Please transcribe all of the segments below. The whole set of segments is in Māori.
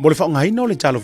Boleh whaongai no le talo.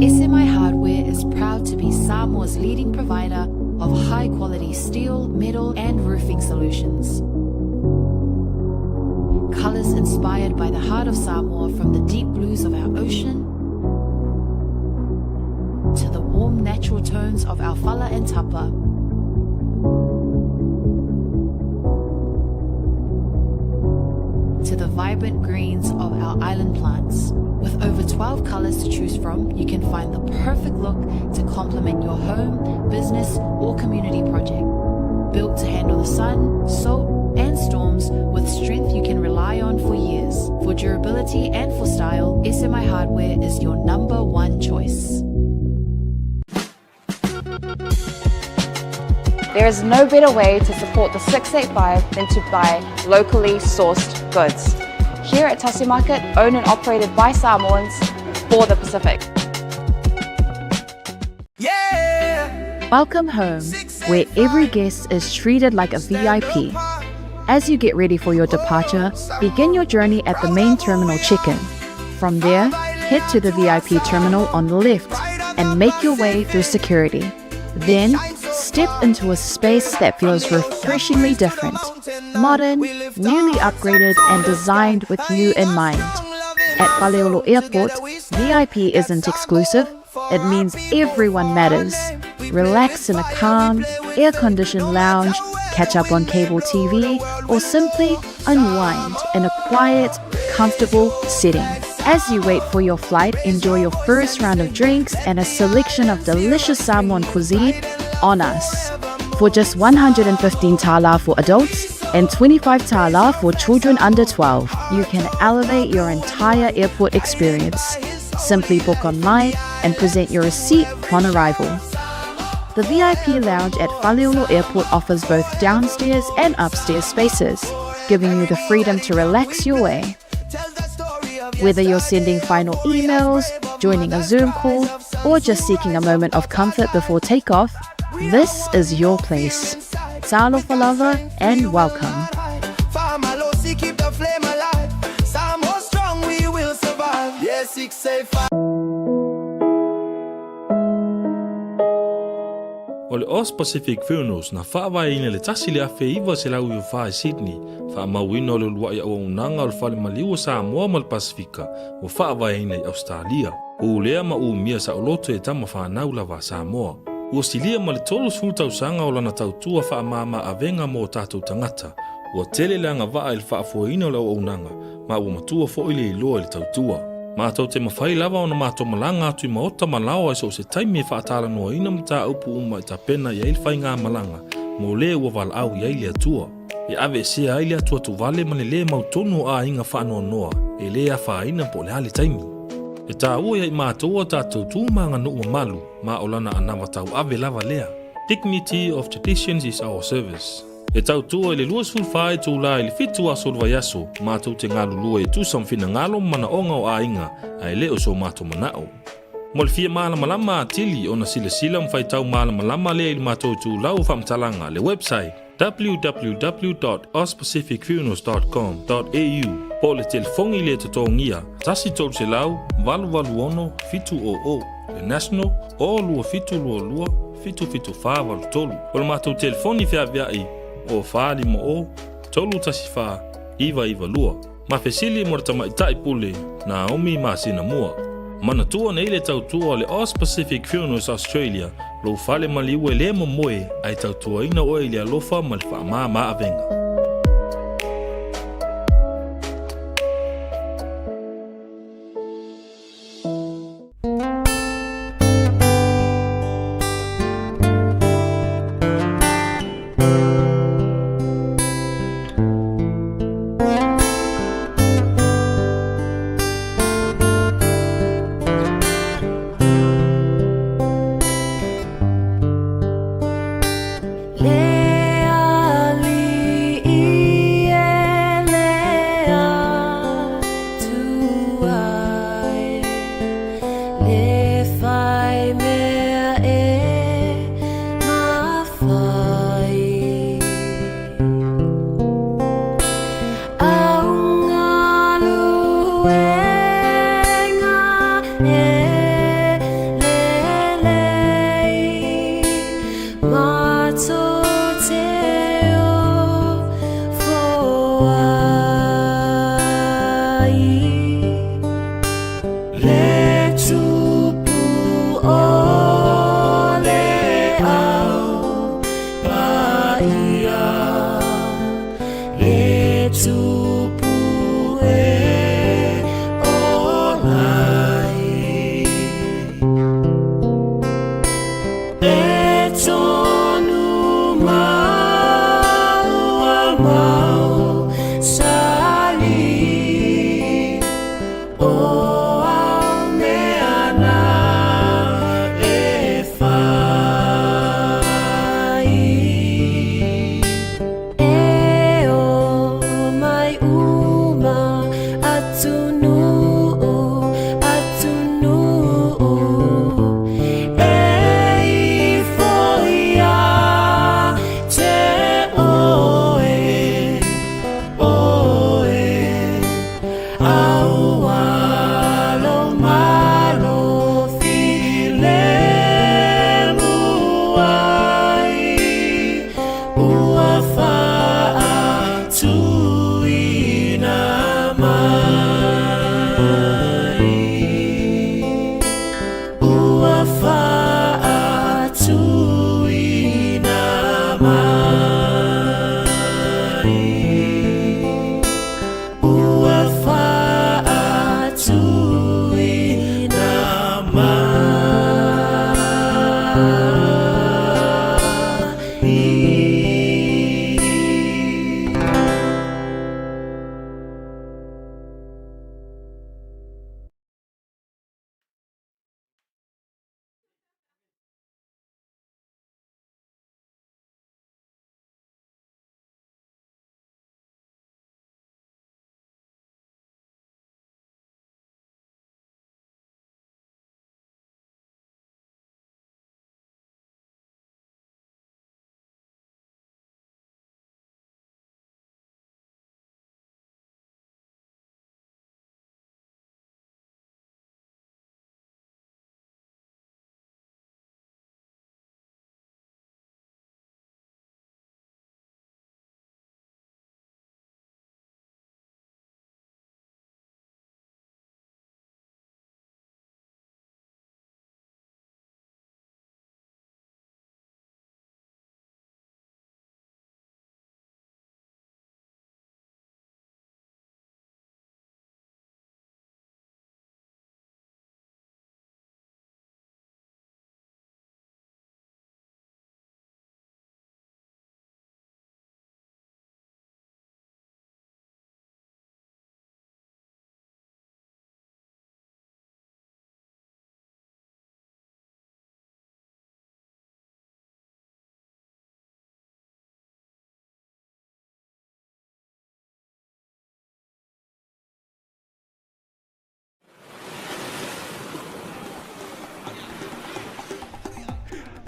SMI Hardware is proud to be Samoa's leading provider of high-quality steel, metal and roofing solutions. Colours inspired by the heart of Samoa, from the deep blues of our ocean to the warm natural tones of our fala and tapa. To the vibrant greens of our island plants. With over 12 colours to choose from, you can find the perfect look to complement your home, business or community project. Built to handle the sun, salt and storms with strength you can rely on for years. For durability and for style, SMI Hardware is your number one choice. There is no better way to support the 685 than to buy locally sourced goods. Here at Tasi Market, owned and operated by Samoans for the Pacific. Welcome home, where every guest is treated like a VIP. As you get ready for your departure, begin your journey at the main terminal check-in. From there, head to the VIP terminal on the left and make your way through security. Then, step into a space that feels refreshingly different, modern, newly upgraded and designed with you in mind. At Faleolo Airport, VIP isn't exclusive. It means everyone matters. Relax in a calm, air-conditioned lounge, catch up on cable TV, or simply unwind in a quiet, comfortable setting. As you wait for your flight, enjoy your first round of drinks and a selection of delicious Samoan cuisine on us. For just 115 tala for adults and 25 tala for children under 12, you can elevate your entire airport experience. Simply book online and present your receipt upon arrival. The VIP lounge at Faleolo Airport offers both downstairs and upstairs spaces, giving you the freedom to relax your way. Whether you're sending final emails, joining a Zoom call, or just seeking a moment of comfort before takeoff, this is your place. Talo falava and welcome. Keep the flame alive. Some more strong, we will survive. Yes, 685. O le Oz Pacific Funerals na whaawai le tasi le afe iwa se lau i wha Sydney. Wha mawina o le lua i au unanga o le whale maliwa sa Samoa ma le Pasifika o whaawai i Australia. O lea ma u mia sa oloto e tama whanau lawa Samoa. Ua silia ma le tolu sultau sanga o lana tautua wha mama avenga mo tātou tangata. Ua tele leanga waa i le whaafuaina o lau unanga ma ua matua fo i le iloa i le tautua. Mātou te mawhai lava o na mātou malanga atu I maota malawa e so se taimi e whaatala noa ina mta upu uma I ta pena I eil whai ngā malanga mo le ua wala au I eili atua. E ave se eili atua tu vale ma le mautonu a inga whaanoa noa e le a whaina po le hali taimi. E tā ua I mātou o tātou tūmanga no ua malu ma o lana anawa tau ave lava lea. Dignity of traditions is our service. E tau tua I le luas fulwhae tū la I le fitu a solva yaso, mātou te ngālu lua I tūsam whina ngalo mana onga o a inga, a e leo so mātou manao. Mo le fia malama lama a tili o na sila sila mwhai tau malama lama lea I le mātou tū lau whamtalanga le website www.ozpacificfunerals.com.au po le telefongi le totongia, tasi tolu se lau, valu ono, fitu o, le national, o lua fitu lua, fitu wha valu tolu. O le mātou telefoni fea viai, o whaali mo o, tolu tasi wha, iwa lua. Ma fesili mo rata maitai pule, na omi ma sina mua. Mana tua nei le tautua o le Oz Pacific Funerals Australia, lo whale maliu e le mo moe, ai tautua ina o e le alofa ma le wha ma avenga.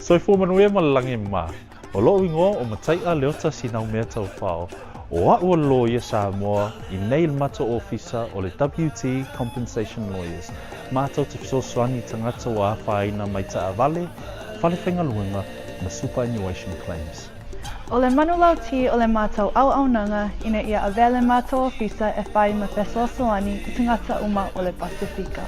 Soifua manue malangi ma. O lo ingo o matai a leota sinau mea tau whao. O aua lawyer Samoa I nei mato officer o le WT Compensation Lawyers. Mātou te fisosoani tangata wa whaina mai ta avale, whalewhenga luenga na superannuation claims. O le manulau ti o le mātou au nanga ina ia avele mātou ofisa e whai ma fesoasoani I tangata uma o le Pasifika.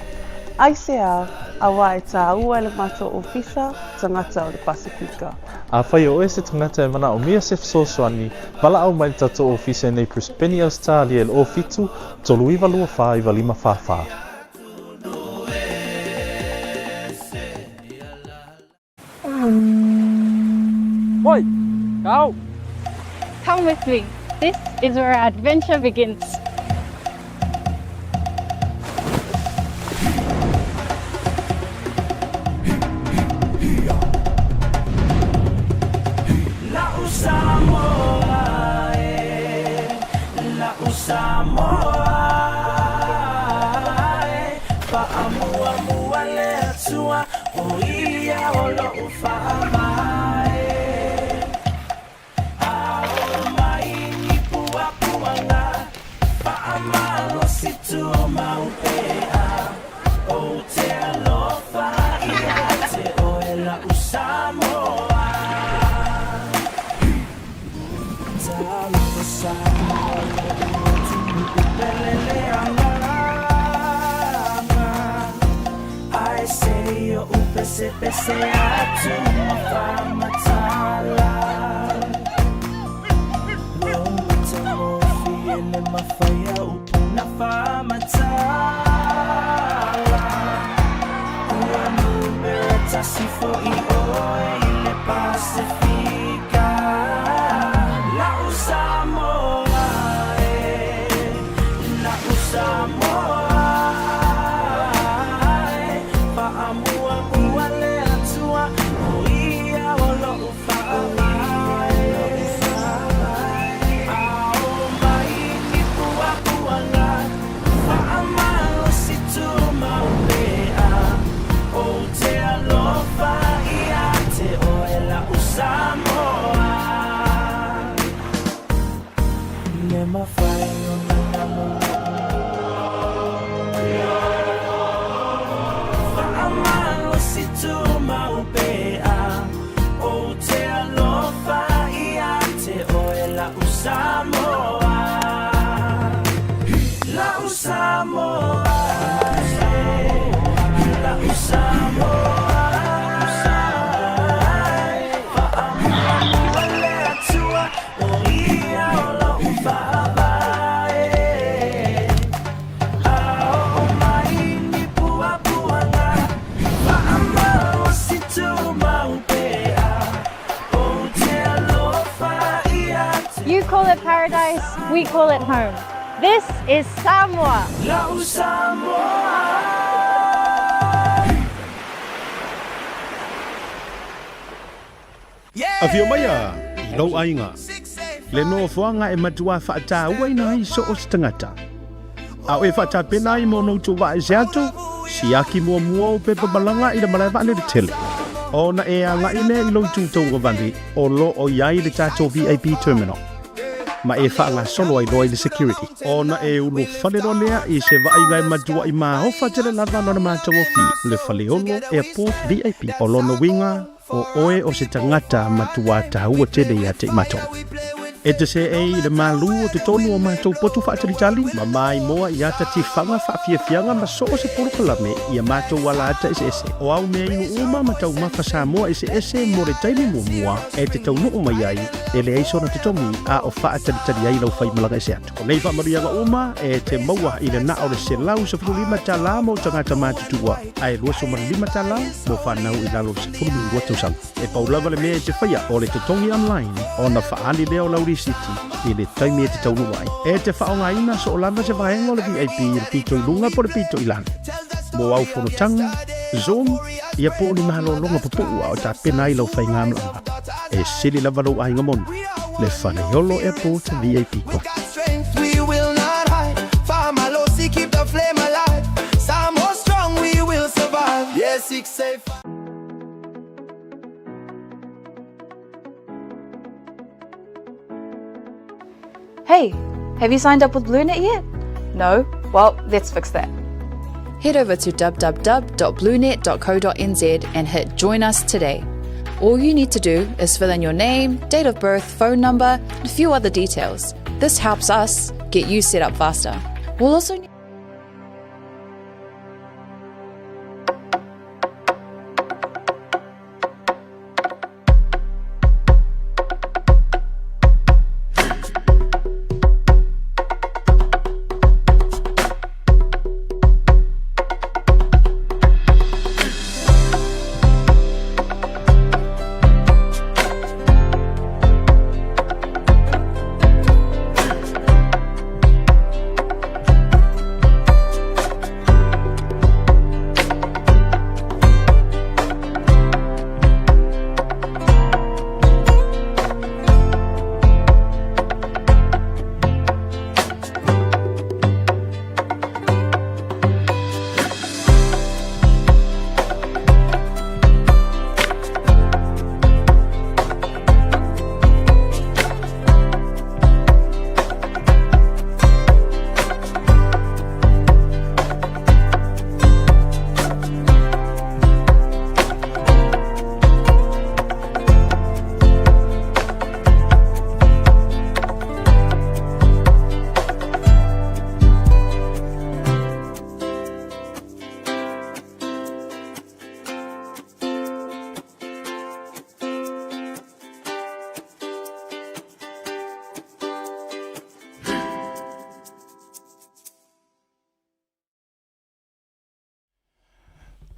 Aisea awa e tā ua le mātou ofisa tangata o le Pasifika. A whai o e se tangata e mana o mia se fisosoani, wala au mai tato ofisa nei Brisbane Australia le o fitu, tolu iwa lua wha iwa lima wha. Oi, go! Come with me. This is where our adventure begins. You call it paradise, we call it home. This is Samoa. Afio maya, ilo ainga. Le no fuanga e matua fata waina I so ostangata. Au e fata pena I mono tu wa jato, siaki mo pe balanga I le malava le tele. Ona e anga ine ilo tu to vandi, o lo o yai le tato VIP terminal. Ma e whaanga solo ai loi le security. Ona e ulu whalero lea I se vai ngai matua I maa hofa tele lava lona mātua fi. Le whaleolo airport VIP. O lono winga o oe o se tangata matua tahua tele ia te mato. E te se e le malu o te tonu o mātou potu whaatalitali. Ma mai moa I ata ti whanga whaafiafianga ma so o se porokalame I a mātou wala ata ese. O au mea inu uma matau mawha Samoa ese mo re taimi mua. E te tau nuu mai ai. E le eisona te tomi a o whaatalitali ai lau whai malanga ese atu. Ko nei whamarianga uma e te maua I le na o le se lau sa furu lima ta la mo tangata mātutua. Ai lua so mara lima ta la mo whanau I lalo se furu lima tausang. E paulawa le mea e te whaia o le te tongi online. O na whaani leo lau City I le taimi e te taunu wai. E te whaonga ina so o lana se whaenga o le VIP I le pito I lunga po le pito I lana. Mo au whanotanga, Zoom, ia po ni mahalo longa popua o ta pena I lau whainga amlanga. E sili la valo ainga mon. Le Whanaiolo Airport VIP ko. We will not hide. Famalosi keep the flame alive. Some more strong we will survive. Yes, it's safe. Hey, have you signed up with BlueNet yet? No? Well, let's fix that. Head over to www.bluenet.co.nz and hit Join Us today. All you need to do is fill in your name, date of birth, phone number, and a few other details. This helps us get you set up faster. We'll also need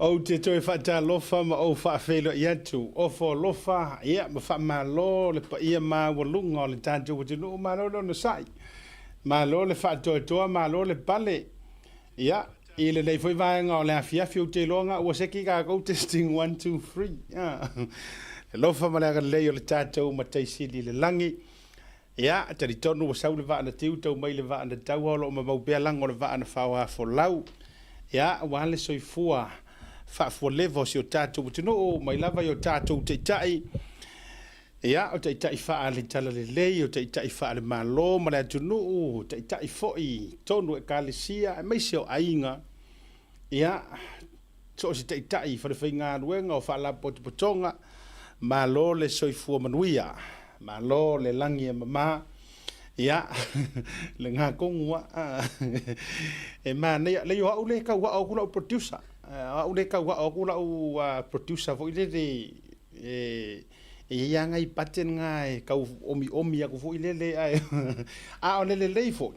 O te toi whata lofa ma o whaafelo i atu. O fo lofa, ia, ma wha ma lo, le pa ia ma walunga o le tātou wa tunu, ma lo no sai. Ma lo le whaatoa toa, ma lo le pale. Ia, i le nei fwoi vaenga o le afiafi o te longa, ua seki ka go testing 1, 2, 3. Le lofa ma le aga lei o le tātou ma teisili le langi. Ia, tari tonu wa sau le vaa na tiu, tau mai le vaa na tau holo o ma maubea lang o le vaa na whaua fo lau. Ia, wa le soifua. Whaafua levo si o tātou utino o mai lava i o tātou te itai. Ia, o te itai wha le tala le lei, o te itai wha le malo, ma le atunu o te itai foi, tonu e kālesia, e meisi o ainga. Ia, so si te itai wha le whainga ruenga o wha la potopotonga, malo le soifua manuia, malo le langi e mama. Ia, le ngā kongua. E mā nei, le yo hau le kau hau kula o producer. Au le kau hau kula o producer fo i le ia ngai paten ngai kau omi aku fo i le a o le fo.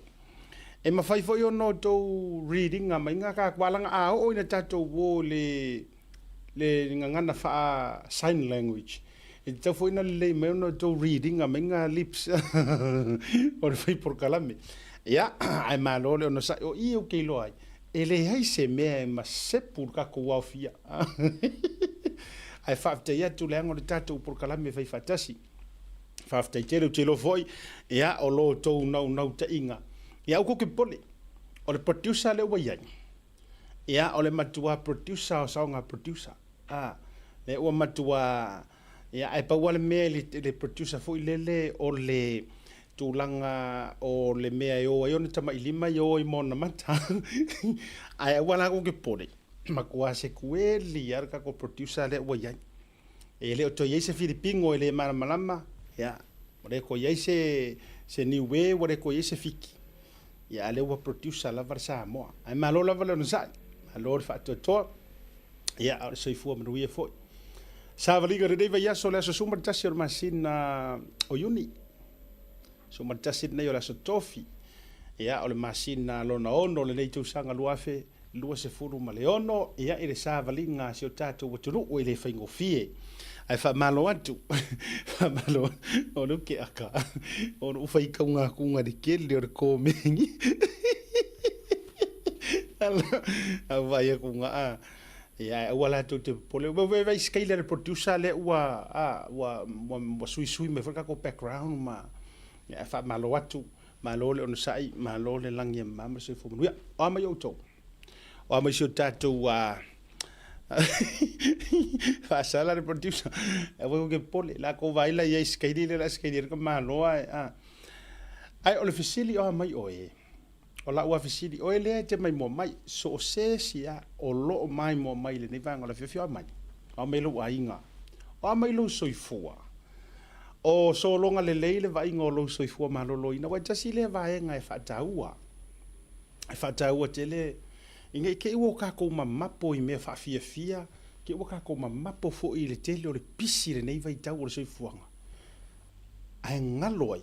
E mawhai fo i ono tau reading a mai ngā ka kwalanga a o ina tatou wo le ngangana wha sign language. E tau fo ina le mai ono tau reading a mai ngā lips o le whai por kalame. Ia, ai malo le ono sa o i o kei loai. E le hei se mea e masepur ka kua fia. Ai whaaftai atu le ango le tātou por kalame whai whatasi. Whaaftai te lo foi, ia o lo tau nau ta inga. Ia uko ke pole, o le producer le waiai. Ia o le matua producer o saunga producer. Le ua matua, ia ai paua le mea le producer foi lele o le tūlanga o le mea e o ai ona tama ilima i o i mona mata. Ai wala ko ke pore. Ma kua se kueli ar ka ko producer le wa yan. E le o to yese Filipingo e le malama. Ya, ore ko yese se niwe ore ko yese fiki. Ya le wa producer la varsa mo. Ai malo la valo no sa. Malo fa to. Ya, so i fu mo foi. Sa valiga de va ya so la so summa tasir masina o uni. So matasit na yo la so tofi. Ia o le masina lona ono le nei tūsanga luafe lua se furu ma le ono. Ia i le sāvalinga si o tātou waturu o i le whaingo fie. Ai wha malo atu. Wha malo o nuke aka. O nu whai kaunga kunga di kele o le kōmengi. A vai a kunga a. Ia ua la tu te pole. Vai skaile le producer le ua sui me whakako background ma. Ya fa malo atu malo le ono sai malo le langi mama se fo ya o ma yo to o ma so tatu fa sala le producer e vo ke pole la ko vaila ye skaidi le la skaidi ko malo Ai o le fisili o mai o e. O la ua fisili o e lea te mai mo mai so o se sia o lo mai mo mai le nei vanga le fio mai. O mai lo ainga. O mai lo soifua. O so longa le leile va ingo lo soifua malolo ina wa tasi le vaenga e fataua. E fataua tele inga ke uo ka ko mamapo I mea fia ke uo ka ko mamapo fo I le tele o le pisi le nei vai tau o le soifuanga. Ai ngaloi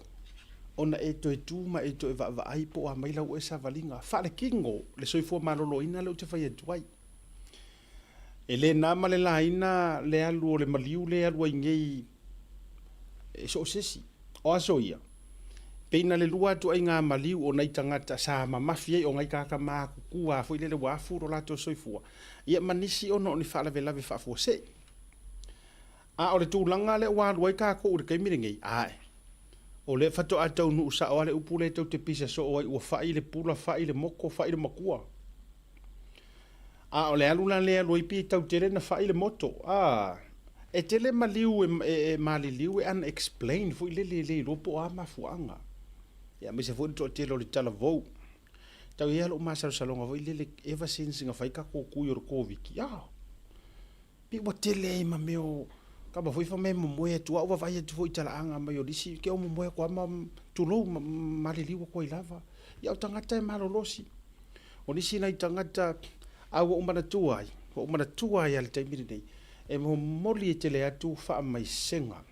ona e to tuma e to va ai po a mai la o esa valinga fa le kingo le soifua malolo ina le te fai tuai. Ele na male la ina le alu o le maliu le alu ingei e so sesi o aso ia peina le lua tu ai ngā maliu o nei tangata sa mamafia o ngai kaka mā kukua fo ile le wafu ro lato soifua ia manisi ono ni fala vela ve fafo se a o le tūlanga le wa luai ka ko ur kaimiringi ai o le fato atau nu sa o le upule tau te pisa so o ai ua fai le pula fai le moko fai le makua a o le aluna le aloi pi tau tere na fai le moto e tele maliu e maliliu e unexplained fu le ropo a mafuanga ya me se fu to tele le tala vo tau ia lo masa salonga vo le ever since nga fai ka ko ku yor covid ya pi wa tele ma meo ka ba foi fa me mo e tu wa vai tu foi tala anga ma yo disi ke o mo e ko ma tu lo maliliu ko ilava ya tangata e malolosi o disi na tangata a o mana tuai o mana tuai al te miri nei e mo moli e tele atu wha mai senga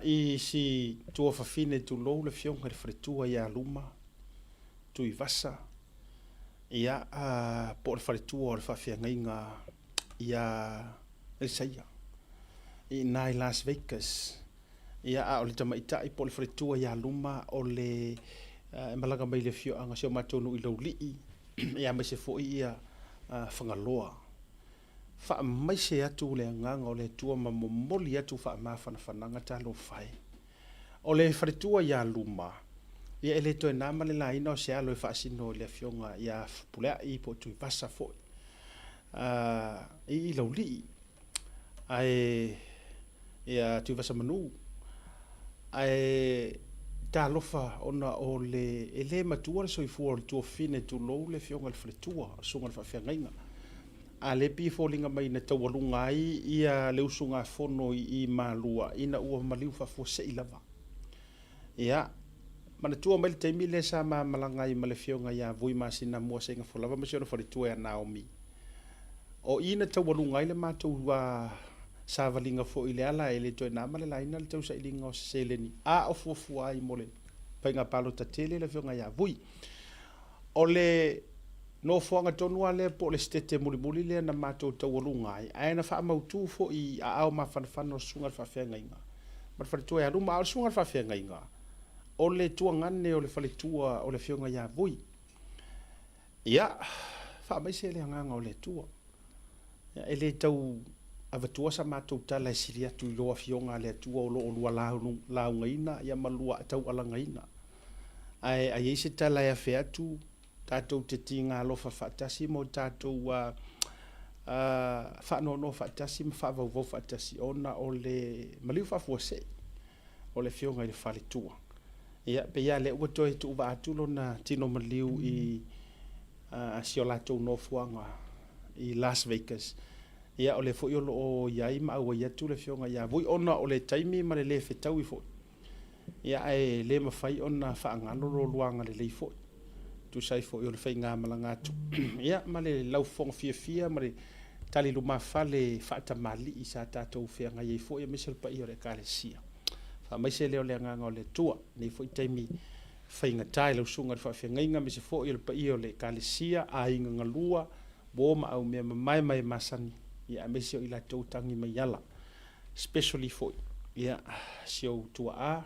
I si tua whawhine tu lou le fionga le wharetua ia luma tu I vasa ia po le wharetua o le whawhiangainga ia el saia I nai Las Vegas ia o le tamaitai po le wharetua ia luma o le malaga mai le fionga sio matonu I lau lii ia mai se fo ia whangaloa fa mai se atu le nganga o le tua ma momoli atu fa ma fananga talo fai o le fretua ia luma ia ele to na male la ino se alo fa sino le fionga ia pula I po tu passa fo I lauli ai ia tu vasa manu ai talofa ona o le ele matua so I fu tu fine tu lo le fionga le fretua sunga fa fiangainga a le pi folinga mai na tawalunga ia le usunga fono I malua ina ua maliu fa fo se ilava ia mana tua mai te mile sa ma malanga I male fionga ia vui masina mua senga fo lava masio fa tua Naomi o ina tawalunga ile ma tu wa sa valinga fo ile ala ele to na male la ina le tau sa ilinga o seleni a o fo fu ai mole penga palo tatele le fionga ia vui ole no fonga tonua le po le stete muli le na mato tawalunga ai na fa mautu fo I a au ma fan no sunga fa fengainga ma fa tu ya luma sunga fa fengainga o le tua ngane o le fa le tua o le fionga ya vui ya fa mai se le nganga o le tua ya ele tau avatua sa mato tala siria tu lo fionga le tua o lo la ngaina ya malua tau ala ngaina ai se tala ya fe atu tatou te tinga lofa fatasi mo tatou fa no fatasi ma fa vo fatasi ona o le maliu fa fose o le fionga I le fale tua ia pe ia le o toi tu va tu lona tino maliu I asiolato no fuanga I Las Vegas ia o le fo yo o ia ma o ia tu le fionga ia voi ona o le taimi ma le fetau I fo ia ai le mafai ona fa ngalo lo luanga le fo tu sai fo yo le fai ngā malanga tu ia ma le lau fong fia ma le tali luma fale fata mali I sa tatou fea ngai I fo ia misel pa I o le kalesia fa mai se leo le nganga o le tua nei fo I taimi fai ngā tai lau sunga le fa fea ngai ngā misel fo I o le pa I o le kalesia a inga ngalua bo ma au mea mai masani ia misel I la tau tangi mai yala especially fo ia sio tua a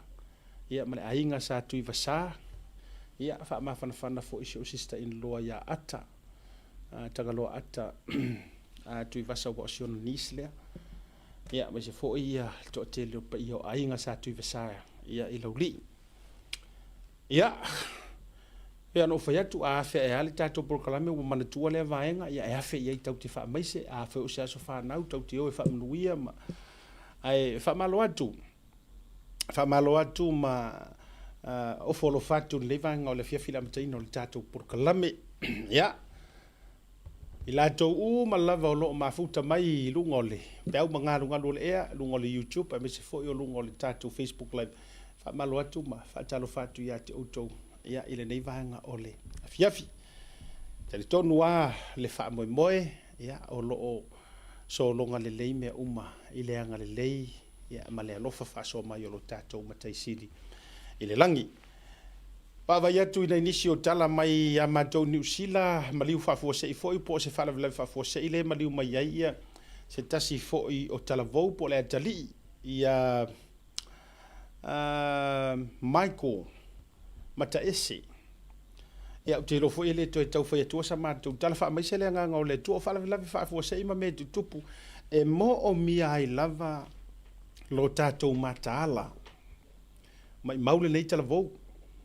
ia ma le ainga sa tui vasa ia fa ma fana fo isi o sister in law ya ata tagalo ata tu vasa wa sion nisle ia ma se fo ia to tele pa io ainga sa tu vasa ia I lauli ia ia no fa tu a fe ali tato proclame o mana tu le vaenga ia e fe ia tau te fa mai se a fe o se so fa na tau te o fa mnuia ma ai fa malo atu Whamalo atu ma o folo fatu le vanga o le fiafila mataina o le tātou purkalame. Ia. I lātou ma lava o loo mafuta mai I lunga o le. Peau mangalu o le ea, lunga o le YouTube, a me se foi o lunga o le tātou Facebook Live. Whamalo atu ma, whatalo fatu ia te outou. Ia ile nei vanga o le fiafi. Tali tonu a le wha moe, ia o loo so longa le lei mea ile anga le lei, ia ma le alofa whaso mai o lo tātou matai sili. Ile langi. Pawai atu ina inisi o tala mai a mātou New Zealand, maliu whafua sei foi, po se whalavilai whafua sei le maliu mai ia, se tasi foi o tala vau po le atali, ia Michael Mataese. Ia o te rofo ele to tau foi atua sa mātou, tala wha mai se le nganga o le tua whalavilai whafua sei ma me tutupu, e mo o mia ai lava lo tātou mataala, mai maule nei tala vau,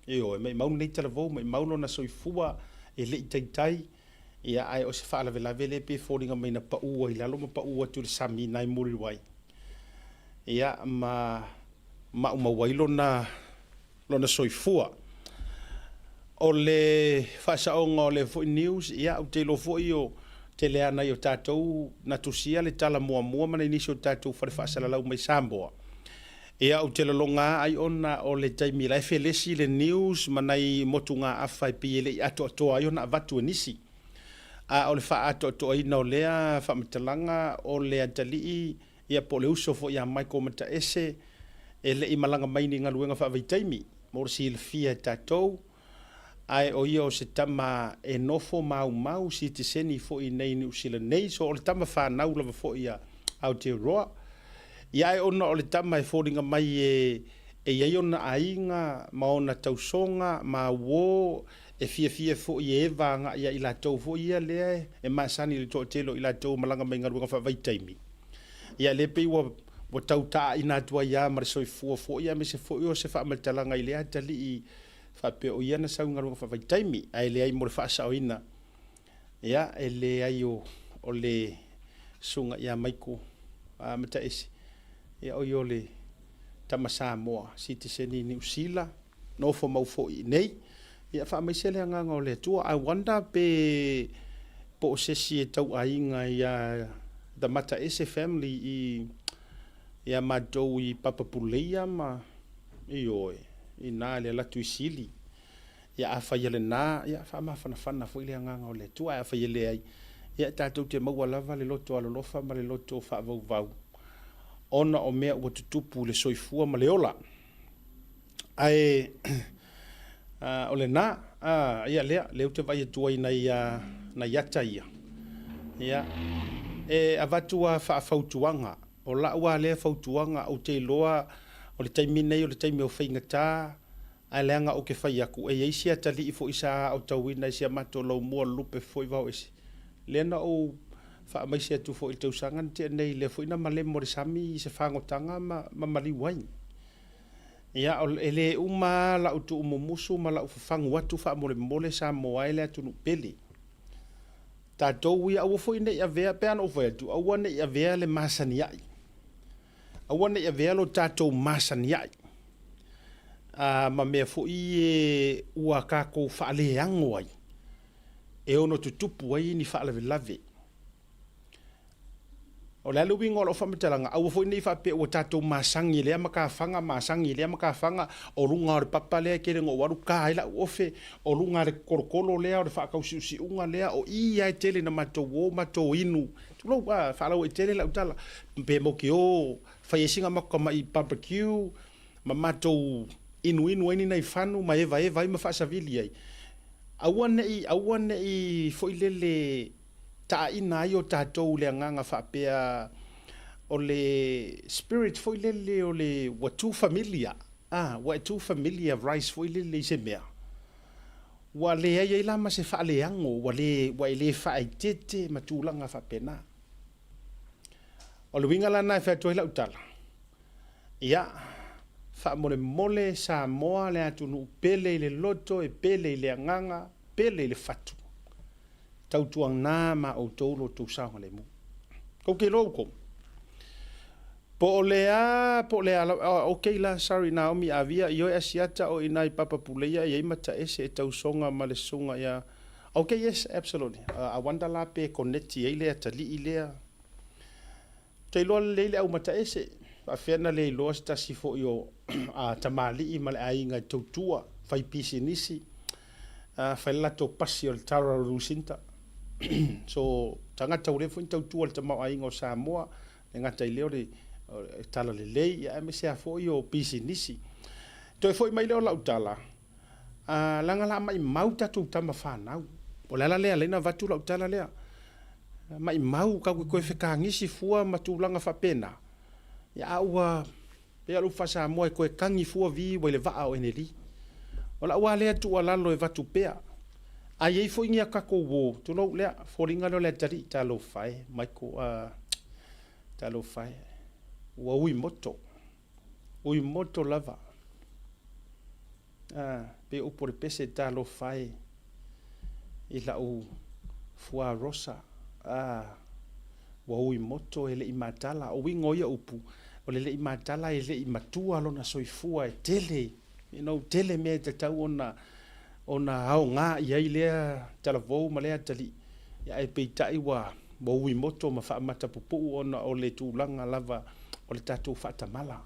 Eo, mai maunu nei tala vau, mai maunu na soifua e le itaitai, ia ai o se whaalawelawe le pe fōringa mai na paua I lalo ma paua tu le sami nai muri wai. Ia ma umawai lona soifua. O le whasaonga o le Foi News, ia o te lo foi o te lea nei o tātou na tusia le tala mua mana inisi o tātou whare whaasalalau mai Samboa. Ia o te lalonga ai ona o le taimi lai felesi le news manai motunga awhai pi ele ato ai ona avatu nisi. A o le wha ato ina o lea whamatalanga o le atalii ia po le uso fo ia Michael Mataese e le I malanga maini ngā luenga wha taimi. Mor si le fia tātou ai o ia o se tama e nofo mau si te seni fo I nei ni usila nei so o le tama whanau lava fo ia Aotearoa. Ia e ona o le tama e fōringa mai e iai ona ainga, ma ona tausonga, ma uo, e fia fo I e vanga ia I lātou fo ia lea e maasani le toa telo I lātou malanga mai ngaruanga whavaitaimi. Ia le pei wa tau taa ina atua ia mare soi fo ia me se fo o se whaamatalanga I lea tali I whape o ia na sau ngaruanga whavaitaimi. Ai lea I more whaasa o ina. Ia e lea I o le sunga ia Michael Mataese. Ia o le tama Samoa si te seni New Zealand no fo mau fo I nei ia wha mai sele nganga o le tua I wonder pe po sesi e tau ainga ia the Mataese family ia madou I Papapuleia ma I oe I nā le latu I sili ia a whai ele nā ia wha mawhanawhana fo I le nganga o le tua a whai ele ai ia tātou te maua lava le loto alolofa ma le loto wha vau ona o mea ua tutupu le soifua ma le ola. Ai, o le nā, ia leo te vai atua I na iata ia. Ia, e avatua whaafautuanga, o la ua lea fautuanga o te loa, o le taimi nei, o le taimi o whaingatā, ai leanga o ke whai aku, e eisia tali I fo isa o tauina isia mato lau mua lupe fo I vau esi. Lena o fa mai se tu fo I tau sangan te nei le fo ina male mo sami se whangotanga ma mali wai. Ia o ele uma la utu umusu ma la ufangu watu fa mole sa mo ai le tunu peli. Tātou ia au fo ina ia vea pe an over tu au ane ia vea le masani ai. Au ane ia vea lo tātou masani ai. Ma mea fo I ua kako fa le ango ai. E ono tutupu ai ni fa lave. O le alu wingo o whamatalanga, au fo nei whape o tātou masangi lea makawhanga o runga o le papa lea kere ngō waru kāila ofe o runga le korokolo lea o le whakausiusi unga lea o ia e tele na matou inu. Tulo whalau e tele lau tala. Mpe moke o whaiesinga maka mai barbecue, ma matou inu aini nei whanu, ma eva ai ma whaasavili ai. Aua nei fo ilele ta ina ai o tātou le nganga whapea o le spirit fo ilele o le watu familia. Watu familia rice fo ilele se mea. Wa le ai lama se whaaleango, wa le whaitete matulanga whapena. O le winga lana e whatua ila utala. Ia, mole Samoa le atunu pele le loto e pele le nganga, pele le fatu. Tautuang nā ma o tōlo tō sānga le mu. Ko ke loko. Po lea okay la sorry Naomi avia yo asiata o inai papa puleia ye mata ese e tausonga ma le sunga ya. Okay, yes, absolutely. I wonder la pe connect ye le tali ile. Te lo le au mata ese. A fena le lo sta si fo yo a tamali I mal ai nga tutua fai pisi nisi. Fai la to pasi o tara rusinta. So tanga taure fo tutua te mau ai ngo Samoa nga tai leo le tala le lei ya me se fo yo pisi nisi. To fo mai leo la utala. Langa la mai mauta tu tama fanau. O lala lea lena vatu la utala lea. Mai mau ka koe whekangisi fua matulanga whapena. Ia aua pea lu fasa moe koe kangi fua vi wele vaa o eneli. O la ua lea tu alalo e vatu pea. A yei fo ingia kako wo. Tu no lea foringa lo lea tari talo fai. Maiko talo fai. Ua ui moto. Ui moto lava. Pe upore pese talo fai. I lau fua rosa. Wa ui moto ele I matala. O wingo ia upu. O le I matala ele I matua lona soifua e tele. You know, tele me te tau ona hao ngā ia I lea talavou ma lea tali. Ia e peitai wa ui moto ma wha mata pupu ona o le tūlanga lava o le tātou whaatamala.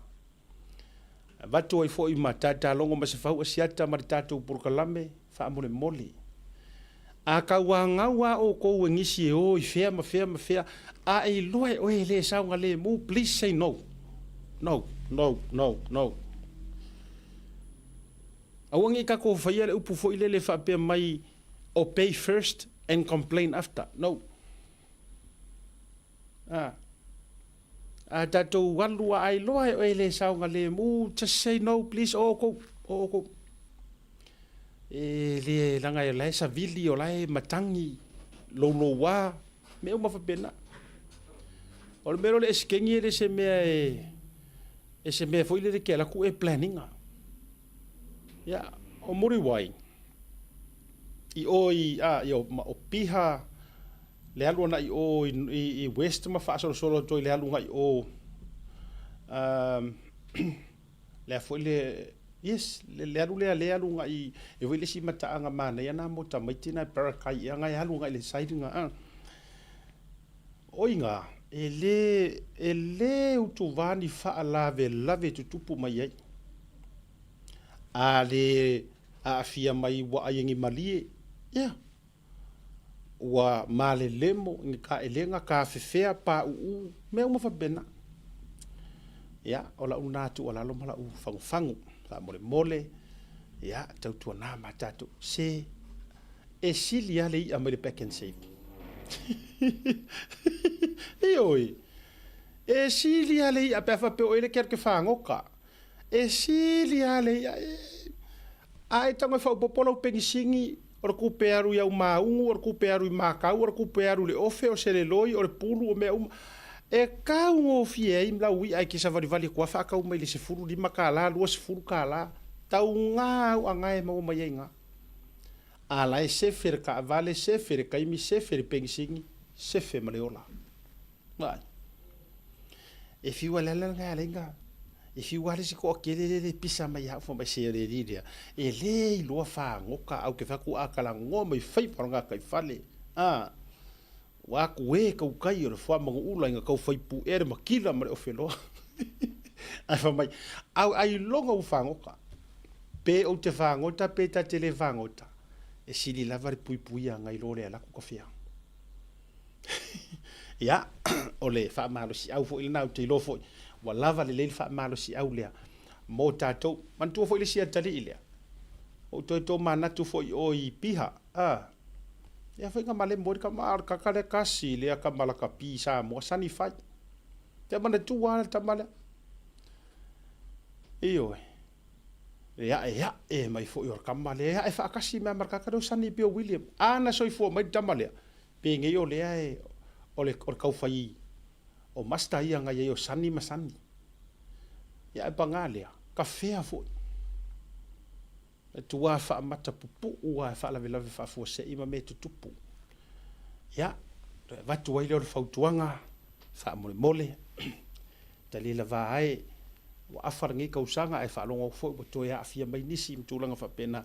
Vatu ai fo I matata longo ma se whau asiata ma le tātou purukalame wha mole mole. A ka wanga o ko ngisi e o I fea ma fea a e loe o e le saunga le mu please say no. No. Awangi ka ko faia le upu fo ile le fa pe mai o pay first and complain after. No. A tatou walua ai loe o e le saunga le mu just say no please o ko. E le langa e lai sa vili o lai matangi lo wa me uma fa pena o mero le skengi le se me foi le ke la ku e planning ya o muri wai I yo ma o piha le alu na I o I west ma fa solo to le alu ngai o le foi le yes, le alu ngai e wele si mata anga mana ya na mota maitina parakai anga ya alu ngai le side nga oinga ele utuvani fa lave tutupu mai ai ale a fia mai wa ayengi malie ya wa male lemo ni ka elenga ka fefea pa me uma fa bena ya ola unatu ola lo mala fangu fa mole ya tautua na matatu se e silia le amele pack and save oi e silia le a pefa pe oile ker ke fangoka e silia le ai tanga fa popolo pengisingi or ku pearu ya maungu or ku pearu I makau or ku pearu le ofe o se le loi or pulu o me e ka ngo fie I mla wi ai ki sa vali kwa fa ka mai le se furu di makala lu se furu kala tau nga anga e mo mai nga ala se fer ka vale se fer ka mi se fer pengisingi se fe maleola vai if you wala nga lenga if you wala si ko kele le pisa mai ha fo mai se re dia e le lo fa ngoka au ke fa ku akala ngo mai fai nga kai fale wa kuwe ka ukai o fo mo ula nga ka fai pu ere makila ma o felo ai fa mai au ai longa u fangoka pe o te fangota pe ta tele fangota e sili lava pui nga I lole ala ku kafia ya ole fa malo si au fo ilna te lo fo wa lava le fa malo si au le mo tato man tu fo ile si atali ile o to mana tu fo o I piha ya foi nga male mbori ka mar ka kale kasi le ka mala ka pisa mo sani fai te mana tu wa ta mala iyo ya mai fo yor ka male ya e fa kasi me mar ka do sani pio William ana soi fo mai ta male pe nge yo le ai ole or ka fai o masta ia nga yo sani masani ya e pangale ka fea fo tu wa fa mata pupu wa fa la vela fa fo se ima me tupu ya va tu wa le fa tuanga fa mole tali lava ai wa afarangi kausanga e whaalonga fo i to ia afia mai nisi mtulanga whapena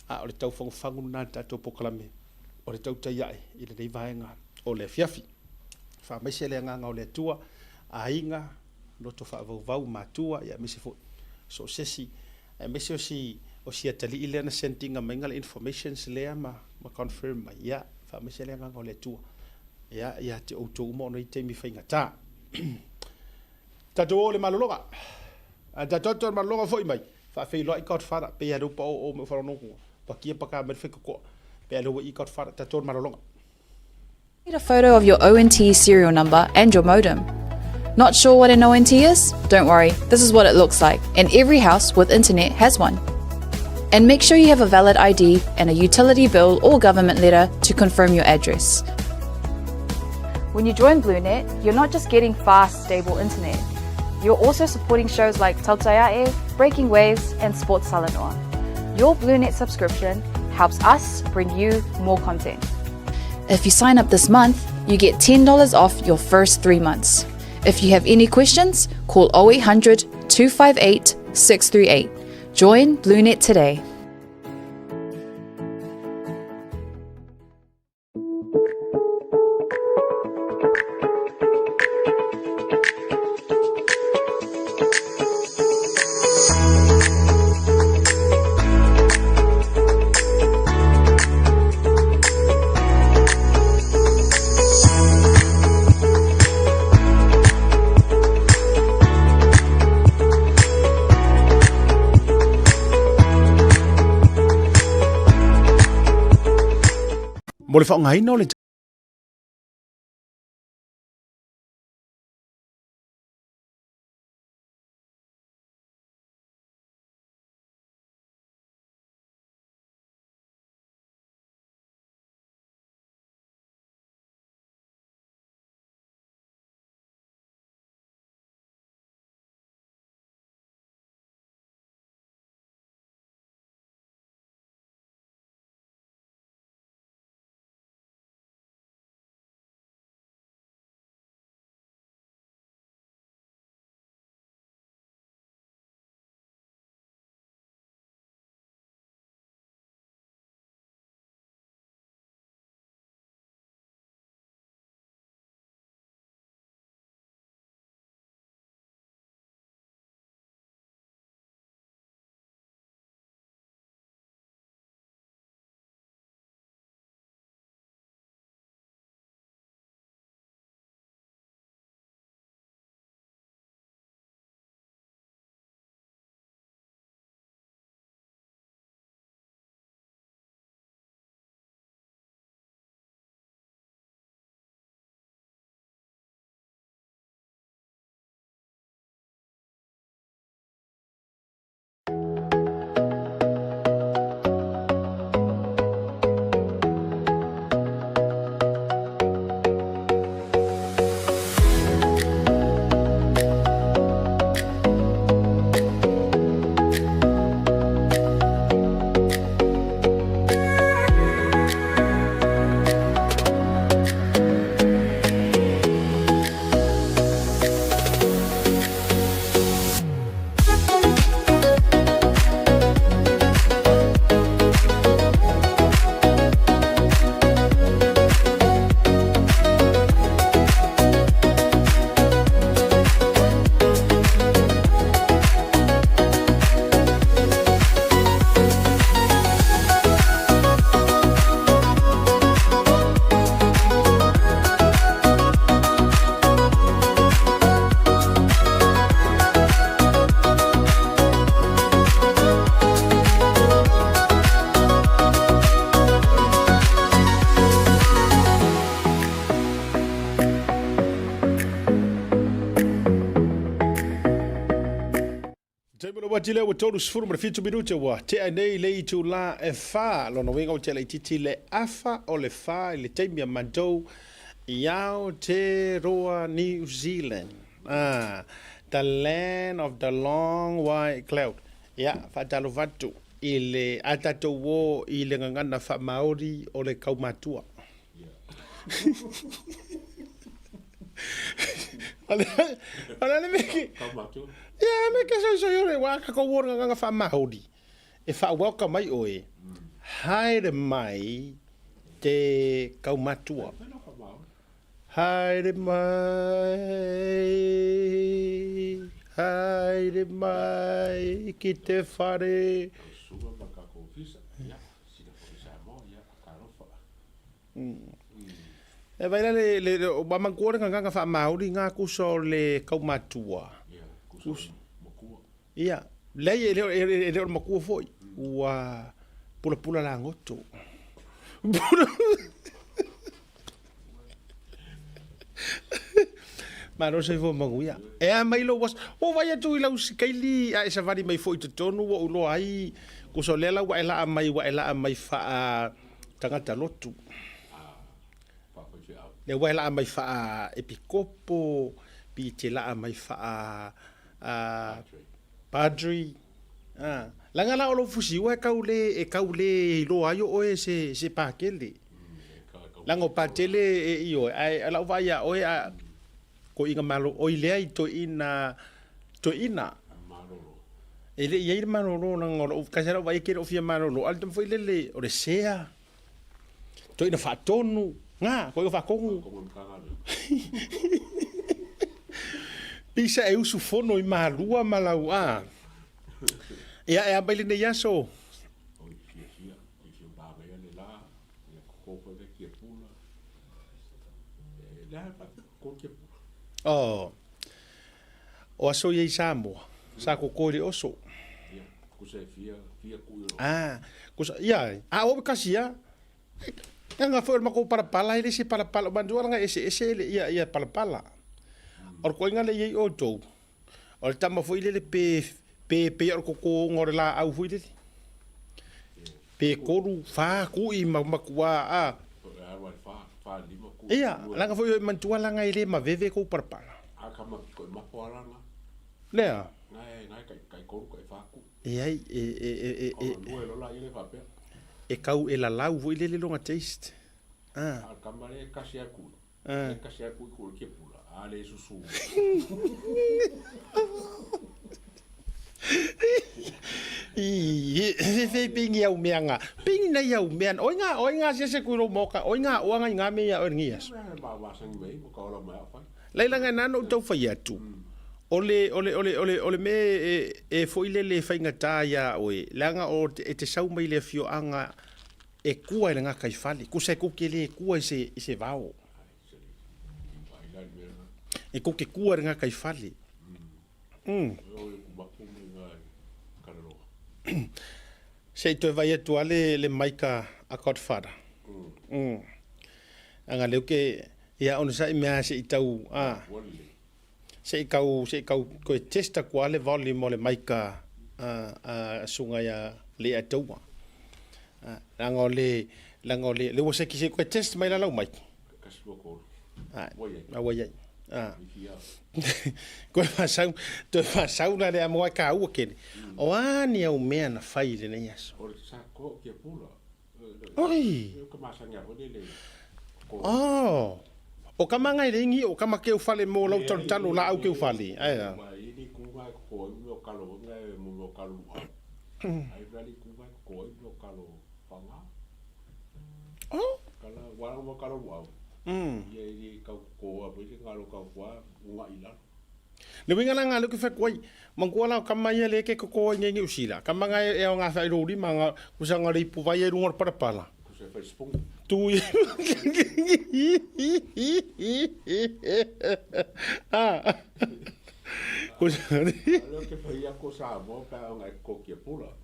a o le tau whangu nā tātou pokalame o le tau tai ai i le vaenga o le fiafi wha meise le nganga o le tua a inga loto wha vau matua ia meise fo so sesi meise o si atali i lea na sentinga mainga le information se lea ma confirm mai ia wha meise le nganga o le tua ia te outou mo no i teimi whainga tā tatou o le malologa tatou o malologa fo i mai wha whailoa i kaut whara pe aru pa o me wharonongo pa kia pa ka me whekako pe aru i kaut whara tatou o malologa. Need a photo of your ONT serial number and your modem. Not sure what an ONT is? Don't worry, this is what it looks like, and every house with internet has one. And make sure you have a valid ID and a utility bill or government letter to confirm your address. When you join BlueNet, you're not just getting fast, stable internet. You're also supporting shows like Tautaiae, Breaking Waves, and Sports Salanoa. Your BlueNet subscription helps us bring you more content. If you sign up this month, you get $10 off your first 3 months. If you have any questions, call 0800 258 638. Join BlueNet today. Mo le whaongaina o le Watile wa tolu sfuru mrefitu minute wa te anei le itu la e fa lo no wenga o te le titi le afa o le fa le teimia mandou iao te roa New Zealand the land of the long white cloud fa talo vatu ile atato wo ile ngangana fa maori o le kaumatua Ala le meki. Ya me ke so yo le wa ka ko wor nga fa ma hodi. E fa welcome mai oe. Haere mai te kaumatua. Haere mai ki te whare. E vai le o mamangore nga fa mauri nga kuso le kaumatua. Ia, lei le makua foi. Ua pula la ngoto. Maro se vo manguia. E a mai lo was. O vai atu ila usikaili a esa vari mai foi tonu o lo ai kuso lela wa ela mai fa tangata lotu. Le wa ela mai fa epikopo pi te la mai fa padri. Langa la olo fusi wa kaule lo ayo o se pakele. Lango patele io ai ala vai a o ko inga malo o ile ai to ina ele ia manolo na ngolo kasera vai ke ofia manolo alto foi lele o sea to ina fatonu nga ko fa kongu pisa e usu fono i malua malau a e a baile ne yaso oh o aso ye Samoa sa ko kore oso kusa ia o kasia nga foi mako para pala ile si para pala banduar nga ese ile ia para pala or ko nga le ye oto or tama foi le pe or ko ngore la au foi le pe koru fa ku i makua ia langa foi mantua langa ile ma veve ko para pala akama ko mapoalanga lea ngai ko fa ku ai e kau e la lau voi le longa taste kamare kasia ku ko ke pula ale susu fe pingi au meanga pingi na au mean oinga se ku ro moka oinga me ya orngias leila nga nano tau fai atu ole me e foi le fainga ta ya oe langa o te sau mai le fio anga e kua nga kai fali ku se ku ke le kua se vao e ku ke kua nga kai fali sei to vai atu le maika a godfather anga leu ke ia ona sai me se itau se kau ko testa ko le volume le maika sunga ya le atau langole le wose ki se ko test mai la lau mai kaslo ko wai ko pasau na le amo ka u ke o ani au me na fai le nias o sa ko ke pula oi ko masanga ho le o kama ngai ringi o kama ke u fale mo lo talo la au ke u fale ai ni ku va ko mo kalo ngai mo kalo ai rali ku va ko mo kalo fanga kala wa mo kalo wa ye ka ko a pe ngalo ka wa nga ila le winga nga lo ke fa koi mangkola kama ye le ke ko ngi usila kama ngai e nga fa ro ri manga kusanga ri pu va ye rungor para pala ku se fa spong tu lo que foi a cosa boca nga ko ke pula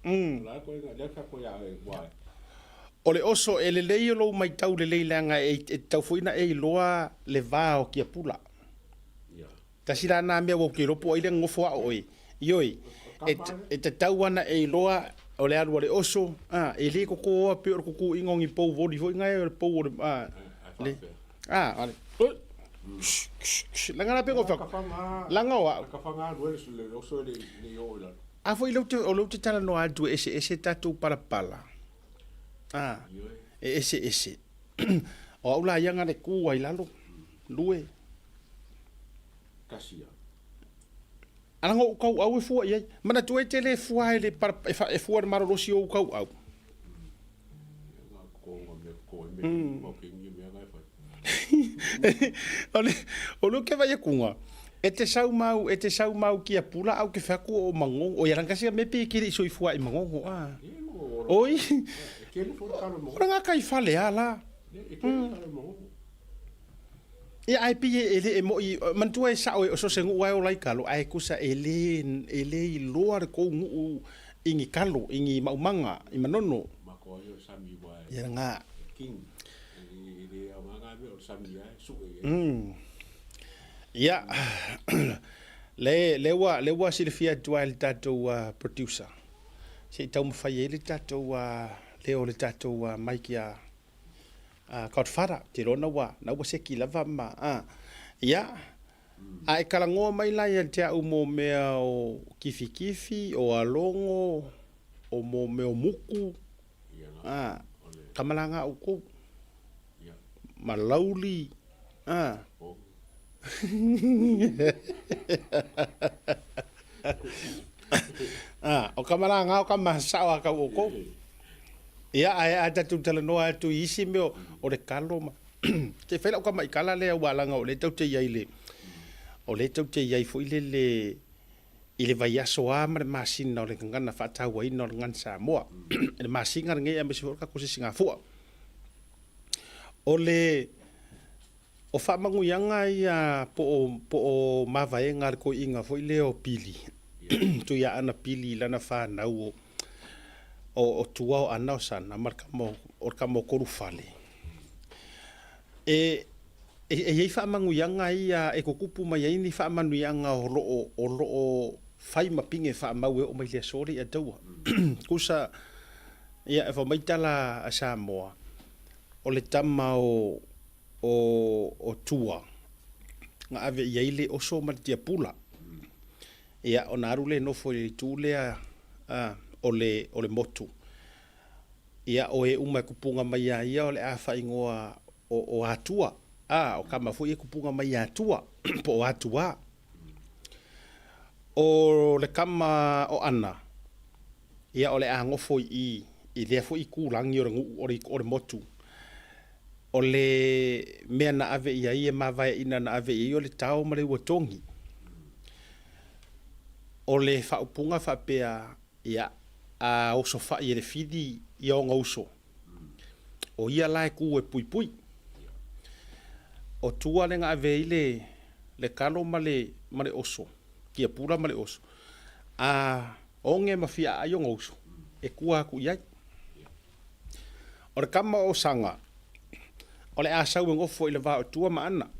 la ko nga le fa ko ya wa ole oso ele leio lo mai tau le leilanga e tau fuina e loa le va o ke pula ta sira na me wo ke ropo ile ngofo a oi ioi e te tau ana e loa ole alu ole oso ele ko ko pe ko ingongi po vodi foi ngai po le ale langa na pe ko fa langa wa ka fa nga lo le oso le yo ila a foi lo te tala no adu ese tatu para pala ese o aula yanga le ku ai lalo lue Alango kau au e fua iai. Mana tu e te le fua e le e fua maro rosi o kau au. Ole ke vai kunga. E te sau mau ki a pula au ke faku o mangongo. O yaranga sia me pe ki so i fua i mangongo. Oi. Ora nga kai fale ala. E ai pi ele e mo i mantua e sa o so se ngu o lai kalo ai kusa ele i loa ko ngu ingi kalo ingi maumanga i manono. Ya nga ya le Silvia Dual tato producer. Se tau mawhai ele tato leo le tato maikia Godfather, te rona wa, na wa se ki lava ma, ia, a e kalangoa mai lai te au mo mea o kifi, o alongo, o mo mea o muku, kamalanga o kou, malauli, o kamalanga o kamasawa ka o kou. Ia ai tatu tala noa tu isi meo o le kalo ma. Te whaila o ka mai kala lea walanga o le tau te iai le. O le tau te iai fo ile le vai aso a ma le masina o le ngana whatau wa ina o le ngan Samoa. Le masinga nge a mesi forka kose singa fua. O le o whamangu yanga ia po o mawaenga ko inga fo ile o pili. Tu ia ana pili lana whanau o tua o ana o sana marka mo koru fale e ei fa mangu yanga ia e ko kupu mai ni fa manu yanga o lo fai mapinge fa mau o mai le sori a taua kusa ia e fa mai tala a Samoa o le tama o tua nga ave ile o so martia pula ia ona arule no foi tule o le motu. Ia o e uma kupunga mai ia o le afa ingoa o atua. O kama foi e kupunga mai atua po atua. O le kama o ana. Ia o le angofo i le foi kulangi o le motu. O le mea na ave ia e mawai ina na ave ia o le tau ma le watongi. O le whaupunga whapea ia o sofa i le fidi i o ngauso. O ia lai ku e pui. O tua le ngā vei le kalo ma le oso. Ki a pura ma le oso. O nge mawhia ai o ngauso. E kua ku iai. O le kama o sanga. O le asau e ngofo i le vā o tua ma ana.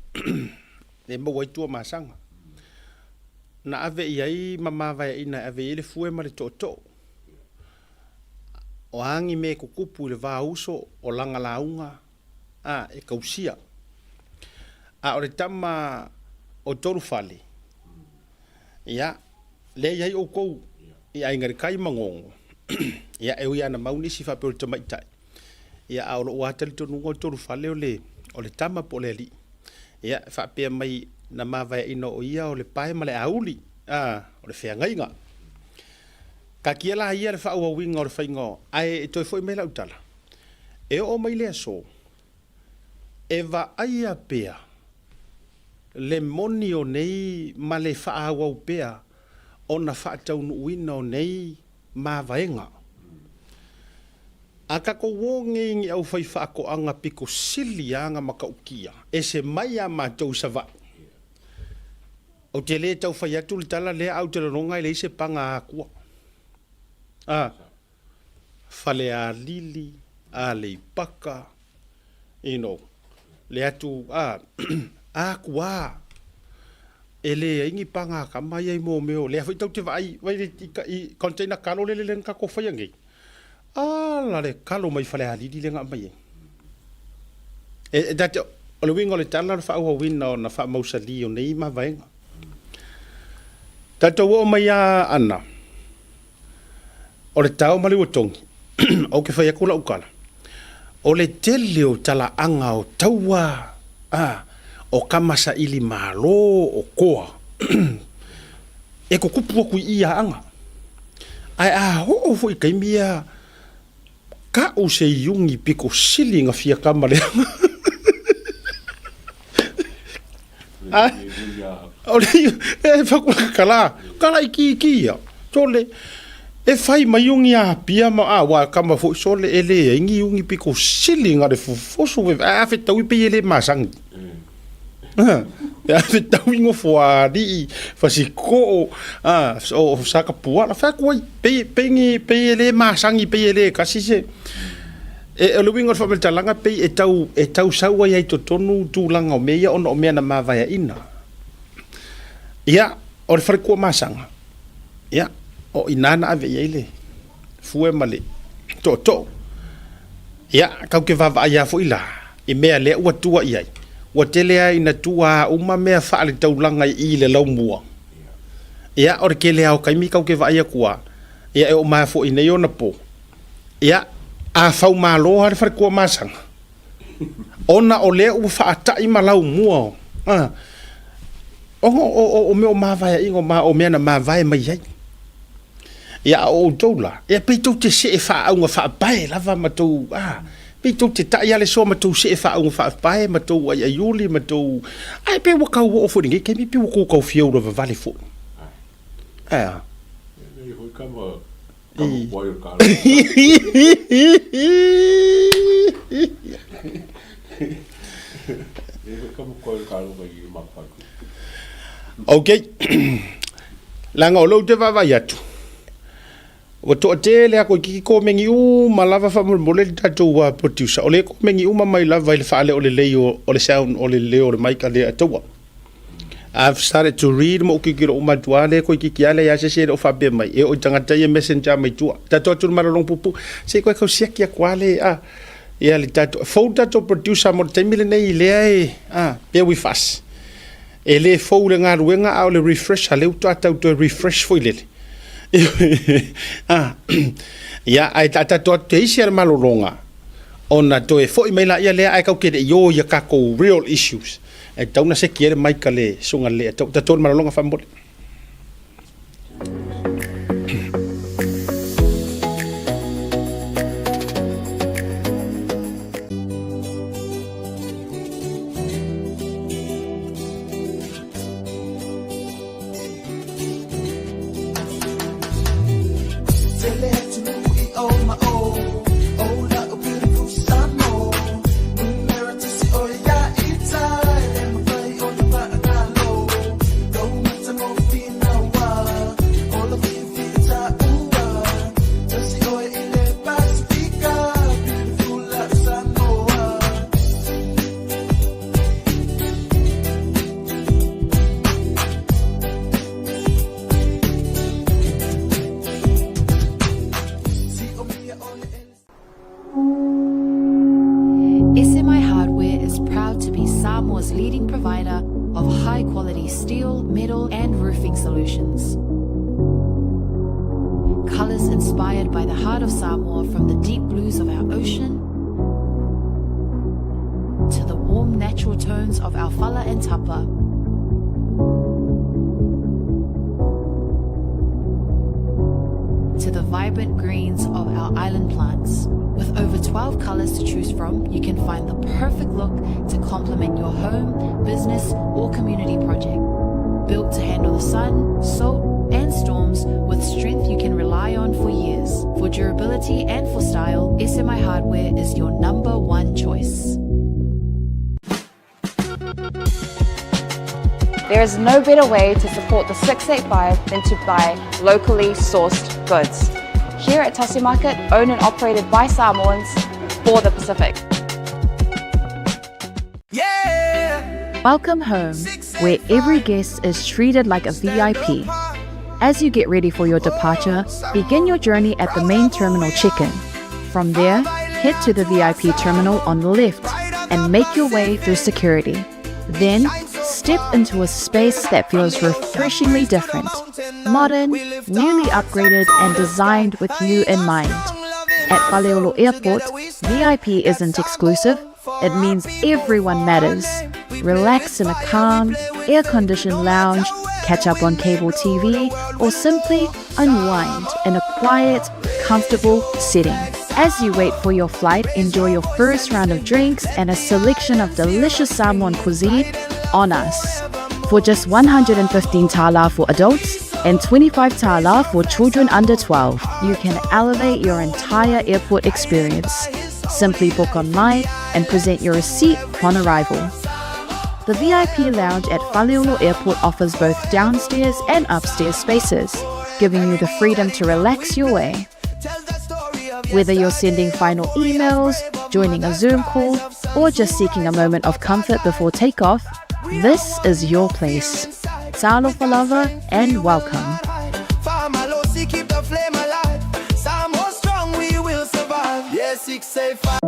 Le maua i tua ma sanga. Na ave iai mamawai ina ave i le fue ma le toto. O angi me kukupu le vā uso o langa launga e kausia. O le tama o toru fale. Ia, le iai o kou i aingari kai mangongo. Ia e ui ana maunisi whapeo le tamaitai. Ia o lo uatali tonunga o toru fale o le tama po le li. Ia whapea mai na mawai ino o ia o le pae ma le auli. O le whengainga. Ka kia la ia le whaua winga o le whainga ai e toi foi me lau tala. E o mai lea so. E va aia pea. Le moni o nei ma le whaawau pea. O na whaatau nuuina o nei ma vaenga. A kako wonge ingi au whai whaako anga piko sili anga maka ukia. E se mai a mātou sa vai. O te le tau whai atu le tala lea au te ronga i le ise panga a kua. Fale a lili, a le paka, le atu, a kua, e le ingi panga ka mai ai mo meo, le a whaitau te vai i container kalo le nka ko whaiangi. La le kalo mai fale a lili le nga mai. E date, o le wingo le tala na wha wina o na wha mausali o nei ma vaenga. Tata wo mai a ana. O le tau mali watongi. O ke whai akula ukala. O le tele o tala anga o taua. O kamasa ili malo o koa. e ko kupu ku ia anga ai a ho fo I mia ka o se yungi piko silinga fia kamare ole e fa kala iki ya tole e fai mayungi a pia ma a wa kama fo sole ele ingi yungi piko silinga de fo so a fe tawi pe ele masang ya fe tawi ngo fo a di fa si ko so saka pua la fa ko pe ele masang pe ele kasi se e lo wingo fa talanga pe e tau sawa ia to tonu tu langa o meia ono me na ma vai ina ya o fa ko masanga ya o inana ave ile fue male to ya ka ke va ya fo ila e me le wa tua ia wa tele ina tua uma me fa le tau langa I le lau mua ya o ke le au kai mi ka ke va ya kwa ya o ma fo ina yo na po ya a fau malo har far ko masang ona o le u fa ta I malau mua o me o ma vai ingo ma o me na ma vai mai ai ya o dola e pe to te se fa au fa pai lava ma to pe to te ta ya le so ma to se fa au fa pai ma to ai yuli ma to ai pe wo ka wo fo ni ke mi pe wo ko fio do vale fo okay langa o lo te va ya tu o to tele ko ki ko mengi u malava fa mo le tatu wa producer o le ko mengi u mai lava ile fa le o le leo o le sound o le leo le mic ale atoa I've started to read mo ki kiro uma tuale ko ki ale ya se o fa be mai e o tanga tai messenger mai tua tatu tu mara long pupu se ko sia ki kwale ya le tatu folder to producer mo te mile nei le be we fast ele fo le nga ruenga au le refresh ale tatu to refresh fo ile ya ai tata to te sia malolonga ona to e fo i maila ia le ai ka ke yo ya ka ko real issues e tauna se kiere mai ka le sunga le ta to malolonga fa mbole SMI Hardware is proud to be Samoa's leading provider of high-quality steel, metal, and roofing solutions. Colors inspired by the heart of Samoa, from the deep blues of our ocean to the warm natural tones of our fala and tapa. To the vibrant greens of our island plants. With over 12 colors to choose from, you can find the perfect look to complement your home, business, or community project. Built to handle the sun, salt, and storms with strength you can rely on for years. For durability and for style, SMI Hardware is your #1 choice. There is no better way to support the 685 than to buy locally sourced goods. Here at Tasi Market, owned and operated by Samoans for the Pacific. Welcome home, where every guest is treated like a VIP. As you get ready for your departure, begin your journey at the main terminal check-in. From there, head to the VIP terminal on the left and make your way through security. Then, step into a space that feels refreshingly different, modern, newly upgraded, and designed with you in mind. At Paleolo Airport, VIP isn't exclusive, it means everyone matters. Relax in a calm, air-conditioned lounge catch up on cable TV, or simply unwind in a quiet, comfortable setting. As you wait for your flight, enjoy your first round of drinks and a selection of delicious Samoan cuisine on us. For just 115 tala for adults and 25 tala for children under 12, you can elevate your entire airport experience. Simply book online and present your receipt upon arrival. The VIP lounge at Faleolo Airport offers both downstairs and upstairs spaces, giving you the freedom to relax your way. Whether you're sending final emails, joining a Zoom call, or just seeking a moment of comfort before takeoff, this is your place. Talo Falava and welcome. Keep the flame alive. Samo strong, we will survive. Yes, 685.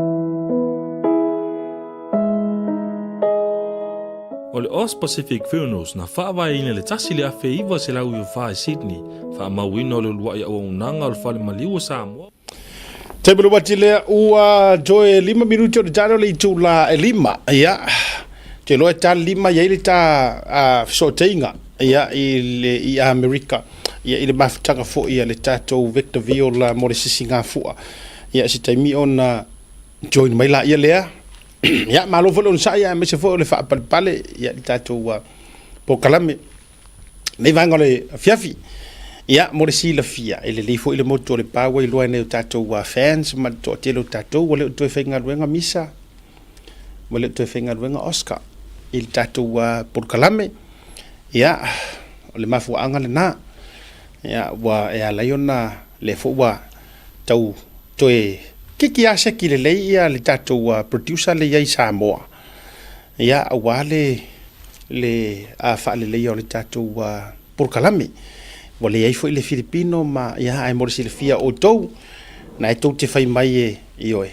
O le Oz Pacific Funerals na whaavaina le tasi le afe iwa se lau i wha Sydney. Wha mawina o le lua i au unanga o le whale maliu o Samoa. Te bulu wati lea ua joe 5 minuti o le jaro le itu la 5. Ia. Te loe ta 5 ia ili ta fisoteinga. Ia i Amerika. Ia i le mafutanga fo ia le tatou Victorville la mo le sisinga fua. Ia si taimi ona join mai la ia lea. Ya malo fo le sa ia me se fo le fa pale ia i tatou po kalame. Nei vanga le fiafi. Ia mo le sila fia ele le fo ile moto le pawa i loa nei tatou fans ma to telo tatou o le to fenga luenga misa. Mo le to fenga luenga Oscar. Il tatou por kalame. Ia le mafu anga le na. Ya wa e ala yona le fo wa tau toe kiki asa ki le ia le tatou producer le ia Samoa. Ia wale le fa le ia le tatou por kalame. Wale ia fo le Filipino ma ia ai mo le fia o tou na e tou te fai mai e ioe.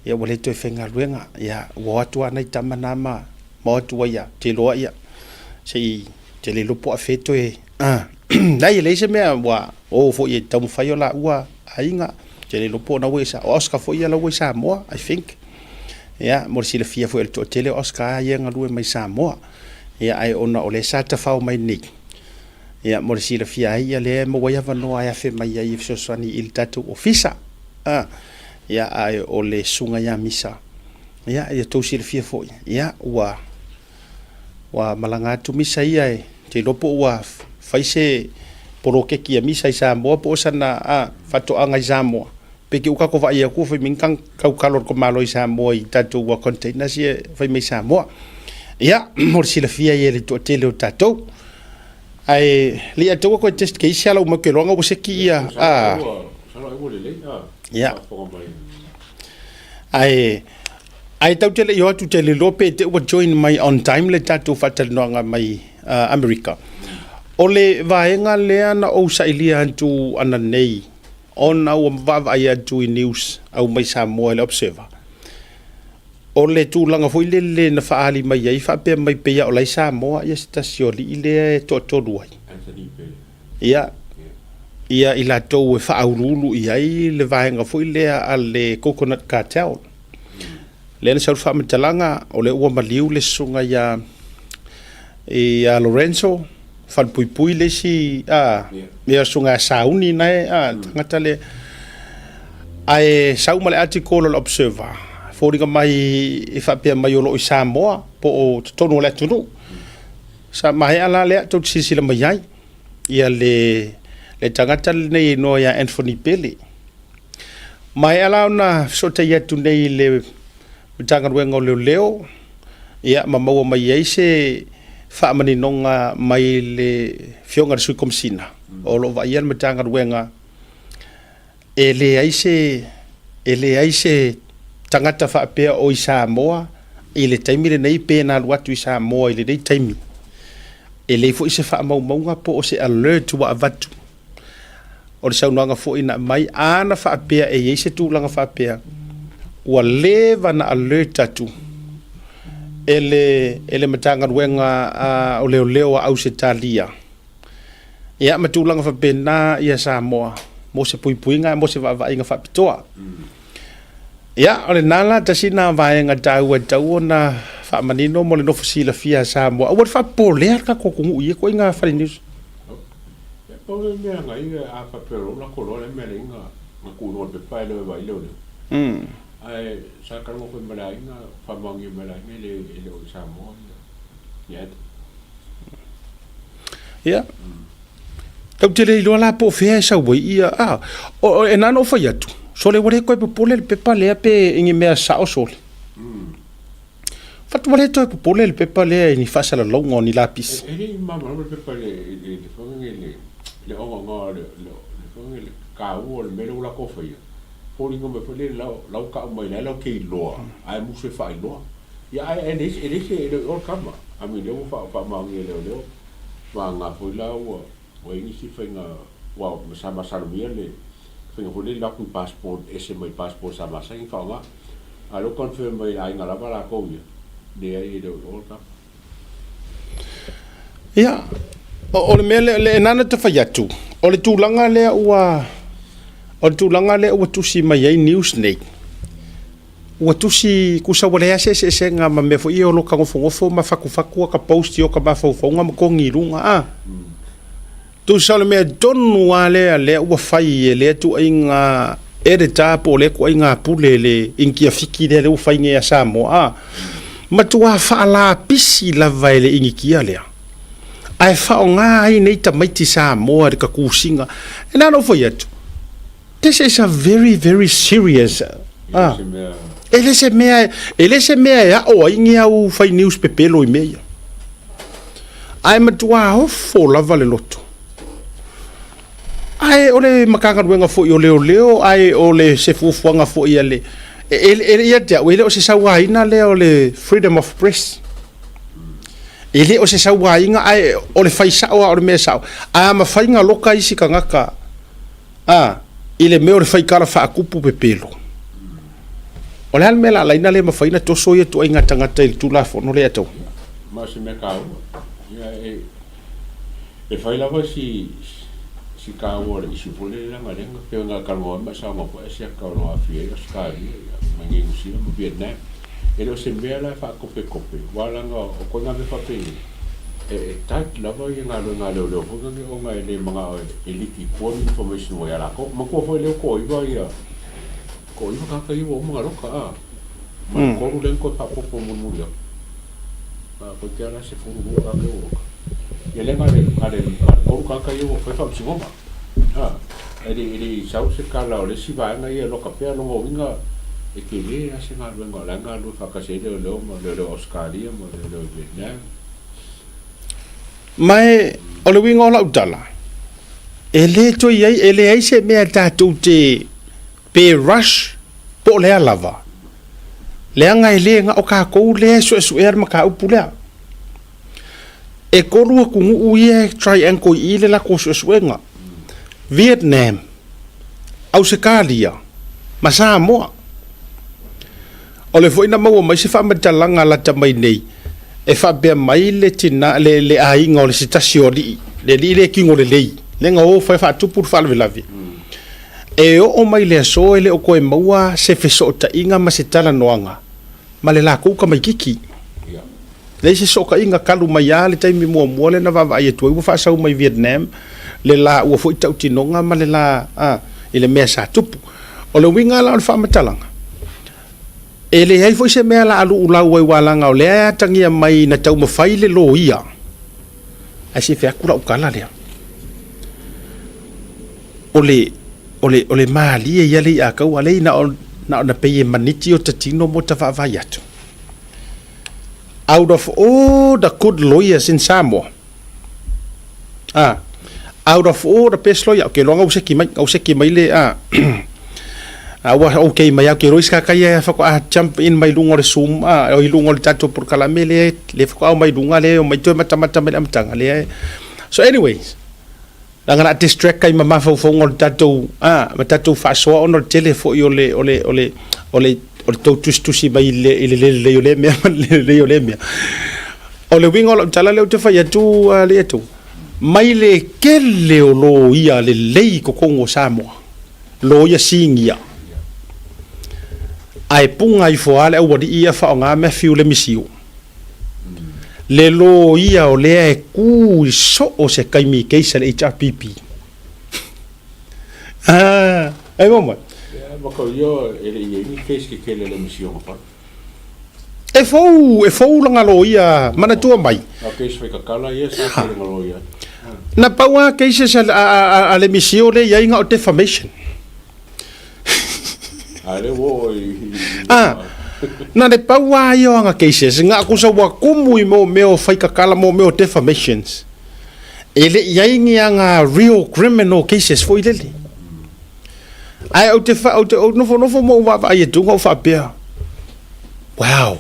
Ia wale to fenga luenga ia wa atu ana i tamana ma mo atu ia te loa ia. Sei te le lopo a feto e dai le se mea wa o fo ye tamu faio la ua ainga te le lopo na wesa Oscar fo ia la wesa mo I think ya mo si le fia fo el to tele Oscar ia nga lue mai Samoa ia ai ona o le sata fao mai ni ia mo si le fia ia le mo wa va no ai fe mai ia so swani il tatu ofisa ia ai o le sunga ya misa ia ia to si le fia fo ia wa malanga tu misa ia te lopo wa faise poroke ki misa Samoa po sana fato anga Samoa peki uka ko vai ku fe minkang kau kalor ko malo Samoa i tatu wa container si fe me Samoa ia mo si la fia ye le to tele tatu ai li ato ko test ke sia lo mo ke longa bo se ki ia ia ai tau tele yo tu tele lope te wa join my on time le tatu fatal no nga mai America. Ole vaenga lea na o sailia antu ana nei on au vava ia tu news au mai Samoa le observer. Ole tu langa foi le na faali mai ai fa pe mai pe ya o lai Samoa ia stasio li le to duai. Ia ila to fa aurulu ia le vaenga foi le ale coconut cartel. Le sa fa metalanga ole ua maliu le sunga ya Lorenzo fal pui le si me sunga sauni nai ngata le ai sau male article o observer fori mai e fa pe mai o Samoa po o tonu le tunu sa mai ala le to si le mai ai ia le tangata nei no ya Anthony Pele mai ala na so te ia tu nei le tanga wengo leo ia mamau mai ai se fa mani nonga mai le fionga su komsina o lo va ia matanga wenga ele ai se tangata fa pe o Samoa ile taimi nei pe na watu Samoa ile dei taimi ele fo se fa mau nga po se alert wa vatu o se unanga fo ina mai ana fa pe e se tu langa fa pe wa leva na alert atu ele matanga wenga o leo au se talia ia matulanga fa pena ia Samoa mo se puipuinga mo se va inga fa pitoa ia ole nala tasina va inga tau na fa manino mo le no fosila fia sa mo o fa poler ka ko ku ye ko inga fa news o le me ngai a fa pero la ko le me inga ma ku no pe pa le vai le ai sa ka mo ko me la inga fa mangi me la le o sa mo ya tau te le lo la po fea sa wo ia o enano fa yatu so le wore ko pe pole pe pa le pe ingi me sa o sol fatu wore to pe pole pe pa le ni fa sa la longo ni lapis e ma ma pe pa le fo le o ngo le fo le ka o le me la ko fa ia po ni me le la ka mai la ke lo ai mu se fa lo ya ai e o kama a mi le fa ma ngi le wa nga fo la o ini si fenga wa sama salvia le fenga hole la ku passport ese mai passport sama sai fa nga alo confirm mai ai nga la bala ko ya de ai de orta ya o le mele le nana te fa yatu o le tulanga le o tusi mai ai news nei o tusi ku sa wale ase se nga ma me fo i o lo ka ngofo ma faku ka post yo ka ba fo nga mo ko ngirunga tu sala me donu ale le o fai le tu inga edita po le ko inga pulele inki afiki le o fai nge sa mo ma tu fa la pisi la vai le ingi ki ale ai fa nga ai nei ta mai ti sa mo ka kusinga and I know for yet this is a very very serious ele se me ya o ingi au fai news pepelo i meia ai ma tu ho fo la vale loto ai ole makanga wenga fo yo leo ai ole se fuanga fo ia le ele ia ja wele o se sawa ina le ole freedom of press ele o se sawa inga ai ole faisa o ole mesa a ma fainga loka isi kangaka ile me ole fai kala fa kupu pepelo ole al mela la ina le ma faina to so ye to inga tanga tel tu la fo no le to ma se me ka ya e fai la si si ka ora si pole la marenga pe nga ka mo ma sa mo po sia ka no afie ka ska ma ngi si mo Vietnam e lo se me la fa kope wala nga o ko nga me fa pe e tat la va nga lo ko nga le mga eliti ko information wa la ko ma ko fo le ko i va ya ko i ka i wo mga lo ka ma ko ru len ko pa ko mo ya pa ko ya la se fu mo ka le wo e le ngare ko ka i wo fa si mo ele sau se kala o le si va nga ia lo ka pe lo nga e ke le a se nga lo fa ka se le Australia mo le Vietnam mai o le winga la utala ele to ye ele ai se me ta tu te pe rush po le lava le nga ele nga o ka ko le so ma ka upula e ko ru ku u ye triangle ile la ko so nga Vietnam, Australia, ma Samoa. Ole foi na mau mai se fa matalanga la tamai nei. E fa be mai le tina le ai ngol se tasioli. Le kingo le lei. Le ngo fa tu por fa lavi. E o mai le so ele o ko e maua se fe so ta inga ma se tala noanga. Ma le la ku ka mai kiki. Le se so ka inga kalu mai ale tai mi mo le na va ai tu fa sa mai Vietnam. Le la ua foi tau tinonga ma le la ile mea sa tupu o le winga la o le whamatalanga e le hei foi se mea la alu ulau wai walanga o le aia tangia mai na tau mawhai le lo ia ai se whea kura ukala lea o le maali e ia le ia kau alei na o na peye maniti o tatino mo ta whaavai atu out of all the good lawyers in Samoa out of all the best lawyer ke longa useki mai le wa okay mai ke roiska kaya fa ko jump in mai lungo le sum o lungo le tato por kala mele le fa ko mai lunga le mai to mata mele amtanga le so anyways langa na distract kai mama fa fo ngol tato matato fa so on tele fo yo le to tu mai le yo le me o le wingo lo tala le te fa ya tu le tu mai le kele o lo ia le lei ko kongo Samoa lo ia singia ai punga I foale o wadi ia fa nga me fiu le misiu le lo ia o lea e ku I so o se kaimi keisa le HRPP. Ai mama. Ma ko yo ele ni case ke kele le mission pa. E fou langa lo ia mana tua mai. Okay, so ka kala ia sa kele lo ia. Na paua keisa a le mission le ia inga o defamation. Ale wo na le paua io anga cases nga ku sa wa kumu mo meo fai ka kala mo meo defamations. Ele ia inga real criminal cases foi lele. Ai o te no mo wa ai tu go fa pia. Wow.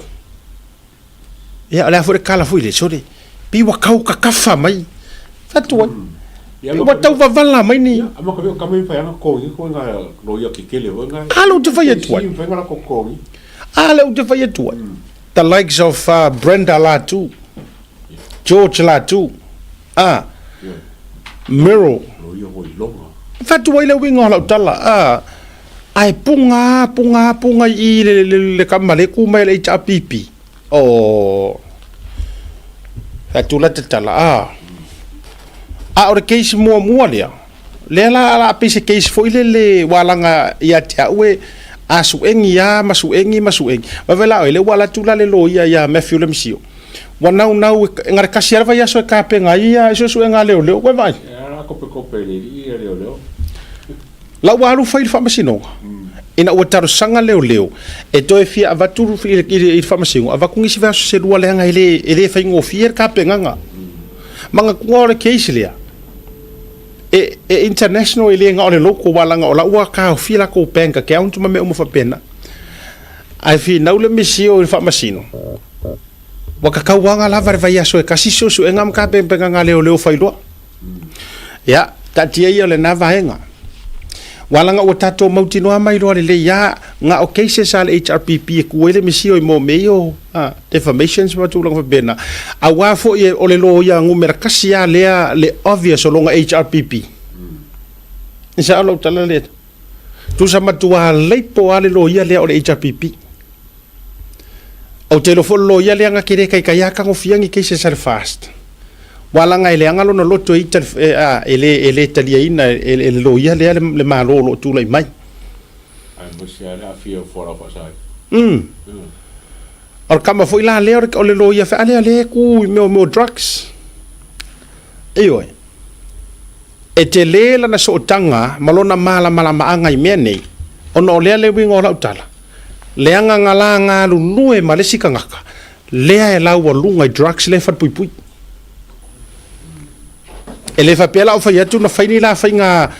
Ya ala foi kala foi le sori. Pi wa kau ka kafa mai. Fatua. Wa tau va vala mai ni. Ama ko ka mai fa ko nga lo ia ke kele nga. Alo te vai tu. Nga ko ko. Alo te vai tu. The likes of Brenda Latu. George Latu. Miro. Lo ia ho longa. Fatua ile winga la tala. Ai punga I le kamale ku mai le HRPP. Oh. Fatua te tala. Ora case mo lea. Lela ala pise case foi le walanga ia te aue asuengi ya masuengi. Wavela ele wala tula le lo ia Matthew le misio. Wanau ngar kasiara vai aso ka penga ia so suenga leo we vai. Era kope le ia leo. La walu fai fa masino. Ina o taro sanga leo. E toi fia avaturu fi I fa masino. Avakungi si va se lua le nga ele fai ngo fier ka penga nga. Manga ngore case lea. E international ele nga ole loko walanga ola ua ka fila ko penka ke auntu me mo fa pena. Ai fi na ule misio I fa masino. Waka ka wanga la vai aso e kasiso su engam ka penga nga leo failua. Ya, tatia ia le na vaenga. Walanga o tato mautino mai lo le ya nga o cases al HRPP ku ele misio I mo meio defamations ma tu lang fa pena. Awa fo ole lo ya ngumera kasia le obvious o longa HRPP. Isa lo tala le. Tu sa matua leipo ale lo ya le o HRPP. O telefon lo ya le nga kire kai kai ka ngofiangi cases al fast. Walanga ele anga lo no loto ele talia ina ele lo ya le malo lo tu lai mai. Ai mo sia la fio fora pasai. Or kama foi la le o le lo ia fa ale ku mo drugs. Eoi. E te le la na so tanga malona mala anga I mene. Ono le wingo la utala. Le anga ngala lu e malesika ngaka. Le e la wa lunga drugs le fa pui. Ele fa pela o fa yatu na faini la fainga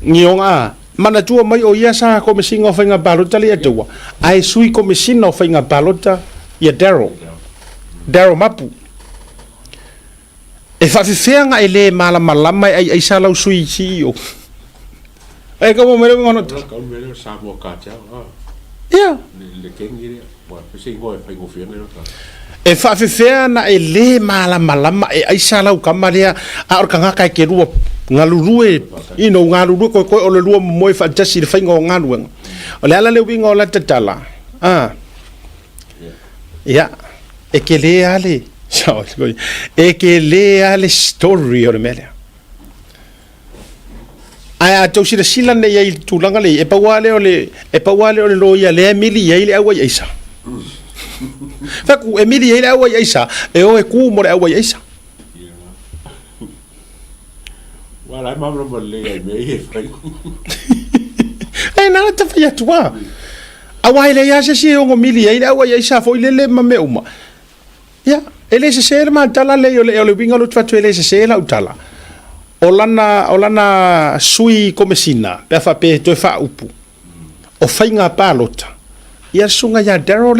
ngionga mana tua mai o ia sa ko mesinga o fainga balota le tua ai sui ko mesina o fainga balota ia Daryl mapu e fa fefenga ele mala malama ai sa lau sui CEO ai como mere ngono Ka mere sa mo ka cha. Ya Le kengi wa pese ngo e fa ngo fiena no. E fa fefea na ele malama ai sa lau kamarea a or kanga kai ke rua ngalurue ino ngalurue ko o le lua moi fa tasi le fainga o ngalu o le ala le winga o la tatala ya e ke le ale e ke le ale story o le mele ai a tau sila ne ia tulanga le e pawale o le lo ia le mili ia le awa isa Faku Emily ele awa isa e o e ku mo awa isa. Wala mamro mo le me e fai. E na ta fa tua. Awa ele ya se o Emily ele awa isa foi le mame uma. Ya, ele se ma tala le o winga lo twa ele se la utala. Olana sui komesina, pe fa pe to fa upu. O fainga palota. Ia sunga ya Daryl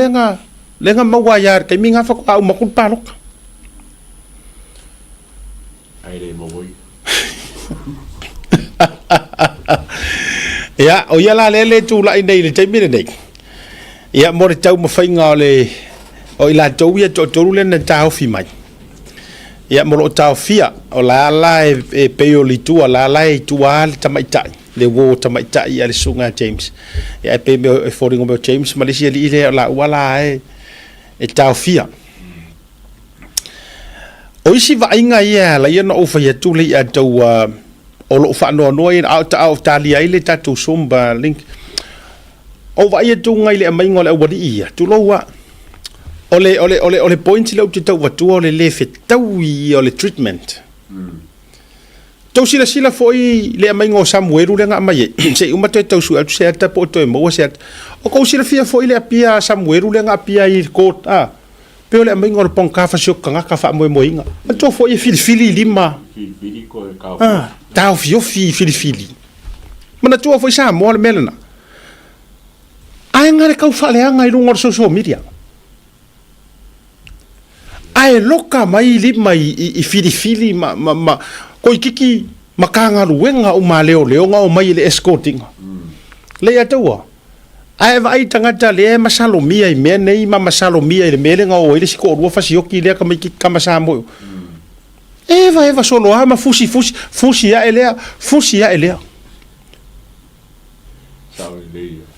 lenga mawayar kay minga fa ko au makul palok. Ai le mo voi. Ya, o ya la le tu la ine le taimire nei. Ya mo tau mo fainga le o ila tau ia to le na tau fi mai. Ya mo lo tau fia o la e peoli tu la e tu al tamaitai. Le wo tamaitai ya le sunga James. Ya pe me foringo me James Malaysia li le la wala e tau fia. O isi vainga ia la ia na o fai atu le ia tau o lo fa no no ia au tali ai le tatu somba link o vai atu ngai le mai ngole wadi ia tu lo wa ole point le tu tau watu ole le fe tau i ole treatment tau sila foi le mai ngo Samuel le nga mai se uma te tau su atu se ata po to mo se o ko sila fia foi le apia Samuel le nga apia i court pe ole mai ngol pon ka fa sio kanga ka fa mo inga to foi fili lima fili ko ka tau fili mana tu foi sa mo le melana ai ngare kau fa le anga i lungo social media ai loka mai lima i fili ma koi kiki makanga ruenga o maleo nga o mai le escorting le atua ai vai tangata le masalomia i me nei ma masalomia i le melenga o ile siko rua fasioki le ka mai ki kama sa mo eva solo ama fusi ya elea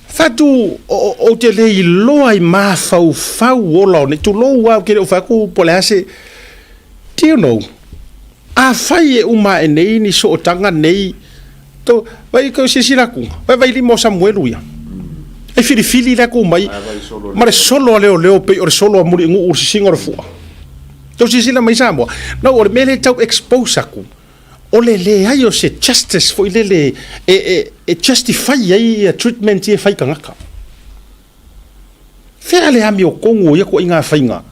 fatu o te le loa i ma fau ola ne tu loa ke o fa ku polase do you know a fai e uma e nei ni so tanga nei to vai ko sisila ku vai limo Samuel ia e fili la ku mai ma solo leo pe o solo muri ngu ur singo fu to sisila mai samo no o mele tau expose aku o le ai o se justice foi le e justify ai treatment e fai kanga fe ale ami o kongo ia ko inga fainga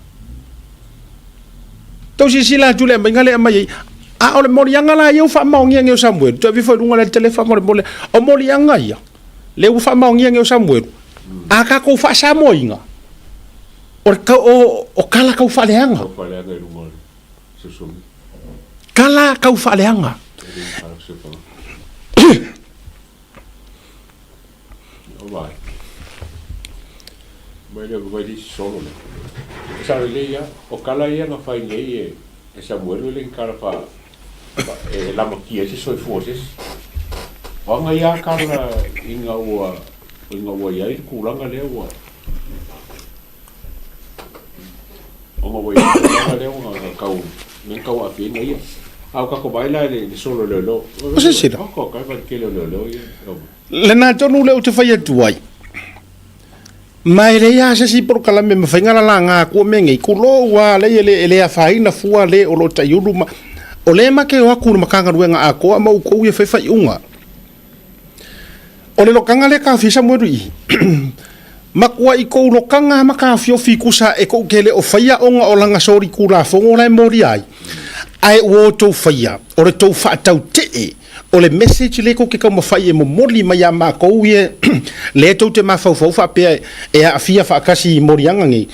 to sisila tu le mai a ole morianga la eu fa maungia ngeu Samuel tu vi foi lunga le telefone mole o morianga ia le u fa maungia ngeu Samuel a ka ko fa sa moinga o kala ka fa leanga kala ka fa leanga vai solo sa le ia o kala ia na fa nei e Samuel le kala fa la maquia se soi forces wanga ia kala inga wa ia i kulanga le wa onga wa ia kulanga le wa kau men kau a finga ia au ka ko baila le solo le lo se sira ko ka va ke le lo ia le na tonu le o te fai atuai mai le ia se si por kala me fainga la nga ko mengi kulo wa le a faina fua le o lo tayulu ma o le ma ke o aku makanga ruenga a ko ma ko ia fai unga o le lokanga le ka fisa mo ri makua i ko lokanga maka fio fikusa e ko kele o faia onga o langa sori kula fongo le mori ai o to faia o le to fa tau te o le message le ko ke ka mo fai e mo moli ma ya ma ko ie le to te ma fa fa pe e a fia fa kasi morianga ngi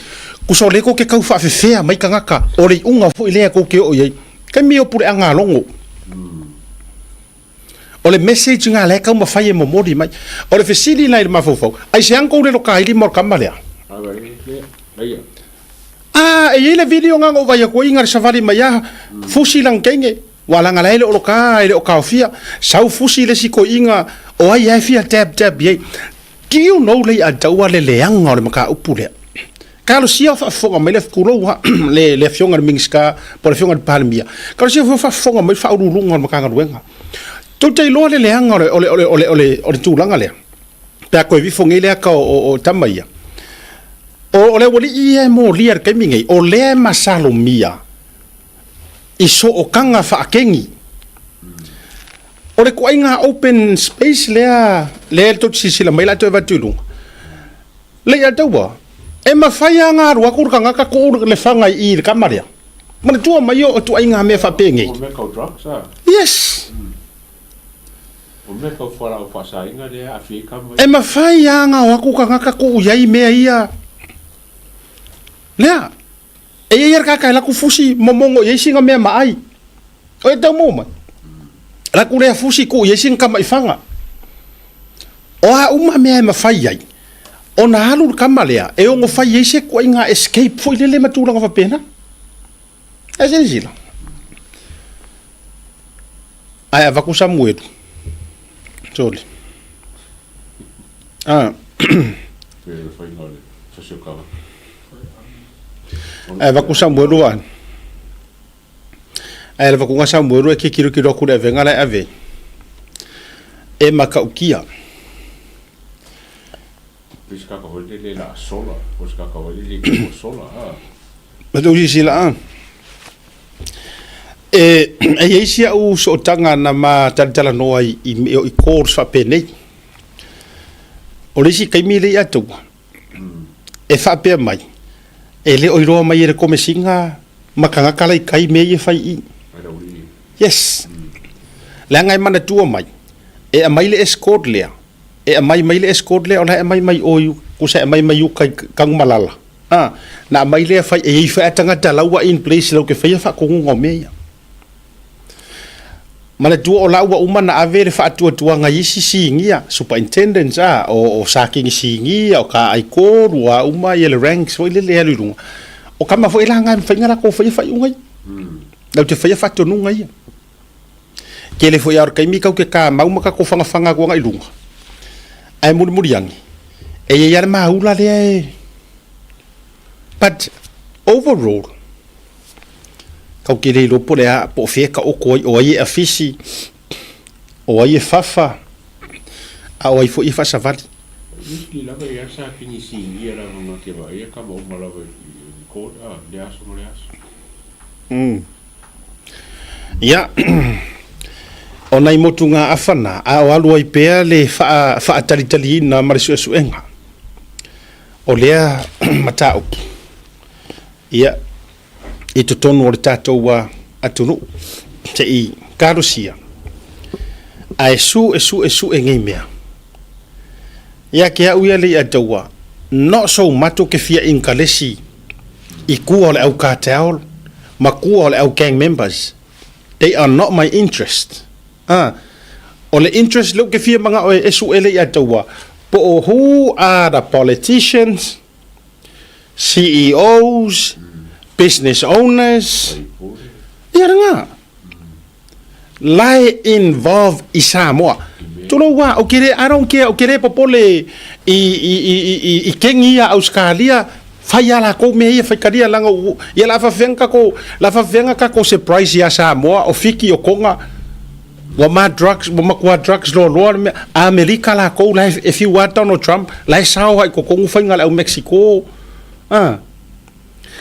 ku so le ko ke ka fa fe mai kanga ka o le unga fo ile ko ke o ye ka mi o pure anga longo o le message nga le ka mo fai e mo moli mai o le fesili lai ma fa ai se anko le lo ka ili mor kamalea e ile video nga o vai ko inga safari mai ya fusi lang kenge wala nga le o ka ile o ka fia sau fusi le si ko inga o ai ai fia tap ye do you know le a dawa le leanga o le maka upule kalo sia fa fonga mai le kulo le fionga mingska por fionga palmia kalo sia fa fonga mai fa urulunga maka ngaruenga to te lo le leanga ole tulanga le ta ko vi fonga le ka o tamaia o le wali ia mo liar ke mingai o le masalo mia iso o kanga fa akengi o le ko inga open space le to sisila mai la to vatulu le ya tawa e ma faya nga ru ku kanga ka ko le fanga I le kamaria mana tu mai o tu inga me fa pengi yes o me ka fora o fa sa inga le afika e ma faya nga ku kanga ka ko yai me ia lea e ia ka la ku fusi momongo ye singa me mai o ta mo la ku le fusi ku ye singa mai fanga o a uma me ma fai ai ona halu kamalea e o ngo fai ye se ko inga escape foi le matura nga fa pena e se jila ai va ku Samuel sorry pero foi no le fa se ka va ku Samuel wan Ai le vakunga sa muero e ke kiro ku le venga le ave. E makaukia. Piska ka hole le la sola, piska ka hole le ko sola. Ma do sila e isia u so tanga na ma tala no ai i course fa pene. O le si kai mi le atu. E fa pe mai. E le o iro mai re come singa makanga kala i kai me e fai i. Yes. La ngai mana tua mai. E a mai le escort lea. E a mai le escort lea o la e mai oyu. Kusa e mai u kai kang malala. Na mai le fai e i fa atanga tala wa in place lo ke fai fa ko ngomea. Mana tua o la ua umana avere fa atua ngai singia superintendent o saking singia o ka ai ko rua uma ele ranks o le lunga o kama foi la ngai fainga ko foi ungai la te foi fa tonu ngai ke le foi ar kai mi ka mau maka ko fanga ko ngai lunga ai muriangi e ia ma ula le but overall kau kere lopo lea po fe ka o koi o ai afisi o ai fafa a o ai fo ifa savali Ni la vai asa pini singia la no ke vai ka mo mala vai ko le aso mo le aso. Ya ona i motunga afana a o alu ai pea le fa tali na marisu suenga o lea matau ya i to tonu o le tātou wa atunu te i karosia a esu e ngei mea ia ke au ia le ataua no so mato ke fia inkalesi i kua o le au kāteaol ma kua o le au gang members they are not my interest o le interest lo ke fia manga o esu ele i ataua po o who are the politicians CEOs business owners ia nga lai involve i Samoa tulo wa o kere I don't care o kere popole i kengia Australia fai ala ko me ia fai karia langa ia la fa venga ka ko surprise ia Samoa o fiki o konga wa ma drugs lo America la ko life if you want Donald Trump lai sao ai ko kongu fai ngala au Mexico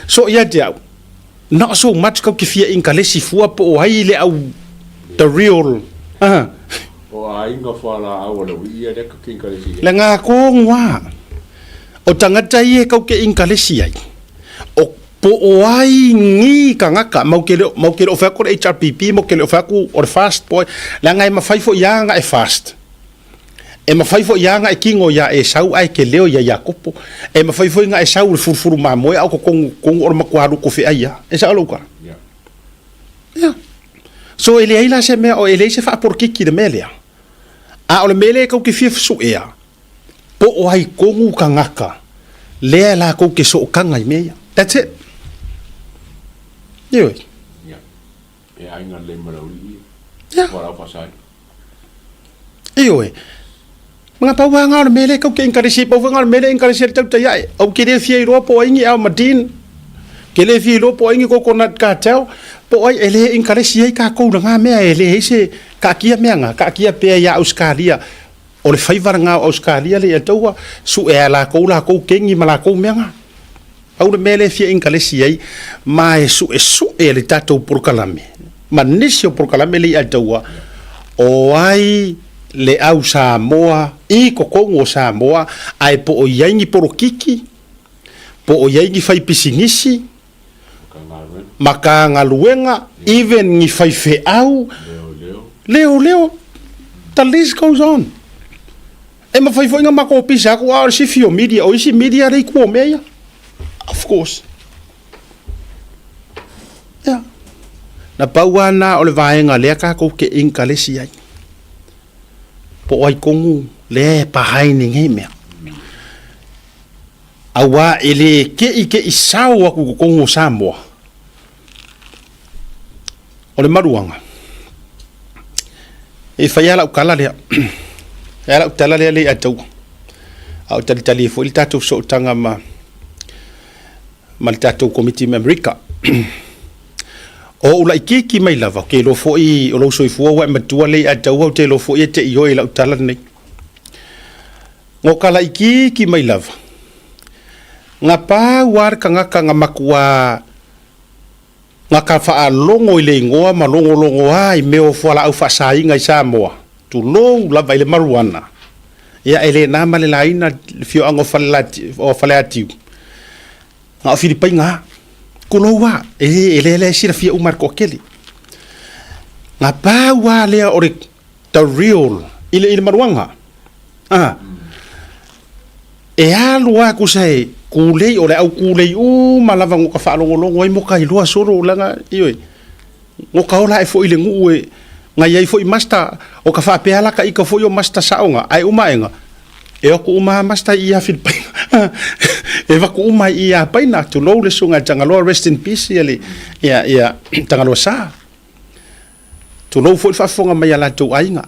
so ia dia not so much kau ke fia inkalesi fua po ai le au the real o ai nga fala au le ia de ka inkalesi le nga ko ngwa o tangata ie kau ke inkalesi ai o po o ai ngi kangaka mau ke o fa ko HRPP mo ke o fa ku o fast boy le nga ma fai fo ia nga e fast e ma fai fo ia nga e kingo ya e sau ai ke leo ya Jacopo e ma fai fo nga e sau le furfuru ma mo au ko kong or ma kwaru ko fe ai e sa lo ka ya so ele ai la se me o ele se fa por kiki de melia a o le mele ko ke fie su ea po o ai kongu kangaka le la ko ke so kanga me that's it yo e ai nga le mara uri para pasar yo mga pawanga o mele ko ke inkarisi pawanga o mele inkarisi tau tai ai o ke le fie ro po ingi au madin ke le fie ro po ingi ko konat ka tau po ai ele inkarisi ai ka ko nga me ele se ka kia me nga ka kia pe ya Australia o le faiva nga Australia le tau su e la ko kengi mala ko me nga au le mele fie inkarisi ai mai su e le tato por kalame manisio por kalame le tau o ai le au Samoa i ko kongo Samoa ai po o yaingi poro kiki po o yaingi fai pisingisi maka ngaluenga even ngi fai fe au leo the list goes on e ma fai nga mako pisa ko ar si fio media o si media rei ko meia of course yeah na pauana o le vaenga le ka ko ke inkalesi ai po ai kongu le pahai ni ngemea awa ele ke isau aku kongu Samoa o le maruanga e faiala ukala le ala utala le atau au tali fo il tatu so tanga ma tatu committee America o ula iki mai lava ke lo fo I o lo soifua wa matua le a tau te lo fo I te io I la utala nei ngo kala iki mai lava nga pa war kanga kanga makua nga ka fa longo I le ngoa ma longo ai me o fo la au fa sai ngai Samoa tu lo lava ile maruana ia ele na male laina fio ango falati o falati nga Filipai nga kulowa ele sira fia umar kokeli nga pa wa le ore the real ile maruanga e alua ku sai kulei ole au kulei malava ngo ka fa longo I mo kai lua soro langa ioi ngo ka ola e fo ile ngu e nga yai fo I master o ka fa peala ka I ka fo yo master saonga ai umaenga e o ku uma master ia Filipai e va ku uma ia paina tu lo le sunga tangalo rest in peace ele ia tangalo sa tu lo fo fa fonga mai ala tu ainga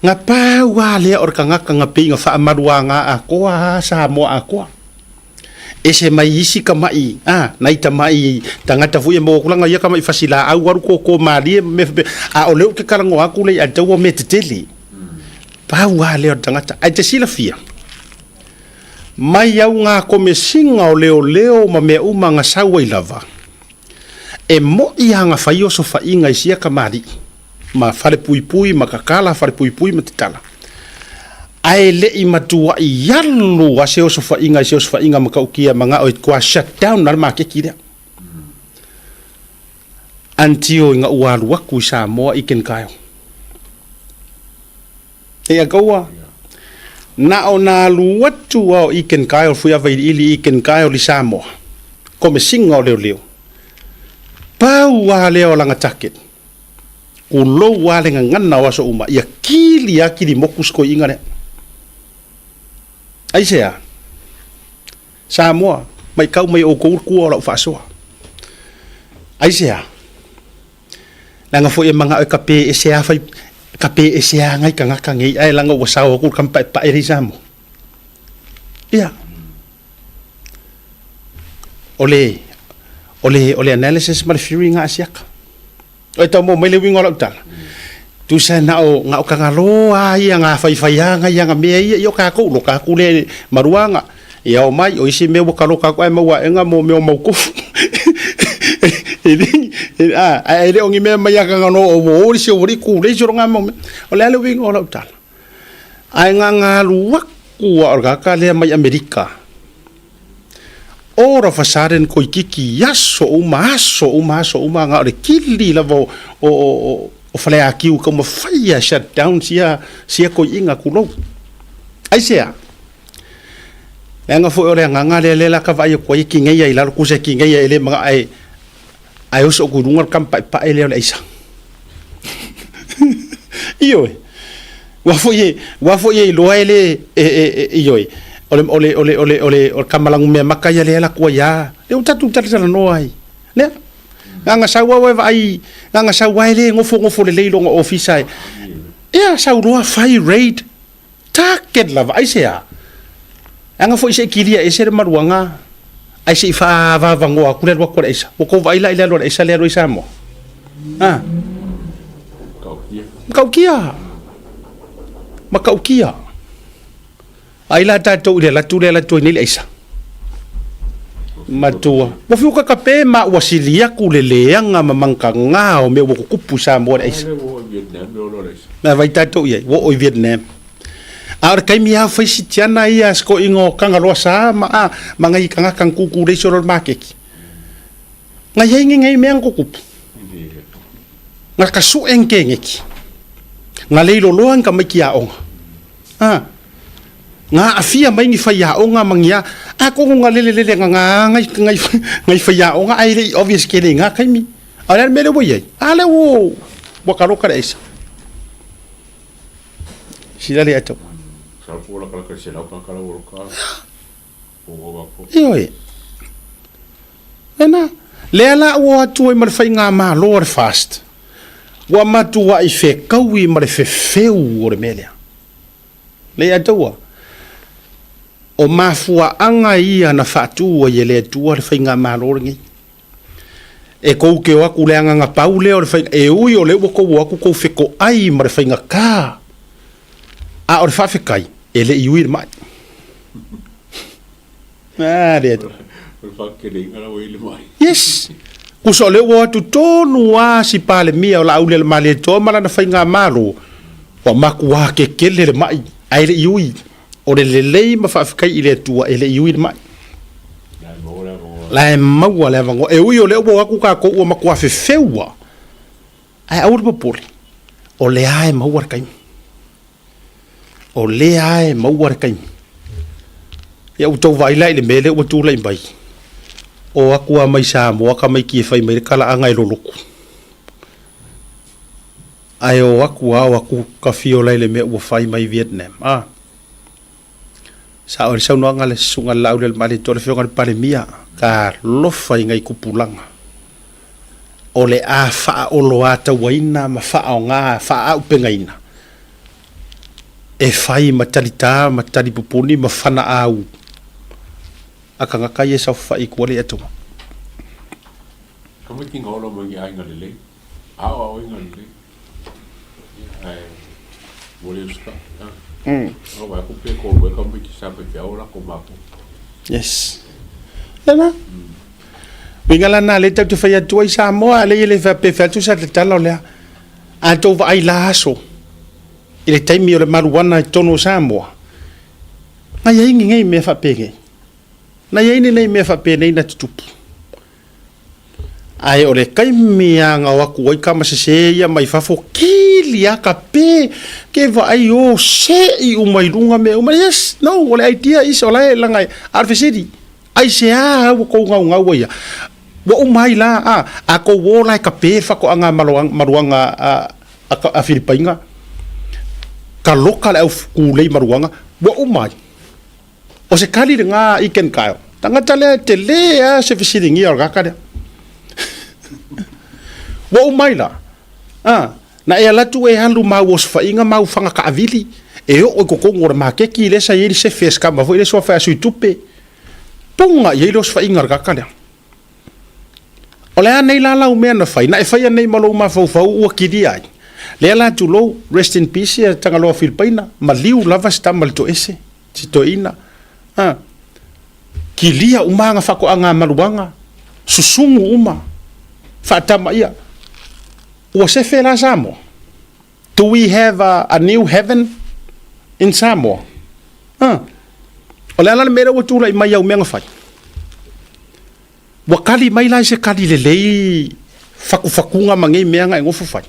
nga pa wa le or kanga pinga fa maruanga a ko Samoa a ko ese mai isi ka mai nai ta mai tangata fu mo kulanga ia ka mai fasila au waru ko mali me a o le ke karango aku le a tau me teteli pa wa le or tangata ai te sila fia mai au nga komesinga o leo ma me uma nga sawa I lava e mo ia nga faio so fa inga isia ka mari ma fale pui ma kakala fale pui ma titala ai le I matua I yalu a se o so fa inga ma kaukia manga o kwa shut down na ma ke kira antio nga ualu waku Samoa I ken kayo e agawa na ona luatu o I ken kayo fuia vai ili I ken kayo li Samoa kome singa o leo pau wa leo langa taket kulo wa le ngana wa so uma ia kili mokus ko inga ne ai sea Samoa mai kau mai o ko ku o la fa so ai sea langa fo e manga o kape e sea fai kape e sea ngai kanga kangi ai langa wa sawa ku kam pa e Samoa ia ole analysis ma fury nga asiaka o to mo mele wingo la tal tu sa na o nga o kangalo ai nga fai nga nga me yo ka ko lo ka ku le maruanga ia o mai o isi me wo ka lo ka ko ai mo wa nga mo me o mo ku ai le ongi me mai ka no o wo ri so ri ku le so nga mo o le wingo la tal ai nga lu ku o ka le mai Amerika ora fasaren ko kiki yaso uma nga re kili la vo o fale aki ko mo faya shut down sia ko inga kulo ai sia nga fo ore nga le la ka vai ko iki ngai ai la ku se ki ngai ele mga ai so ku dungar kam pa ele la isa iyo wa fo ye lo ele iyo ole kamalang me makaya le la ko ya le utatu no ai le nga sawa wa ai nga sawa le ngofo le lo office ai ya sawa fai raid target la ai sea nga fo ise kilia ise maruanga ai se fa va vango ku le ko isa ko vai la lo isa le isa mo kaukia makaukia ai la tatou le la tu ni le isa matua mo fiu ka kape ma wasilia ku le leanga mamangka nga o me wo kupu sa mo le isa na vai tatou ye wo o Vietnam ar kai mi ha fai sitiana ia sko ingo kanga lo sa ma ngai kanga kang kuku le so ma keki nga ngai me ang kukup nga kasu engengeki nga le lo loan ka mai kia onga nga afia mai ni faya onga mangia ako nga lele nga ngai faya onga ai le obvious kele nga kai mi ala me le boye ala wo wakalo ka isa sila le ato sa po la kala ka sila ka kala wo ka o ko iyo ena le ala wo atu e mal fai nga ma lord fast wa matu wa ife kawi mal fe feu o melia le ato o mafua anga ia na fatu o yele tua le fainga malor ngi e kou ke o aku le anga pau le o le whainga e ui o le ua kou aku kou whiko ai ma le whainga kā a o le whawhikai e le iui le mai le yes kuso le ua tu tonu a si pale mia o la au le male to mala na whainga maro o maku a ke kele le mai ai le iui o le lelei ma whawhikai i le tua e le iui le mai la e maua le avango e ui o le ua aku ka kou ua maku a whewheua ai au le papori o le ae maua kaimi o le ae maua kaimi ia u tau vai lai le mele ua tu lai mai o aku a mai sa moa ka mai ki e whai mai kala anga e loloku ai o aku ka fio lai le mea ua whai mai Vietnam sa o le sau noanga le sunga lau le male tole whionga le pare mia ka lofa i ngai kupulanga o le a wha o lo ata waina ma wha o ngā wha au pengaina e whai matalita matali pupuni ma whana au aka ngaka i e sau whai kua le atunga Kama ki ngolo mo i ainga le le au inga le le ai wole uska o wa ku pe ko ko mo ki sa pe ora ko mapu yes Lena. Wingala na le tau te whai atua i Samoa, le le wha pe whatu sa te tala o lea. A tau wa ai la aso. I le taimi o le maruana i tono Samoa. Nga ia ingi ngai mea whapenge. Na ia ini nei mea whapenge nei na tutupu. Ai o le kaimi a ngā waku oi kama se ia mai whafo kili a ka pe. Ke wa ai o se i umai runga me umai. Yes, no, o le idea is o lai langai arfisiri. Ai se a ko ngau ia wa umai la a ko wo lai ka pe fa ko anga maruanga a Filipainga ka local au ku lei maruanga wa umai o se kali nga iken kaio tanga tale te le a se fisiringi o ga ka wa umai la na e ala tu e halu mau o fa inga mau fanga ka avili e o ko ngora ma ke ki le sa yeri se feska ma vo ile so fa su tupe punga ye los fa ingar ka kana ole nei la lau me na fai na e fai nei malo ma fo fo o kidi ai le la tu lo rest in peace e tanga lo Filipaina ma liu lava sta mal to ese ti to ina kilia umanga fa ko anga maluanga susungu uma fa tama ia o se fe la Samoa do we have a new heaven in Samoa o le ala le mera ua tūla i mai au menga whai. Wa kali mai lai se kali le lei whakuwhakunga ma ngei mea ngai ngofu whai.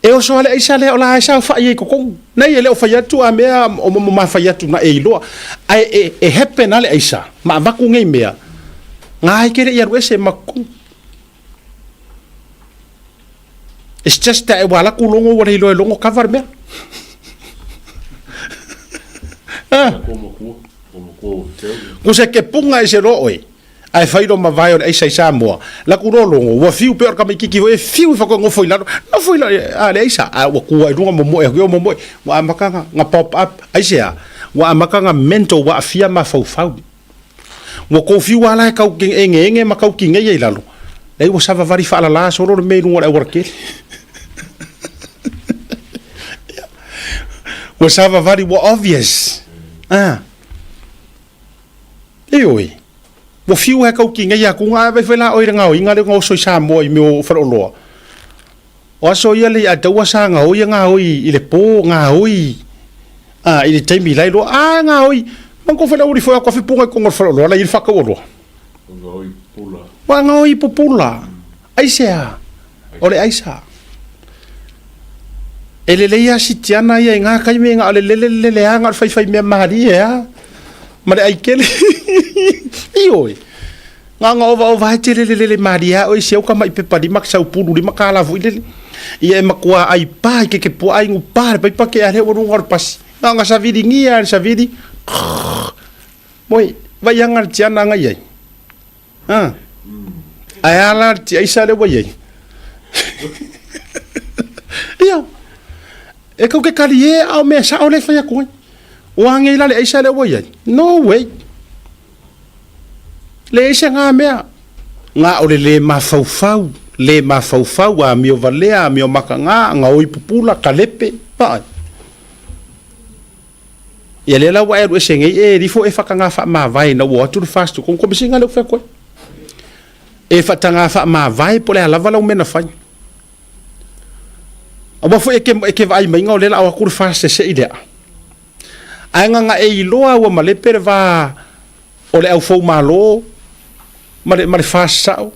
E o so ale aisa le o la aisa o whai e kokong. Nei e le o whai atu a mea o ma whai atu na e iloa. Ai e hepen ale aisa. Ma maku ngei mea. Ngā kere i aru ese maku. It's just that wala ku longo wala ilo longo cover me. Ku se ke punga ese rooi. Ai fairo ma vai o esa Samoa. La ku longo wa fiu pe ka me kiki e fiu fa ko foi la. No foi la a le esa a wa ku ai runga mo e mo mo. Wa makanga nga pop up ai sea. Wa makanga mental wa fia ma fau fau. Wa ko fiu wala ka ki enge ma ka ki ngai lalo. Lei wa sava vari fa la so ro me no wa work. Was have very obvious. Eoi. Wo fiu ha kau kinga ya ku nga vai fela oi nga oi nga le ngo so Samoa i me o fa lo. O so ia le a taua sa nga oi nga oi i le po nga oi. I le taimi lai lo nga oi. Man ko fela uri fo ko fi punga ko ngor fa lo la i fa ko lo. Nga oi pula. Wa nga oi popula. Ai sea. Ole ai sa. Ele leia sitiana ia nga kai me nga le anga fai me mari ya ma le aikele ioi nga ova te le maria o se o ka mai pe pa di maksa pulu di makala fu ile ia makua ai pa ke po ai ngu pa pa ke ale o ngor pas nga sa vidi ngia sa vidi moi vai anga tiana nga ia ai ala ti ai sa le wa ia ia e kau ke kali e au me sa ole fa ya ko O ange la le aisa le wai. No way. Le aisa ngā mea. Ngā o le mafaufau. Le mafaufau a mio valea, a mio maka ngā oi pupula, kalepe. Pai. Ia le la wai aru ese ngei rifo whaka ngā wha mā vai na ua atu le fastu. Kong komisi ngā leu wha koe. Whata ngā wha mā vai po le halawa lau mena whai. Awa fo eke vai mai ngā o le la awa kuru faste se idea. Ainga nga iloa ua malepe le va o le au fau malo male fasao.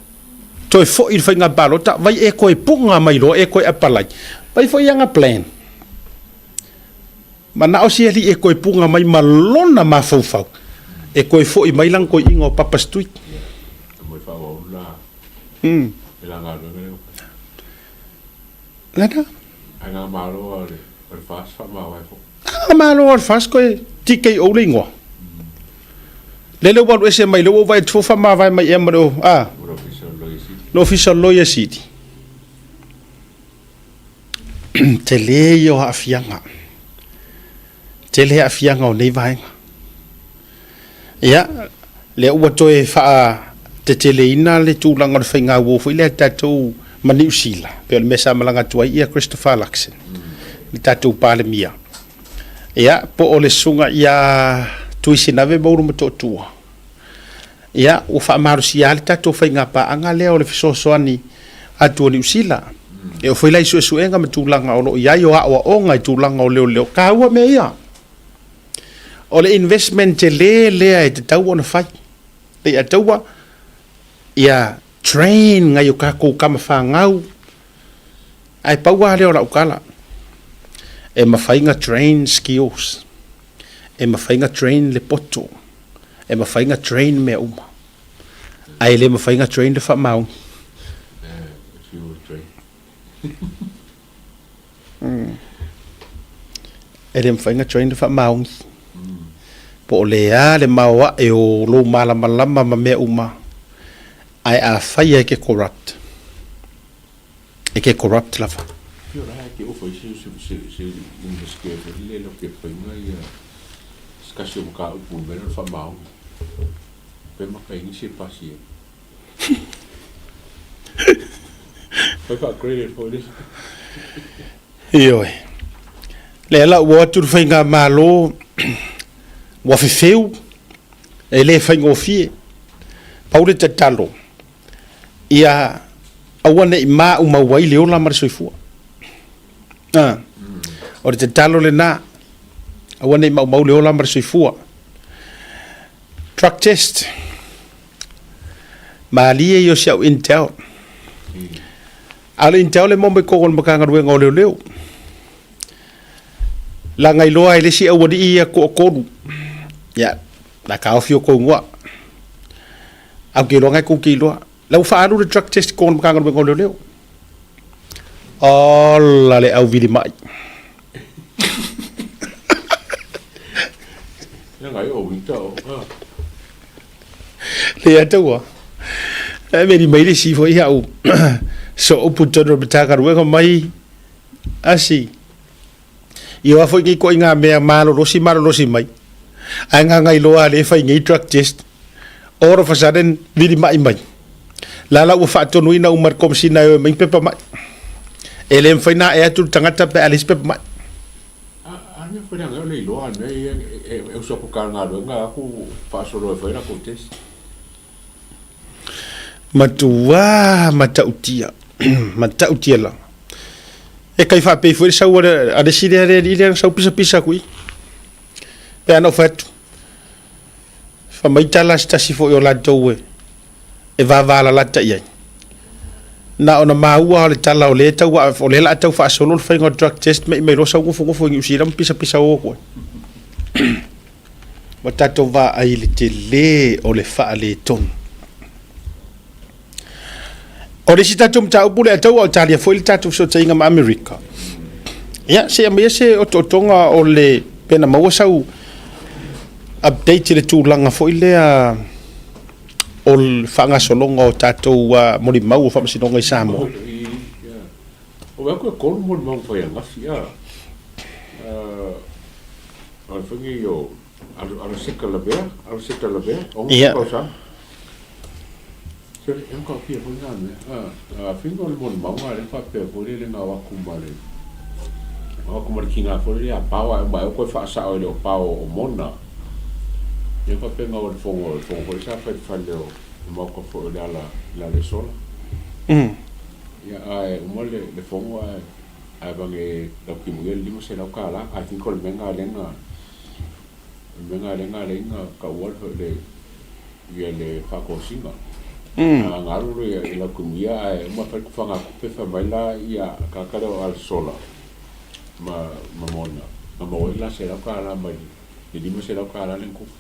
Toi fo i whainga balota vai e koe punga mai lo e koe apalai. Vai fo ianga plan. Ma na o si ali e koe punga mai malona ma fau. E koe fo i mai lang koe ingo papastui. Lada. Ainga malo le fast fa ma vai fo. Malo al fast koe tike o le ingo. Lele walu ese mai lo vai tfofa ma vai mai emro no official lawyer city. Te le yo afianga. Te le afianga o nei vai. Ya, le ua toe fa te teleina le tūlanga le whainga wofu i le tatou maniu sila. Peo le mesa malanga tua ia Christopher Luxon. Le tatou pāle mia. Ya, po o le sunga ia tuisinave mauru matotua. Ya, o wha amaru si ale tatou whainga pa anga lea o le fisosoani atu o New Zealand. E o whaila isu esu enga me tūlanga o lo iai o awa onga i tūlanga o leo leo. Ka ua me ia. O le investment te lea e te tau ona whai. Le a taua ia train ngai o kako kama whangau. Ai paua leo la ukala. E mawhainga train skills. E mawhainga train le poto. E mawhainga train mea uma. Ai le mawhainga train le whamaung. E le mawhainga train le whamaung. Po lea le maua e o lo malama ma mea uma. Ai a whaia e ke corrupt. E ke corrupt lava. Pio rai ke ofa se investigator le lo ke whainga ia skasi o maka upu mena whamaung. Pe maka ingi se pasi e. Pai wha credit for this. Ioi. Le la ua tu whainga malo wa fefeu e le whainga o fie. Paule te talo. Ia awane i maa umawai leo la marisoifua. O te talo le na awane i maa umau leo la marisoifua. Truck test. Maalie yo siau Intel. Ale Intel le mombe kokon makanga ruenga o leo leo. La ngai loa ele si awadi ia ko kodu. Ya, na ka ofio ko ngwa. Au ke longa ko ki loa. La ufa alu le drug test ko makanga ruenga o leo leo. Alla le au vili mai. Ngai o winto. Le atawa. E me ni mai le si fo ia u. So upu tono betaka ruenga mai. Asi. Io a foi ki ko inga mea malo rosi mai. Anga ngai loa le fai ngai drug test. Ora fa saden vili mai mai. Lala u fa tonu ina umar kom sina e mai pepa mai. Ele fai na e tu tangata pe alis pepa mai. Anya foi na le loa ne e so ko kanga nga ku fa so ro foi na ko test. Matua matautia. Matautia la. E kai fa pe foi sa ora a decide ile sa pisa kui. Pe ano fatu. Fa mai tala sta si fo yo la towe. E va la lata ia. Na ona maua le tala o le tau o le la tau fa solo fa ngo drug test me lo sa ngofo ngi usira pisa o ko. Watato va ai le tele o le fa le ton. O le sita tum tau pule tau o talia foi le tatu so tainga ma America. Ya se me se o totonga o le pena maua sau update le tūlanga foi le a o whanga solonga o tātou mori mau o whamasinonga i Samoa. O wea koe kolu mori mau whai anafi a O whangi yo, alo seka la bea, o Ia. kausa. Sere, e mkao pia koi ngā whingo le moni maunga, le whapea kore le ngā wakumare. Wakumare ki ngā kore le a pawa, e mai o koe whaasa o le o pao o mona. E whapea ngā wale whongo, kore sa whai whale o mauka fo le ala le sola. Ia ai, umale le whongo ai bange lau ki muia lima se lau ka ala, ai whinko le menga lenga ka ual le ia le whakosinga. Ngā ruru i lau ki muia ai uma whai kufanga kupe whamaila ia kakare o al sola ma mona. Ma moila se lau ka ala mai, le lima se lau ka ala le kufu.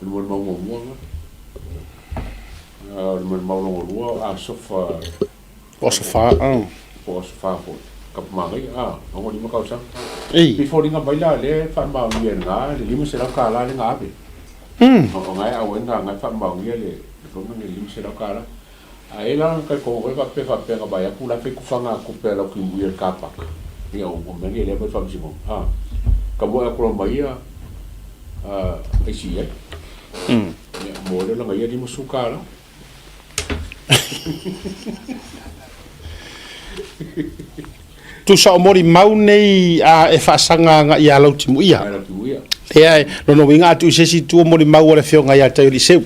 Luma maunga mua luma maunga lua a sofa O sofa, po sofa po kapmari ngo lima kausa before dinga baila le fa ma ngia nga le lima sera kala le ngabe o ngai a wenga ngai fa ma ngia le ko ngai lima sera kala a ela ka ko va pe nga ba ya pula fe ku fanga ku pe la ku ngia kapa ia o meni le fa msimo ka mo a ko mai ai si ia mo le la ngai lima sukala tu sa o mori mau nei a e whaasanga nga i a lau timu ia. Ea e, lono winga atu i sesi tu o mori mau o le whio ngai a tau li seu.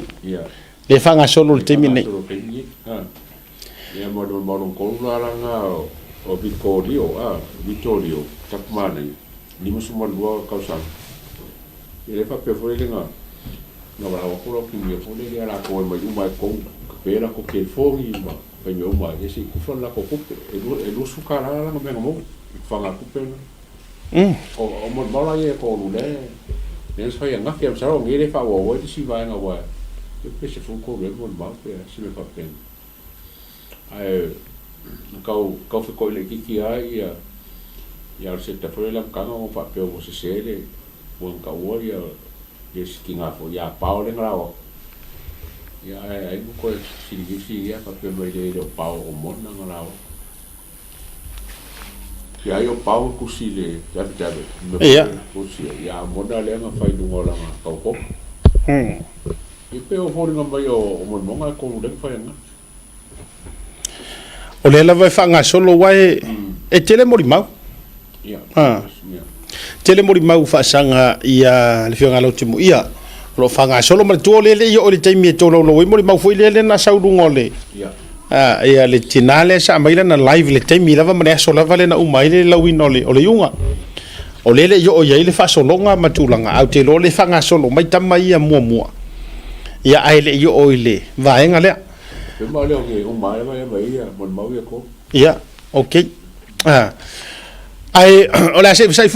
Le whanga solo le temi nei. Ia maron korula langa o Vittorio, tapmane, lima suma lua kausan. Ia le whapea fore le nga wala wakura ki mia fore le ala koe mai umai kou, kapera ko ke fongi ma. Pai meu mai esse kufa la ko kupe e lu sukara la nga menga mo fanga kupe o mo mala ye ko lu le so ya nga fiam sa o ngere fa wo ti si va nga wa e pese fu ko le mo ba pe si me pa pen ai kau fe ko le ki ai ya se ta fo la ka nga fa pe o se sele o nga wo ya yes ki nga fo ya pa o le nga o ia ai ko si ia pa pe mai le o pau o mona ngala o ia o pau ku si le tabe ia ku si ia mona le nga fai du ngola nga ko i pe o fo nga mai o mona ko le fai nga o le la vai whanga solo wai e tele mori mau ia tele mori mau whaasanga ia le whionga lau timu ia lo fanga solo ma to le o le taimi to lo mo ma foi le na saudu ngole ia le tinale sa mai na live le taimi lava ma so lava le na umai le la winole o le yunga o le yo ia le fa solonga ma tulanga au te lo le fanga solo mai tama ia mua ia ai le yo o le vaenga le pe ma le o ke umai mai ia mon mau ia ko ia okay ai o la se sai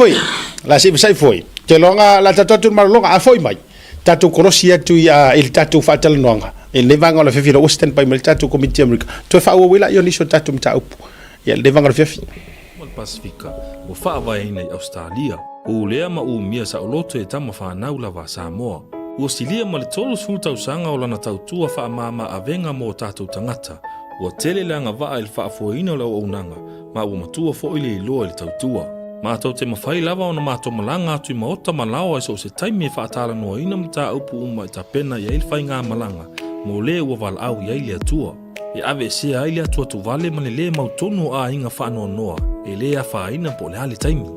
foi te longa la tatu ma longa a foi mai tatu korosi atu ia il tatu fatal noanga il levanga la fefi western pa il tatu committee america to fa wila yo ni so tatu mta up ia levanga la fefi mal pasifika o fa vai nei australia o lea ma o mia sa loto e tama fa naula va samoa o silia mal tolu sulta usanga o lana tautua fa mama avenga mo tatu tangata o tele langa va il fa foina lo onanga ma o matua fo ile lo il tautua ma tau te mawhai lava o na mātou malanga atu I maota malawa so se taimi e whaatala noa ina mta upu uma I ta pena ia ilwhai ngā malanga mo le ua wala au ia ili atua. E ave se a ili atua tu vale mane le mautonu a inga whaanoa noa e le a whaina po le hali taimi.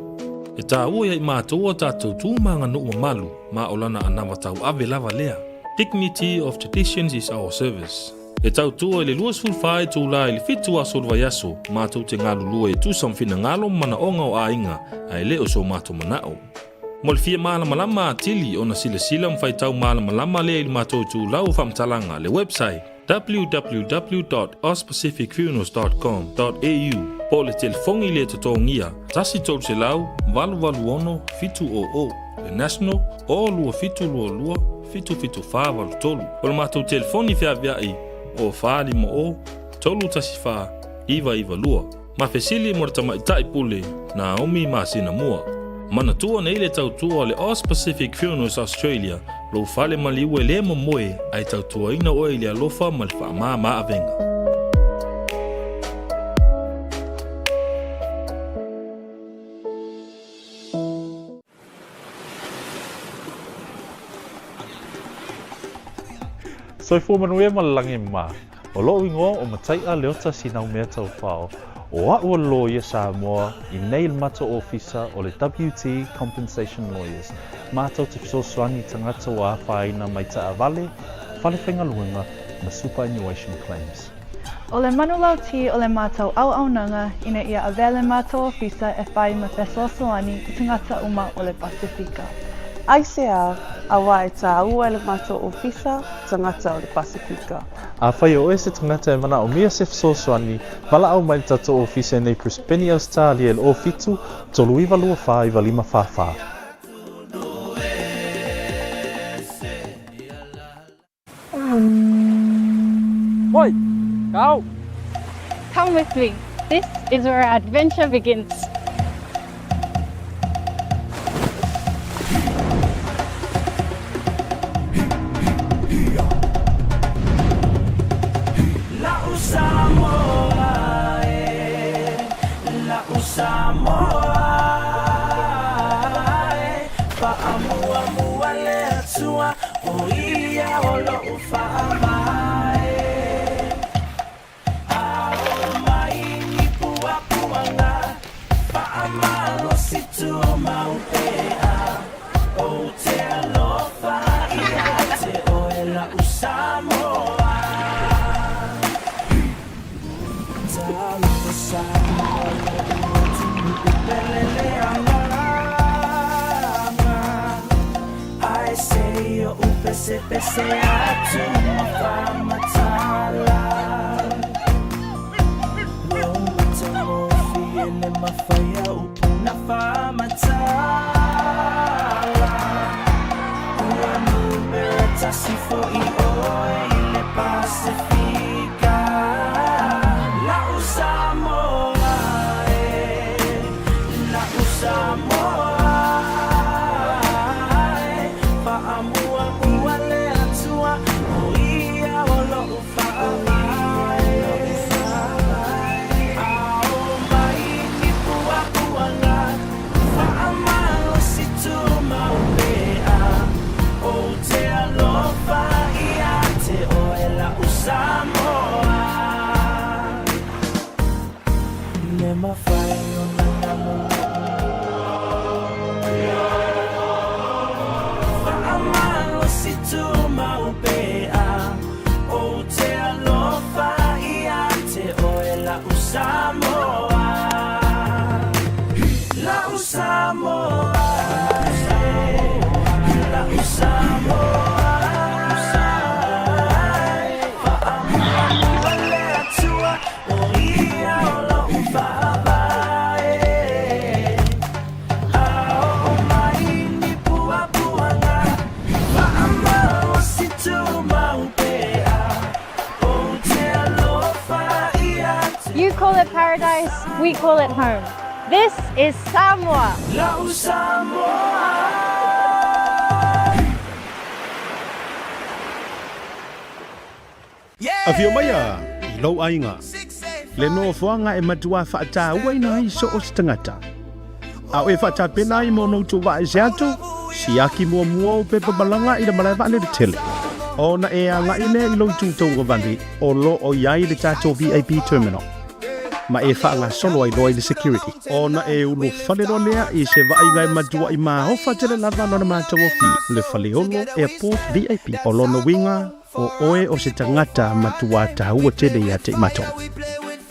E tā ua ia I mātou o tātou tūmanga no ua malu ma o lana anawa tau ave lava lea. Dignity of traditions is our service. E tau tua le luas fulfai tu la ili fitu a solva yaso, mātou te ngālu lua e tūsam fina ngalo mana onga o a inga, ai leo so mātou manao. Mo le fia malama atili o na sila mwhai tau malama lea ili mātou tu lau whamtalanga le website www.auspacificfunerals.com.au po le telefongi le totongia, tasi tolu se lau, valu ono, fitu o, le national, o lua fitu lua, fitu wha valu tolu. O le mātou telefoni fia viai, o whaali mo o, tolu tasi wha, iwa lua. Ma fesili mo rata maitai pule, na omi ma sina mua. Mana tua nei le tau tua le Aus Pacific Funerals Australia, lo whale maliwe le mo moe, ai tau tua ina oe le alofa ma le wha maa avenga. Soifua manuia malalangi ma. O lo ingo o matai a leota sinau mea tau whao. O ua lo ia Samoa I nei mato ofisa o le WT Compensation Lawyers. Mātou te fisosoani tangata wa whaina mai ta avale, whalewhenga luenga ma superannuation claims. O le manulauti o le mātou au-aunanga ina ia avele mātou ofisa e whai ma fesoasoani I tangata uma o le Pasifika. Aisea, a wai tā ua le mātou ofisa, tangata o le Pasifika. A whai o se tangata e mana o mea se fisosoani, wala au mai tato ofisa nei Brisbane Australia le ofitu, tolu iwa lua wha iwa lima wha. Oi, kau. Come with me. This is where our adventure begins. You call it paradise, we call it home. This is Samoa. A fio mai a, I lau ainga. Le no whanga e matua whaata uaina I so o stangata. A oe whaata pena I mono tu wa e seato, si aki mua o pepa balanga I da malai vane de tele. O na e a nga ine I lau tūtou wavani, o lo o iai le tato VIP terminal. Ma e whaanga solo ai loi le security. O na e ulu whalero lea I se vainga e matua I maa hofa tele lava no na mātou ofi. Le whaleolo airport VIP. O lo no winga, o oe o se tangata matua tahua tele ia te matou.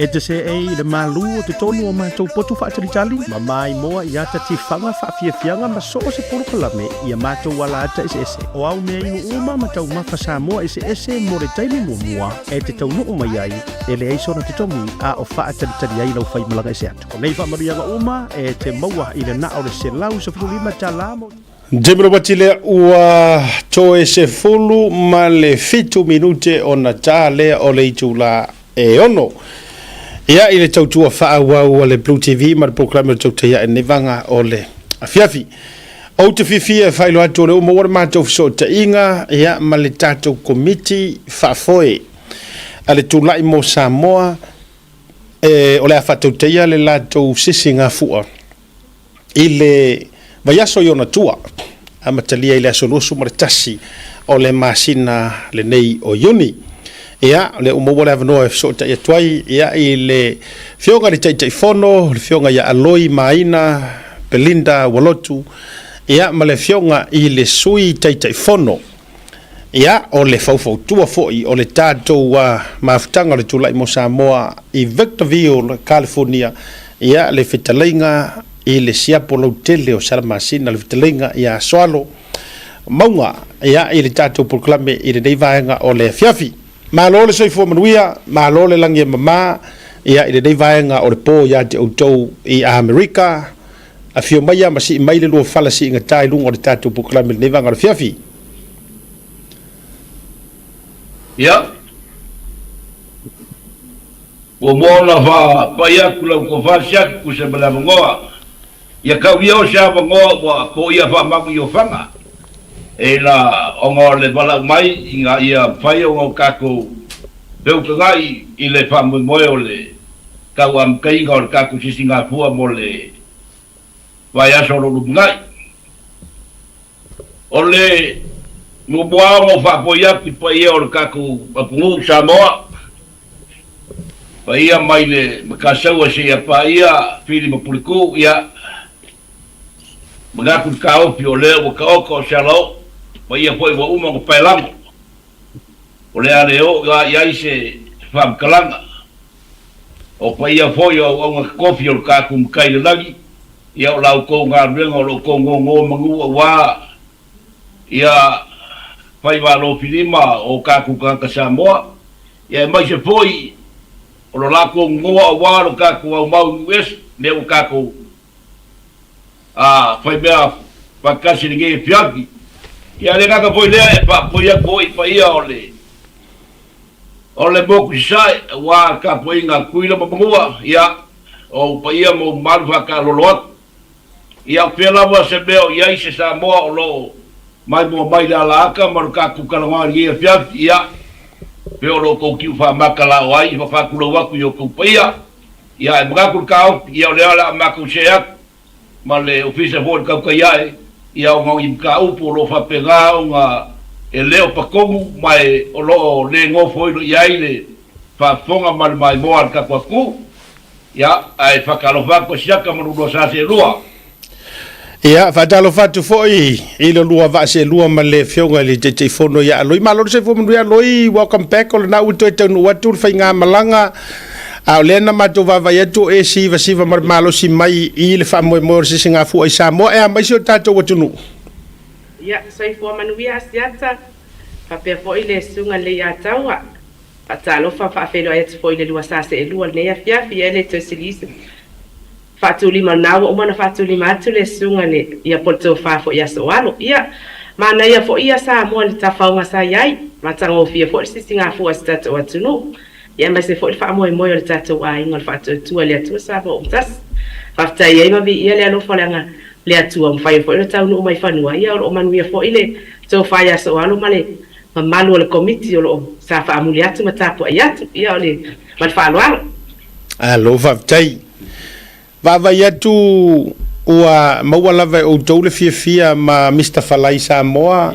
E te se e le malu o te tonu o matou potu whaatari ma mai moa I ata ti whanga whaafiafianga ma so o se porokalame I a matou wala ata ese. O au mea inu uma matau mawha Samoa ese mo re taimi mua e te tau nuu mai ai e le eisona te tomi a o whaatari ai lau whai malanga ese atu. O nei whaamarianga uma e te maua I le na o le se lau sa whirulima ta lamo. Jemro batile ua toe se fulu ma le fitu minute o na tā lea o le itula e ono. Ia I le tautua whaawau o le Blue TV ma le proklame le tautia e nevanga o le afiafi. O te fifia e whailo atu o le umo wana mātou fiso ta inga ia ma le tātou komiti whaafoe. A le tūlai mo Samoa o le a whatautia le lātou sisi ngā fua. I le vaiaso I ona tua. amatalia i le asolosu ma le tasi o le masina lenei o iuni ia le umaua le avanoa e fesootaʻi atu ai ia i le fioga le taʻitaʻifono le fioga ia aloi maina Belinda Walotu ia ma le fioga i le sui taʻitaʻifono ia o le faufautua foʻi o le tatou mafutaga o le tulaʻi mo Samoa i Victorville, California ia le fetalaiga i le siapo lou tele o salamasina le fetalaiga ia soalo mauga ia i le tatou proklame i lenei vaega o le afiafi malo le soifua manuia malo le lagi e mamā ia i lenei vaega o le pō iā te outou i Amerika afio mai ia ma siʻi mai le lua fala siʻigatā i luga o le tatou proklame lenei vaega o le afiafi ia ua mola fa pai aku lau ko fasi aku se malavangoa ia kauia o se avangoa ua po ia faamaku i o faga e la onga le bala mai inga ia fai o kako peukagai i le faamoemoe o le kau amkaiga o le kako sisingafua mo le vai aso o lulugai o le mubuaogo faapoi aku paia o le kako apugu Samoa paia mai le makasau a seia paia fili mapuliku ia magaku kaopi o lea ua kaoka o sealao paia foi ua uma ko pailaga o lea leo iai se faamakalaga o paia foi o auga kofi o le kaku makai le lagi ia o lau kou galuega o loo kou gogo magua uā ia fai valofilima o kaku kaka Samoa ia mai se foi o lo lako ngoa wa lo kaku au mau US le o kaku fai bea pakasi ninge fiaki ia le kaka foi le pa poia koi pa ia ole boku sai wa ka poinga kuila mabua ia o pa ia mo malva ka lolot ia pela wa se beo ia se Samoa o lo mai mo mai la laka mar kaku kalanga ia fiaki ia peo lo ko ki fa makala wai fa ku lo wa ku yo ku paia ia mga ku ka ia le ala maku seak male ofisa vol ka ka ia o ngi ka u po lo fa pega nga e leo pa komu mai o lo le ngo foi lo ia ile fa fonga mal mai mo al ka ku ia ai fa ka lo va ko siaka mo lo sa se lua ia fatalo fatu foi i lo lua va se lua ma le fionga le te fono ia loi malo se fo mnua loi welcome back o na uto te no watu fainga malanga a lena mato va va yeto e si va malo si mai i le famo mo se singa fu ai Samoa e mai so tato watu no ia sai fo manuia asiata fa pe fo ile sunga le ia taua fatalo fa felo et fo ile lua sa se lua le ia fia ele to silise fatuli manawa o mana fatuli matu le sunga le ia porto fa fo ia soalo ia mana ia fo ia Samoa le tafaunga sa iai matango fia fo sisinga fu astata watunu ia ma se fo fa mo le tata wa inga fa tu le tu sa fo tas fa ia ma vi ia le alo fo langa le atu am fa fo le tau mai fanua ia o manu ia fo ile to fa ia soalo male malu le komiti o sa fa amuliatu matapo ia ia le mal fa loalo alo fa tai va yatu ua maua lava o tole fia ma Mr. Falai Samoa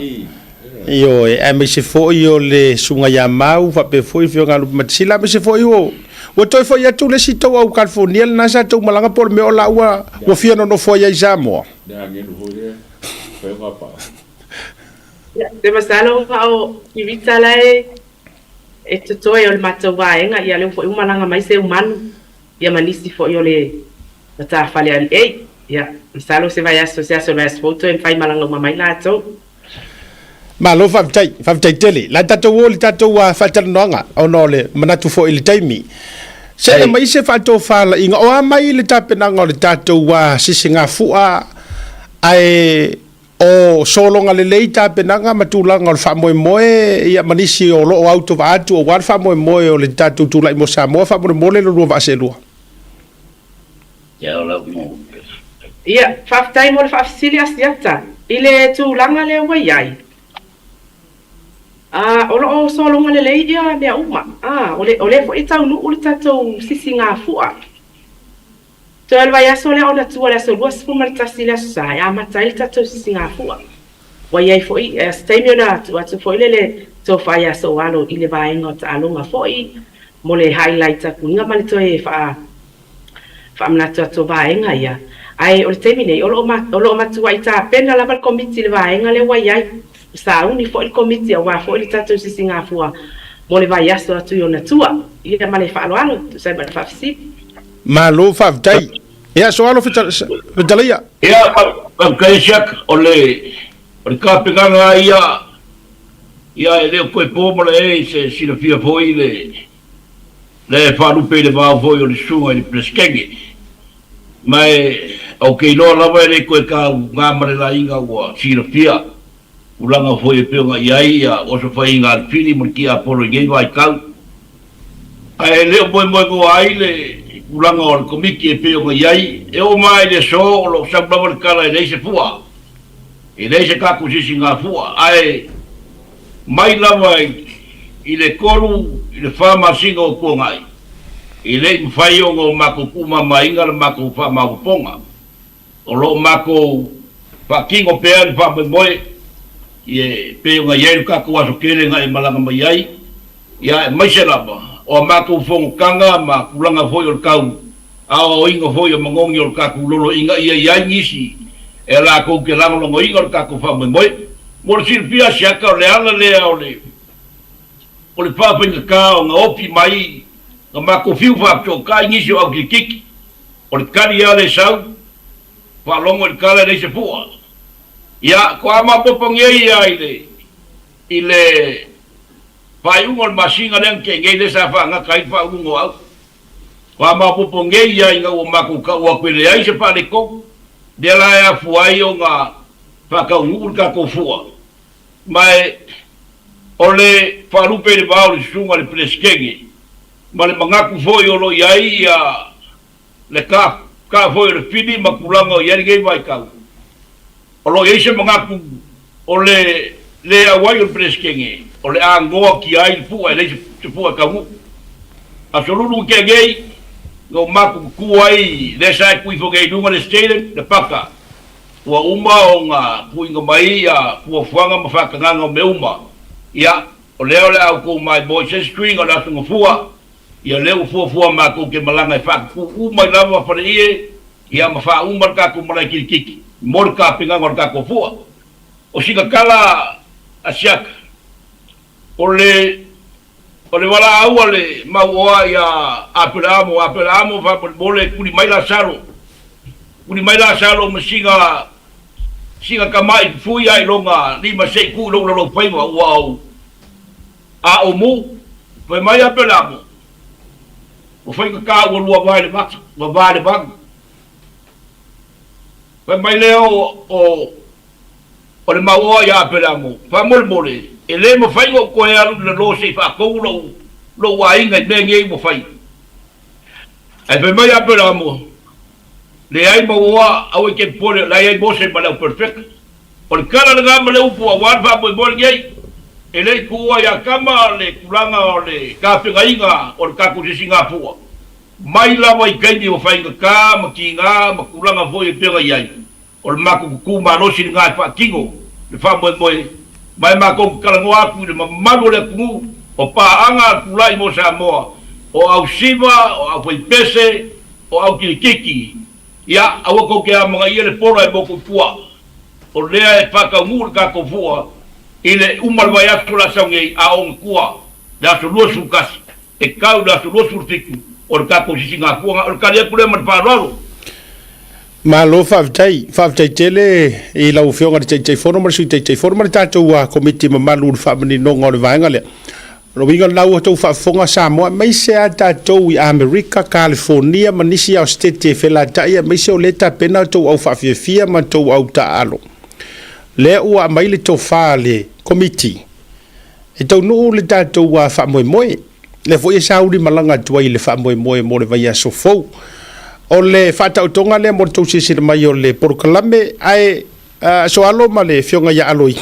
io e me se foi o le sunga ya mau va pe foi fio ngalu matsila me se foi o toi foi yatu le sito au California na sa to malanga por me ola ua o fio no foi ya Samoa te masalo o ivitala e to e o mato vaenga ia le foi malanga mai se humano ia manisi foi o le ta fale al ia salo se vai associação as foto e fai malanga mamai la to malo fa tai tele la tato wol tato wa fatal nonga ono le manatu fo il taimi se mai se fato fala inga o mai le tapenanga le tato wa sisinga fua ai o solonga le leita penanga matulanga o fa moe ia manisi o lo auto va atu o wa fa moe o le tato tu la mo Samoa fa mo le lo va se lo ia faftai mo le faafisili asiata i le tulaga le ua iai o loo solonga lelei ia mea uma o le foʻi taunuu le tatou sisigafua toe le vai aso le ona tua le aso lua sefuma le tasi le aso sa e amatai le tatou sisigafua Wai ai foi e staimi ona atu foi le to fai aso alo i le vaenga o ta'alonga foi mo le highlight a kuinga mani to e fa mnatu atu vaenga ia. Ai o le taimi nei o lo matu ai ta pena lava le komiti le vaenga le wai ai sa uni foi le komiti a wa foi le tatu si Singapura mo le vai aso atu i ona tua ia ma le whaaloalo sai ma le whafisi. Ma lo whaftai. Ia so alo whitalaia. Ia kai siak o le kapinganga ia e leo koe pōmara e se sina fia foi le wharupe le vāo foi o le sunga i le Pleskenge. Mai au kei loa lawa e le koe ka ngāmare la inga ua sina fia ulanga foi e peonga iai ia oso whai inga alpini mo ki a polo i ngei vai kau. Ai leo moe ko ai le ulanga o le komiki e peonga iai e o mai le so o lo sablawa le kala e leise fua. E leise kaku sisi ngā fua. Ai mai lava i le koru i le whamasinga o kuangai. I le mwhai o ngō mako kuma mainga le mako whamauponga. O lo mako whakingo pēa ni whamoe i e pēunga ieiru kako aso kerenga i malanga mai ai. Ia e maise lava o mako whongokanga ma kulanga foi o le kau. Awa o inga foi o mangongi o le kako lolo inga ia iai ngisi. E la kou ke langolongo inga o le kako whamoe. Mo le sirpia siaka o le ala lea o le pāwhinga kā o ngā opi mai ngā mako whiu whapto kā ingisi o au ki kiki o le kari a le sau whalongo le kala reise pua ia ko ama popongei i le whaiungo le masinga leang ke ngei le sa wha ngā kai whaungo au ko ama popongei i ngā o mako ka ua koe le ai se pale kou de la ea fuai o ngā whakaungu ka kou fua mai o le wharupe le vāo le sunga le Pleskenge ma le mangaku foi o lo iai ia le ka foi le fini makulanga o iari ngei vai kau o lo eise mangaku o le awai o le Pleskenge o le angoa ki ai le fua e leise te fua kaungu a solulu ke ngei ngau maku kuai le sai kui fogei nunga le stadium le paka ua uma o ngā kuinga mai ia kua fuanga ma whakanganga o me uma ia o leo le au kou mai Moises String o le atunga fua ia leo fua ma kou ke malanga e whakaku uma i lava whare ie ia ma wha uma ka kou malai kirikiki mor ka pinganga o ka kou fua o singa kala a siaka o le wala aua le mauoa ia apelamo whapole kuni mai la saro ma singa kamai fui ai longa lima sei ku lo paima wow a o mu foi mai apelamo o foi ka o lua vai le max va vale bang foi mai leo o le mau ia apelamo fa mole e le mo fai o ko ia le lo sei fa ko lo wa inga ngei mo fai ai foi mai apelamo le ai maua au ke pole la ai bose para o perfect por cada gamba le upo a war va bol gei ele kuwa ya kama le kulanga o le ka pinga o ka ku Singapura mai la vai kai o fai ka makinga makulanga foi pega ai o maku ku ma no sin nga fa kingo le fa mo mai mako kala ngoa ku le mano le ku o pa anga kulai mo sa mo o au siva o au pese o au kiki ia awa ko ke a mga ia le polo e moko fua o lea e whakaungur ka ko fua i le umalwai atu la saunge a on kua da su lua sukasi e kau da su lua surfiku o le kako sisi ngā kua o le kari aku le mani whanaro ma lo whaftai tele i lau whionga le tei whono mara sui tei whono mara tātou a komiti ma malu le whamani nonga o le vaenga lea Roinga lau tau whaafonga Samoa, mai se a tātou i Amerika, California, manisi au stete e whelataia, mai se o leta pena tau au whaafiafia ma tau au taalo. Lea ua mai le tau whaa le komiti. E tau nuu le tātou a whaamoemoe, le fo i sauri malanga tua i le whaamoemoe mo le vai a sofou. O le whaatau tonga lea mo tau sisira mai o le porokalame, ai so alo ma le whionga ia aloi.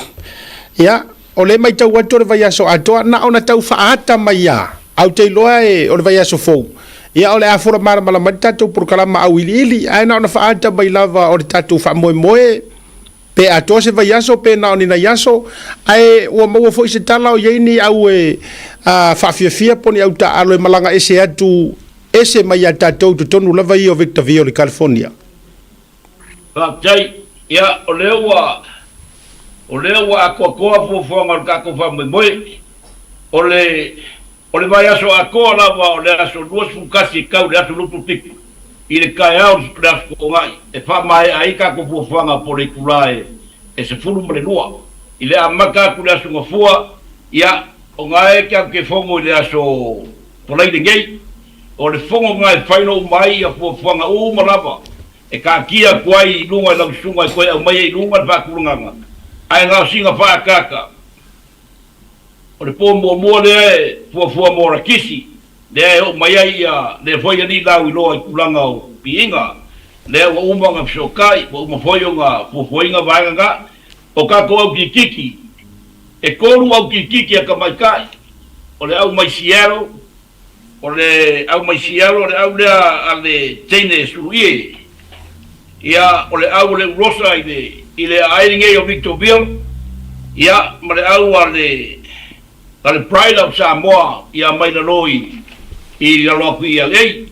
Ia, o le mai tau atu le vai aso atoa na ona tau whaata mai a au te loa e o le vai aso fou ia o le afora mara mala mai tatou porokalama au ili ai na ona whaata mai lava o le tatou whaamoemoe pe ato se vai aso pe na ni na yaso ai o mo fo se tala o yeni au fa fia poni au ta alo malanga ese atu ese mai ata to tonu lava i o Victorville California tai ya o lewa ko fo ngal ka ko fa moi ole vai aso ko lava ole aso duas fukasi kau le aso lutu tik ile kai au das ko ngai e fa mai ai ka ko fo nga pole kulai e se fulu mle lua ile amaka kula sunga fua ya o ngai ka ke fongo ile aso polai de gay o le fongo ngai final mai ya fo nga o malava e ka kia kwai lunga la sunga ko au mai lunga fa kulunga ai nga singa fa kaka o le pombo mo le fo mo rakisi le o mai ia le foi ni la ulo kulanga o pinga le o uma nga psokai o mo foi nga foi nga vanga o ka ko kiki e ko lu au kiki ka mai kai o le au mai siero o le au mai siero le au le ale tene suie ia o le au le rosa ile airinge o Victorville ia ma le au ale pride of Samoa ia mai na loi i la lo ia lei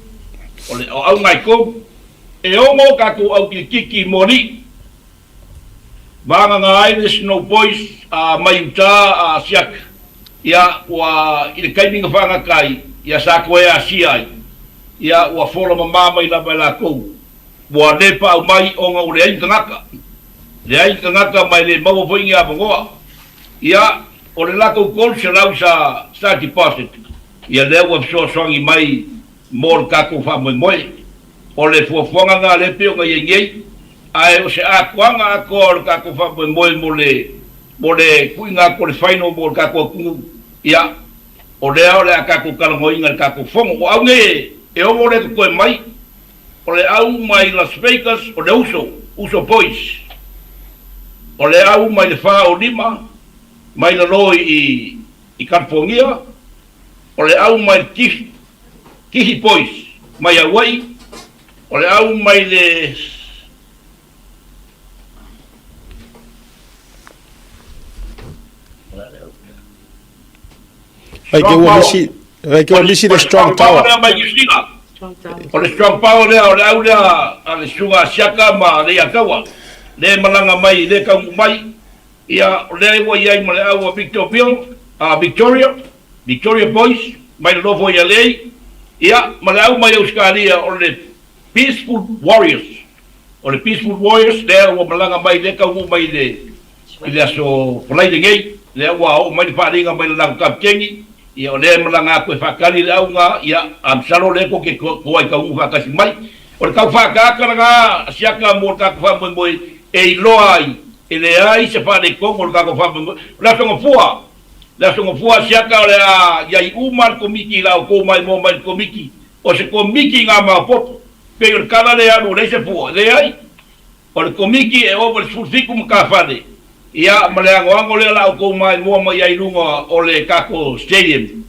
o le au ngai ko e o mo ka ko au kiki mori vanga ngai Snow Boys mai uta siak ia wa i kai ninga vanga kai ia sa ko ia sia ia wa folo mama i la bela ko wa le pa mai o nga ule ai ngaka mai le mo vo inga bongoa ia o le la ko kol se la sa deposit ia le wa so ngi mai mor ka ko fa mo o le fofonga nga le pio nga yengei ai o se akwanga ko ka ko fa mo le kuinga ko le final ball ka ko ia o le ka ko kala ngoinga ka ko fongo o au nge e o mo le ko mai o le au mai Las Vegas o le uso boys o le au mai le fa o lima mai la loi i California o le au mai kihi boys mai Hawaii o le au mai le ai ke o lisi le strong tower o le strong power le o le au le ale sunga siaka ma le akawa le malanga mai le ka mai ia le wa ia ma le au Victoria boys mai le lovo ia le ia ma le au mai Australia o le peaceful warriors le o malanga mai le ka mai le so polai de gay le wa o mai fa ringa mai la kaptengi ia le malanga ko fa kali le au nga ia am salo le ko ke ko ai ka u fa kasi mai o ka fa ka nga siaka mo ka fa mo e loai ele ai se fa de ko ka ko fa la so fua siaka le ia i umal komiki la ko mai mo mai komiki o se komiki nga ma pot pe o kala le anu le se fua le ai o komiki e o sul fikum ka fa de ia malango le la ko mai mo mai ai lunga o le kako stadium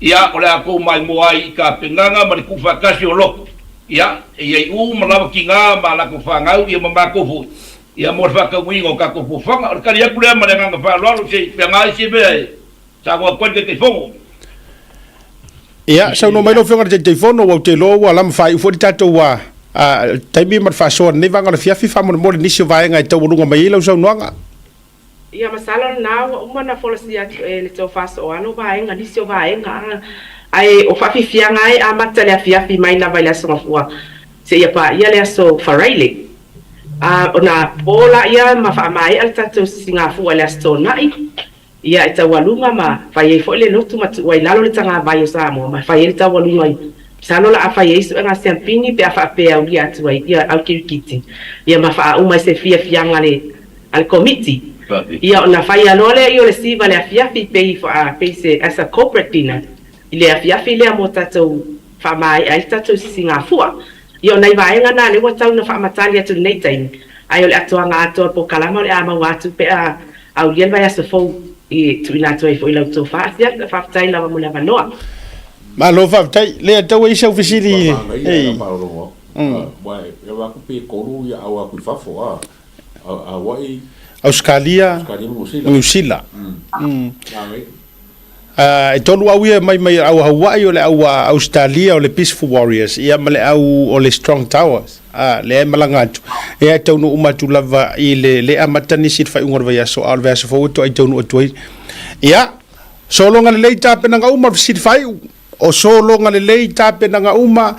ia o le ko mai mo ai ka penganga ma ku fa kasi o lo ia e u malava kinga ma la ku fa ngau ia ma ko fu ia mo fa ka wingo ka ko fu fa o ka ia ku le malanga fa lo se pengai se be sa ko ko te fongo ia sa no mai no fenga te fono o te lo wa lam fa u fo tato wa taimi ma fa so ne vanga le fiafi fa mo ni se vai ngai to lunga mai lo so noanga ia masala na uma na folosia le tau faso ano vai nga disio vai nga ai o fa fifia ngai a matale afia fi mai na vai la so fua se ia pa ia le so faraile ona bola ia ma fa mai al tatu singa fua le sto nai ia ita walunga ma fa ye fo le lotu ma wai lalo le tanga vai sa mo ma fa ye ta walunga sano la fa ye so nga sempini pe fa pe au ia tu ia au kirkiti ia ma fa uma se fia ngale al committee ia na fai anole io le siva le afiafi pei fa pei as a corporate dinner ile afiafi le mo tato fa mai ai tato Singapore io nei vai ngana le wata na fa matali atu nei time ai le atu nga atu po kalama le ama watu pe au yen vai as fo e tu ina to fo ila to fa sia fa tai la mo le vanoa ma lo fa tai le to i se ofisili ei wa e wa ku pe ko ru ya wa ku fa fo Hawaii. Australia. New Zealand. E tolu au ia mai au Hawaii o le au Australia o le Peaceful Warriors ia ma le au o le Strong Towers le malanga atu e tonu umatu lava i le amatani sit fa ingor vai so al verse fo to ai tonu atu ia solonga le leita penanga uma sit fa o solonga le leita penanga uma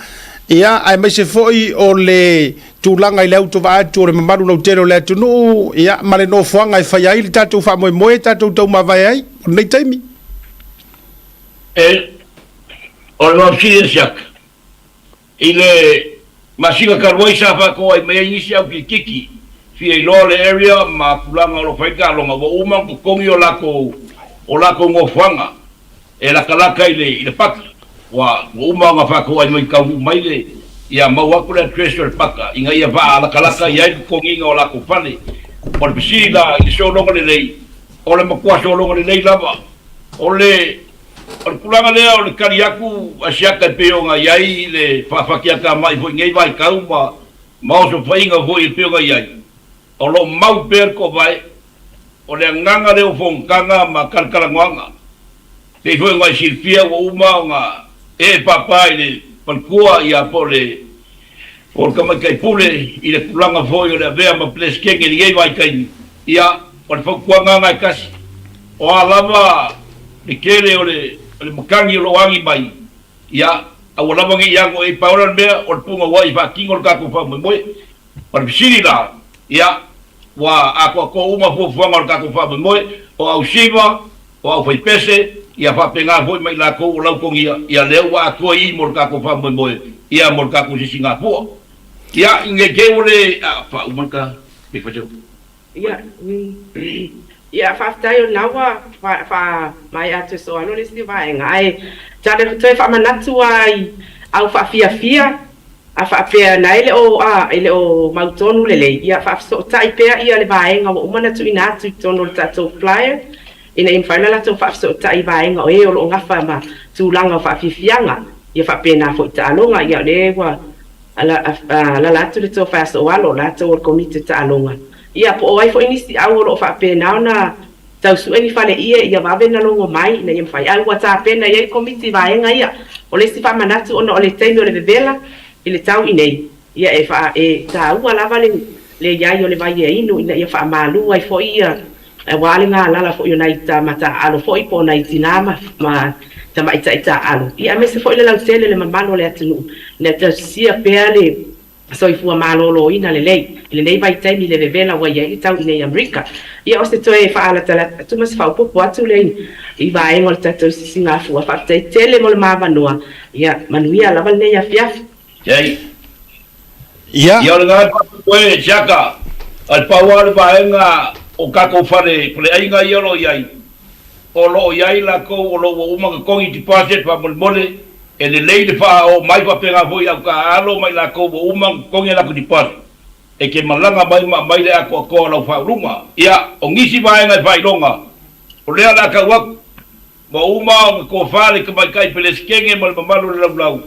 ia ai mai se foi o le tulanga i le auto va atu le mamaru no tero le atu no ia ma le no fuanga i fa ai le tatu fa mo tatu to ma vai ai nei taimi o le mawhiri siak. I le masinga karwai sa whako ai mea inisi au ki kiki. Fia i loa le area ma kulanga o lo whaika alonga. Wa umang ko kongi o lako ngofwanga. E lakalaka i le paka. Wa umang a whako ai mai kau mai le. Ia mauaku le treasure paka. Inga ia vaa lakalaka i ai kongi o lako whane. O le pisi la i so longa le lei. O le makua so longa le lei lava. O le o kulanga lea o le kariaku asiaka peonga iai le whafakiaka mai fo ngei vai kau ma o so whainga fo i peonga iai. O lo mau per ko vai o le nganga leo fongkanga ma kalkalangoanga. Te fo ngai silfia o uma nga e papai le palkua ia po le o kama kai pule i le kulanga fo i le avea ma pleskenge i ngei vai kai ia o le whakuanga ngai kasi. O alava le kere o le makangi o lo wangi mai ia au lava ngi yango e paura mea o punga wai fa kingo ka ko fa mo par bisiri la ia wa ako uma fo fo ka ko fa mo o au siva o au pese ia fa penga foi mai la ko la ko ia le wa ko i mo ka ko fa mo ia mo ka ko si Singapore ia nge ke ole fa umaka me fa ia ia whaftaio nawa mai atu so alo le si vai ngai tale toi fa manatu ai au fia a fia na ele o mautonu le ia fa so tai pe ia le vai nga o mana tu ina tu tono tato flyer ina in final atu fa so tai vai nga o e o ngafa ma tu langa fa fianga ia fa pena fo talonga ia le wa la tu le to fa so alo la to komite talonga ia po ai fo inisi au lo fa pena na tau su eni fale ia va bena longo mai na ia fai au wata pena ia komiti va enga ia o le si fa manatu ono o le taimi o le bebela i le tau inei ia e fa e tau ala vale le ia o le vai inu ina ia fa malu ai fo ia e wale nga lala fo ia ita mata alo fo ipo na itinama ma tama ita alo ia me se fo ile la tele le mamalo le atunu le tasia pele so i fua malolo ina le lei vai taimi le vevela wa ia i tau ina Amerika ia o se toe fa ala tala tu mas fa popo atu le i vai ngol tato singa fua fa tele mo le mavanoa ia manuia la valne ia fiaf ia ia le ngai koe jaka al pawal vaenga o kako fare pole ainga ia lo iai o lo iai la ko o lo uma ko i deposit pa mole e le lei le fa o mai pa pega foi au ka alo mai la ko uma konge la ko di pas e ke malanga mai le ako la fa ruma ia o ngisi vai ngai vai longa o le ala ka wa mo uma ko fa le ka mai kai pele skenge mal malu le blau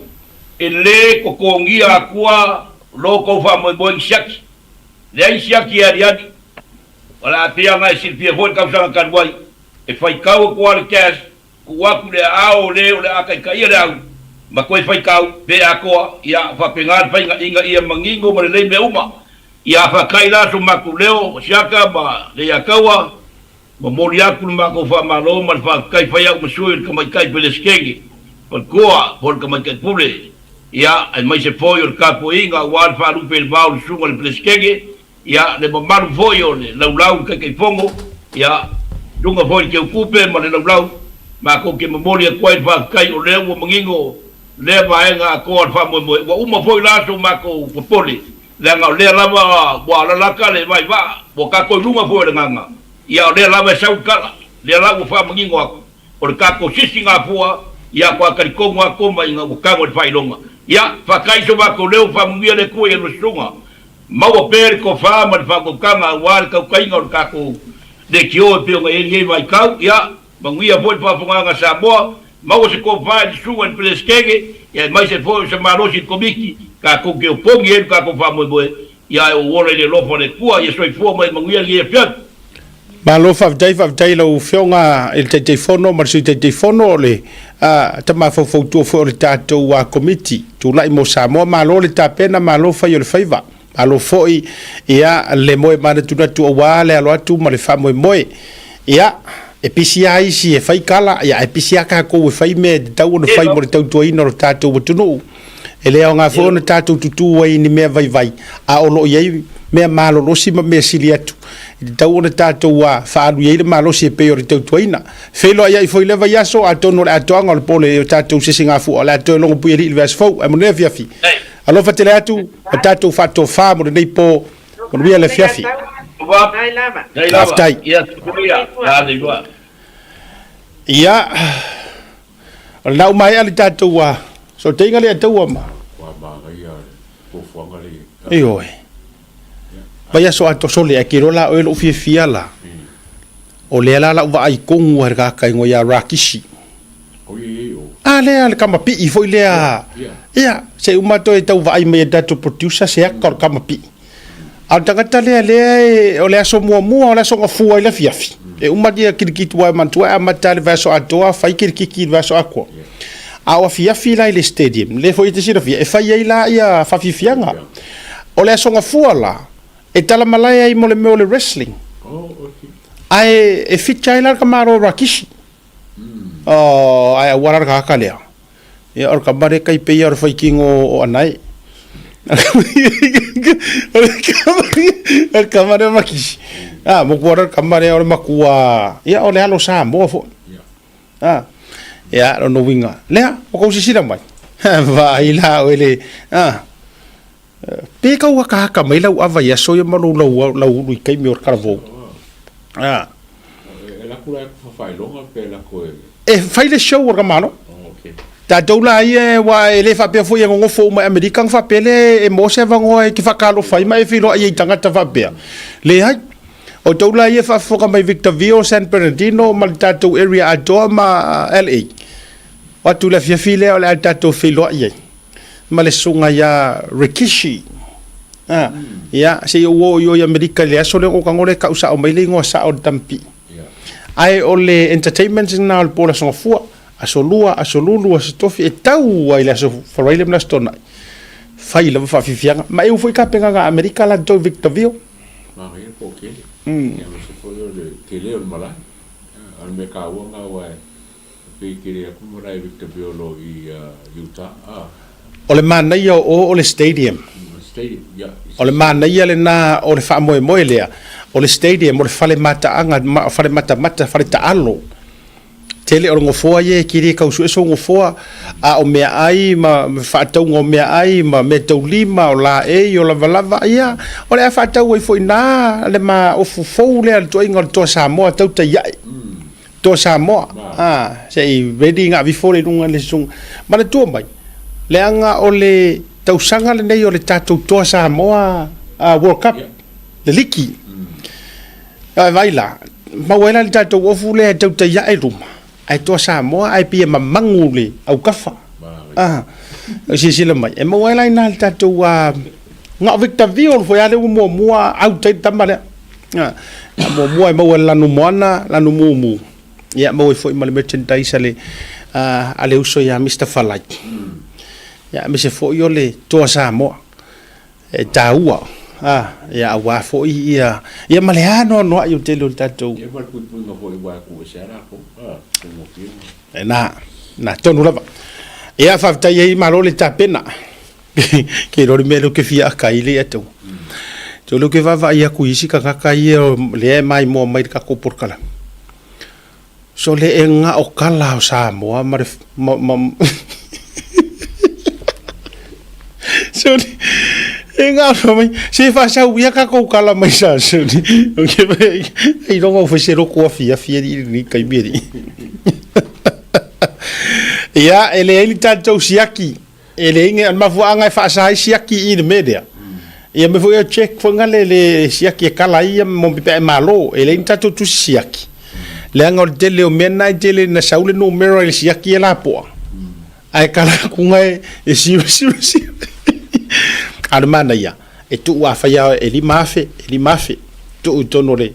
e le ko kongi akua lo ko fa mo bo shak le shak ia dia wala pia ngai silpia foi ka sa kan wai e fai ka ko al cash ku wa ku le ao le aka ka ia le ma koe fai kau pe akoa ia fa pengar fai inga ia mangingo ma le me uma ia fa kai la so maku leo siaka ma le akawa ma moria ku ma ko fa ma lo ma fa kai fai au masuil ka mai kai pele skenge por koa por ka mai kai pule ia ai mai se foi o capo inga wa fa lu pel baul su ma le pele skenge ia le maru foi o le lau kai fongo ia dunga foi ke kupe ma le lau ma ko ke memoria koe fa kai o le wo mangingo le vaenga ko fa mo wa uma foi la so mako popoli le nga le lava wa la ka le vai va bo ka ko lunga foi le nga ia le lava sa kala le lava fa mangingo o ka ko sisinga fua ia ko ka ko ma ko mai nga ka mo fai longa ia fa kai so mako le fa mungia le ko e no sunga ma o per ko fa ma fa ko kanga wa ka kai nga ka ko de kio pe nga e vai ka ia mangia foi fa nga sa bo mau se ko vai su en pleskege e mai se foi se marosi komiki ka ko ke pongi ka ko fa mo boe ia o wole le lopo le kua ia soifua mai manguia le pian ma lo fa dai lo fionga il te fono ma si te fono le ta ma fo tu fo le tato wa committee tu lai mo sa mo ma lo le ta pena ma lo fa yo le faiva alo foi ia le moe ma tu na tu wa le alo tu ma le fa moe ia e PCI si e fai kala ia e PCI ka ko fai me tau no fai mo tau tu ino tato tu no ele o nga fo na tato tu wa ni me vai a o lo ye me malo lo si me siliatu tau na tato wa fa alu ye malo si pe o tau tu ina felo ia foi le vai aso a tono a toanga le pole tato se singa fu ala to lo pu ri vers fo a mo ne fiafi alo fa tele atu tato fa to fa mo nei po mo via le fiafi dai lava ia kuia ya de lua ia la mai ali tato wa so tenga le tau ma wa ba ia ko fo ngali oi vai so ato sole a kirola o lo fia la o le la va ai kongu ar ka kai ngo ya rakishi ale kama pi foi le ia se uma to e tau vai me dato producer se akor kama pi al tangata le o le aso mo o le aso fu ai le fiafi e uma dia kirkitu wa mantua amata le vaso atoa fai kirkiki vaso akwa a fiafi la le stadium le foi te sira fia e fai ai la ia fa fianga o le aso fu la e tala malaya i mole mole wrestling ai e ficha ila kamaro rakishi ai warar ka kalea e or kamare kai pe or fai kingo anai el kamare makishi mo warar kamare or makua ia ole alo sa mo fo ia no winga lea o ko sisira mai vai la ole pe ka wa ka mai lau ava ya so ya malu lau kai mi or karvo la kula fa longa pe la ko e fai le show or kamano ta doula ia wa ele fa pe fo ya ngo fo ma american fa pele e mo se va ngo e ki fa kalo fai mai filo ai tanga ta fa pe le hai o doula ia fa fo ka mai Victorville San Bernardino maltato area adoma LA wa tu la fia file o la tato filo ia ma le sunga ya Rikishi ya se yo ya America le aso le o kangole ka usa o mai le ngo sa o tampi ai ole entertainment na al pola so fu aso lulu aso tofi e tau ai le aso faraile na stona fai le fa fifianga ma eu foi ka penga ga America la do Victorville ma ri ko ke ya se foi le que le mala al me ka wa pe que le ku mora Victorville lo i Utah ole mana ia o le stadium ole mana ia le na o le fa moe lea o le stadium o le fale mata anga fale mata fale taalo tele o ngofoa ye kiri ka usu so ngofoa a o mea ai ma fa tau ngo mea ai ma me tau lima o la e o la valava ia o le fa tau foi na le ma o fufou le to inga to Samoa tau ta ia to Samoa sei ready nga before le lunga le sung mana tu mai le anga o le tausanga le nei o le tatou toa Samoa World Cup le liki vai la ma wela le tatou ofu le tau ta ia e ruma ai toa Samoa ai pia mamangu le au kafa si le mai e ma wela ina le tatou nga Victorville foi ale mo au tai tamale mo e ma wela no moana la no mumu ia mo foi mal merchandise ale uso ya Mr. Falai ya me se fo yo le to Samoa e taua ya wa fo ia maleano no ayo te lo tatou e mal pu no fo wa ku se ara ko mo ki na tonu lava ia fa ta ye malo le tapena ke lo me lo ke fia ka ile ato to lo ke va ia ku isi ka ka ia le mai mo mai ka ko por kala so le enga o kala o Samoa ma so enga mai se fa sa uia ka ko kala mai sa so okay ai don't fa se ro ko fia ni kai biri ya ele tatou siaki ele inge an mafuanga fa sa siaki i de media ia me foi check fo ngale le siaki kala ia mo pe malo ele tatou tu siaki le angol tele o mena tele na saule no mero le siaki la po ai kala kunga e si Armana ia e tu wa fa ya e li mafe tu tono le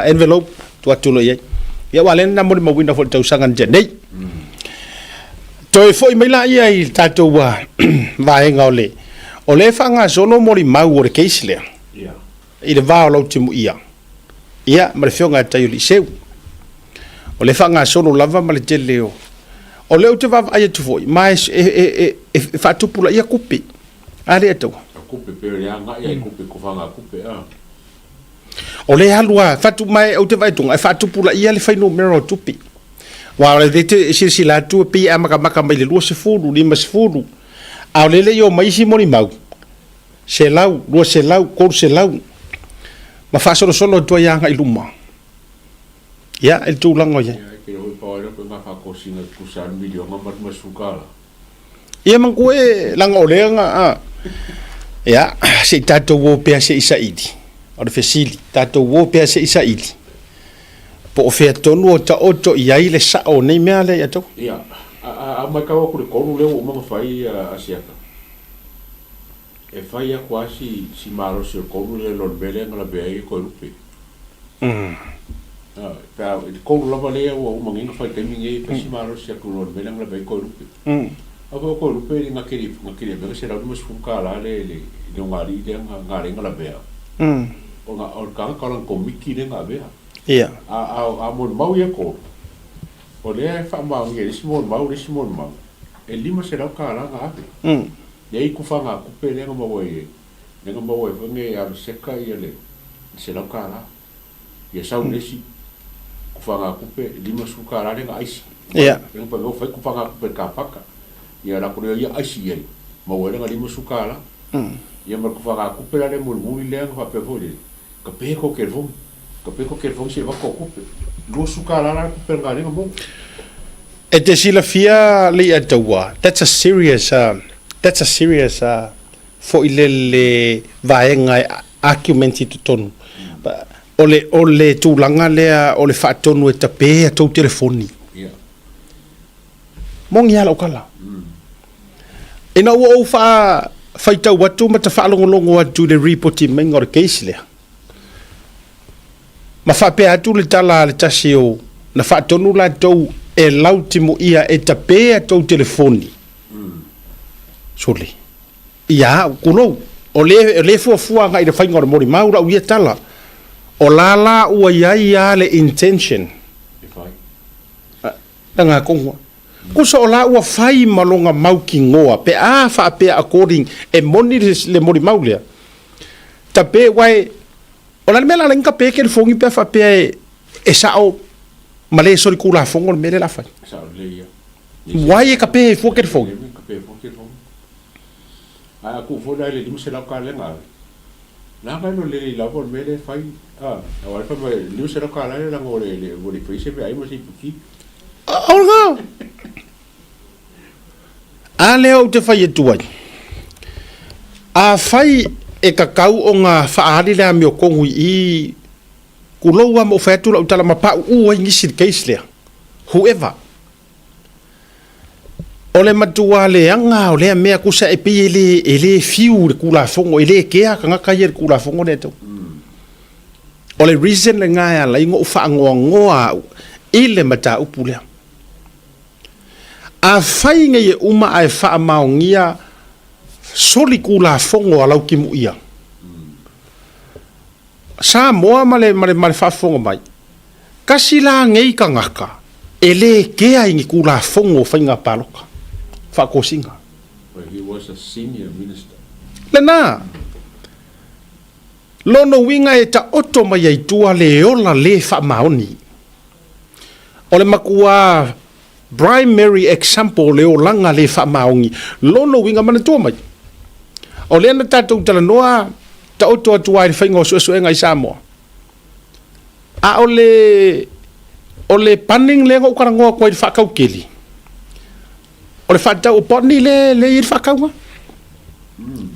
envelope tu atulo ye ya wale na mo mo winda fo tau sangan jenei toi foi mai la ia I tato wa vai ngole o le fa nga solo mo li mau o le keisle ia I le va lo timu ia ma le fionga tai li seu o le fa nga solo lava ma le teleo o le te va ai tu foi mais fa tu pula ia kupi ale to kupe pe ya nga ia kupe ko fanga kupe o le halua fatu mai o te vai tunga fatu pula ia le fai no mero tupi wa le te sila tu pi amaka maka mai le lu se fulu lima se fulu a le yo mai si moni mau se lau lu se lau ko se lau ma fa solo to ya nga iluma ya el tu lango ya ke o pa ora ko ma fa ko singa ku sa milio ma ma sukala ia man ko e lango le nga ya se tato wo pe se isaidi o le fesili tato wo pe se isaidi po o fea tonu o ta oto I ai le sa o nei mea le ato ia a mai ka ko le koru le o ma fai a siaka e fai a quasi si maro se koru le lo bele ngala be ko rupe pa koru la vale o ma ngi fai te mingi pe si maro se ko lo bele ngala be ko rupe a ko rupe nga kiri be se ra mo fuka la le no ngari de ngari ngala be o nga o ka lan ko miki de nga be ia a mon mau ia ko o le fa mau ngi simon mau e lima se ra ka la nga ave e ai ku fanga ku pe le nga mau e nge a se ka ia le se ra ka la ia sa unesi ku fanga ku pe lima su ka la nga aisi ia ngi pa go fa ku fanga ku pe ka paka ia ra ko ia aisi ia mau e nga lima su ka la ia mar ku fanga ku pe le mo le nga fa pe vole ka pe ko ke vong se va ko kupe lo sukara la kupe ngale mo e te sila fia le atawa that's a serious for ile vaenga argument to ton ole tu langa le ole fa tonu e tape to telefoni mongi ala kala ina o fa faita watu mata fa longo atu le report mengo le case le ma fa pe atu le tala le tasio na fa tonu la tou e lautimo ia e tape to telefoni sole ia kuno ole fu nga ida fainga mori maura u ia tala o lala u ia le intention nga kongo kuso ola u fai malonga mauki ngoa pe a fa pe according e moni le mori maulea tape wai ona mela la inka pe ke fongi pe fa pe e sa o male so ku la fongo mele la fa sa le ia wai e ka pe fo ke fongi a ku fo dai le dim se la ka le nga na ga no le la vor mele fai a wa fa le se la ka la ngore le voli pe se pe ai mo si puki olga a leo te fai e tuai a fai e kakau o ngā whaari lea meo kongu I kuloua mo whaetu la utala mapa ua ingisi case lea whoever o le matua le anga o lea mea kusa e pi ele fiu le kula fongo ele kea ka ngaka ia le kula fongo ne tau o le reason le ngā la ingo ufa ngoa ile mata upu lea a whai ngai e uma ai wha maongia soli kula fongo alau ki mu ia sa moa male fa fongo mai kasi la ngei ka ngaka ele kea ingi kula fongo whainga paloka fa ko singa he was a senior minister lena lono winga e ta oto mai ai tua le ola le fa maoni ole makua primary example le olanga le fa maongi lono winga mana tua mai o le ana tatou tala noa ta oto atu ai whainga so ngai Samoa a ole panning le ngau karangoa koe whakau keli o le whatau o potni le i whakau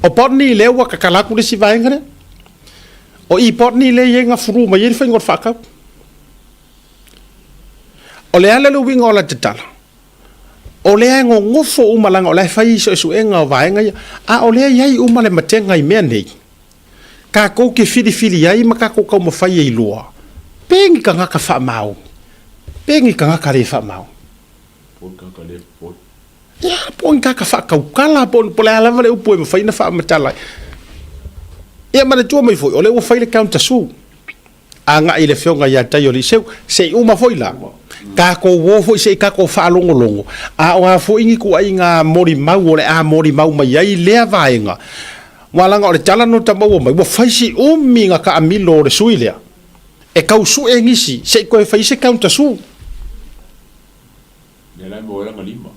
o potni le ua kakalaku le si vaenga re o I potni le i nga furu ma i whainga o whakau o le ala le winga o la te tala o le ngo ngofo umalanga o le fai so enga o vaenga a o le iai uma le matenga I mea nei ka ko ke fili ai ma ka ko ka mo fai e loa pengi ka nga ka fa mau pengi ka nga ka le fa mau ya pon ka fa ka kala pon pola la vale upo mo fai na fa matala ya ma tu mai foi ole o fai le counter su anga ile fionga ya tayo li se uma foi la ka ko wo foi se ka ko fa longo a wa foi ngi ku ai nga mori mau ole a mori mau mai ai le vaenga wala nga ole tala no tamo mai wo fai si umi nga ka amilo le suilea e ka usu e ngisi se ko fai se counter su ne la mo era malima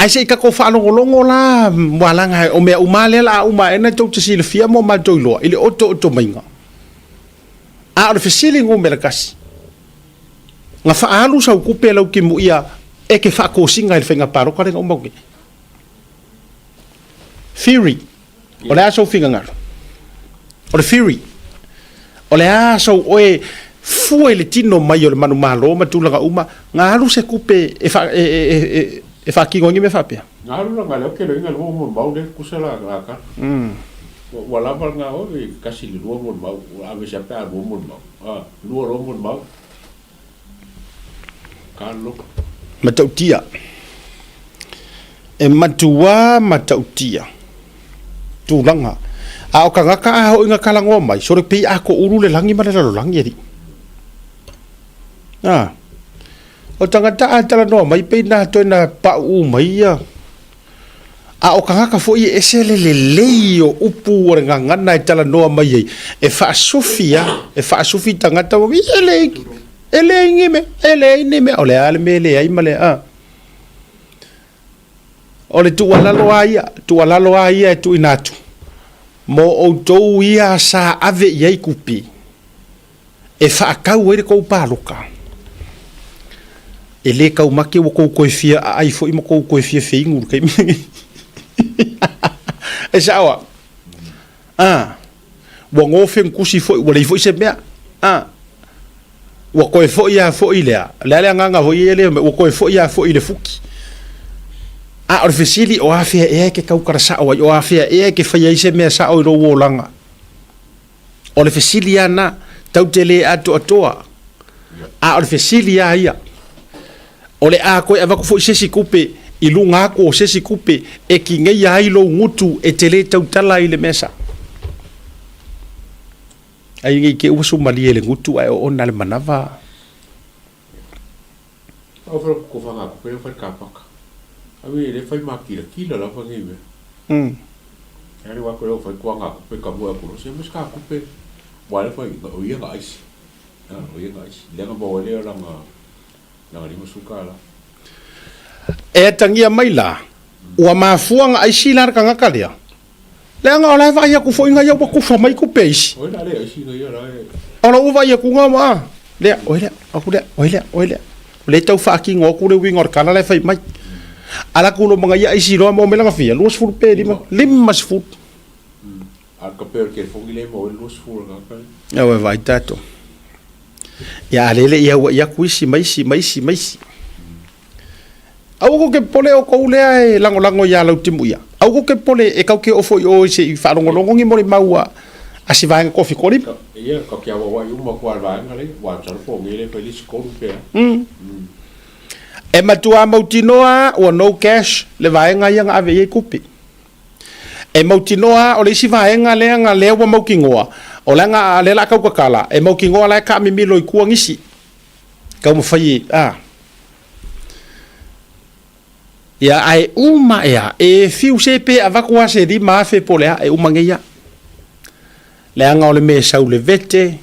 ai se ka ko fa longo la wala nga o me umale la uma ena to te sile fia mo ma doilo ile oto mainga a o fesili ngo melakasi nga fa alu sa ku pelo ki mu ia e ke fa ko singa il fenga paro ka nga umau theory o le aso finga ngalo o le theory o le aso oe fu ele tino mai o le manu malo ma tulaga uma nga alu se kupe e fa ki ngongi me fa pe ngalu nga le ke le nga lo mo mau de kusela ka wala ba nga o kasi lo mo mau a ve sa pa mo mau lo mo mau Carlo matautia e matua matautia tulanga a o kanga ka o inga kalango mai so re pe a ko uru le langi mara lo langi ri o tangata a tala no mai pe na to na pa u mai a o kanga ka fo i esele le leio upu o nga na tala no mai e fa sofia tangata o ele ngi me ole ale me le ai male ole tu wala lo ai tu inatu mo o to ia sa ave ye kupi e fa ka we ko paluka ele ka uma ke ko fia ai fo imo ko fia feingu kai e sawa wo ngofen kusi fo wo le fo se me wo ko fo ia fo ile la nganga fo ile wo ko fo ia fo ile fuki o fesili o afia e ke kau kara sa o afia e ke fai se me sa o ro langa o le fesili ana tau tele ato atoa o fesili ia o le a ko ava ko fo se si kupe i lunga ko se si kupe e ki ngai ai lo ngutu e tele tau tala ile mesa ai ngai ke usu mali ele ngutu ai o na le manava o ko fa nga ko fa ka paka awi le fai makira kila la fa ngive ari wa ko fa ko nga pe ka mo ko se mas ka ko pe wala fa o ia gais le nga bo le la nga ri musukala e tangia maila wa mafuanga ai silar ka ngakalia le nga ola va ya ku fo nga ya ku fa mai ku peis o la le ai si nga ya la ola u va ya ku nga ma le oile le tau fa ki ngo ku le wingor kana le fai mai ala kuno mga ia isi roa mo melanga fia luas ful pe lima ful al kapel ke fongile mo luas ful nga ka ya we vai tato ya lele ya kuisi mais au ko ke pole o ko le ai lango ya lau timu ya au ko ke pole e ka ke ofo o se i fa longo ngi mo le maua asi vai ko fi ko li ya ko ke wa yu mo ko al vai ngale wa tsar fo ngile pe li ko pe e matua mautinoa o no cash le vaenga ia nga ave ye kupi e mautinoa o le si vaenga le nga le wa maukingoa o le nga le la ka kala e maukingoa la ka mi lo ku ngisi ka mo fai ya ai uma ya e fiu sepe avakua se di ma fe polea e uma ngia le nga o le me sa le vete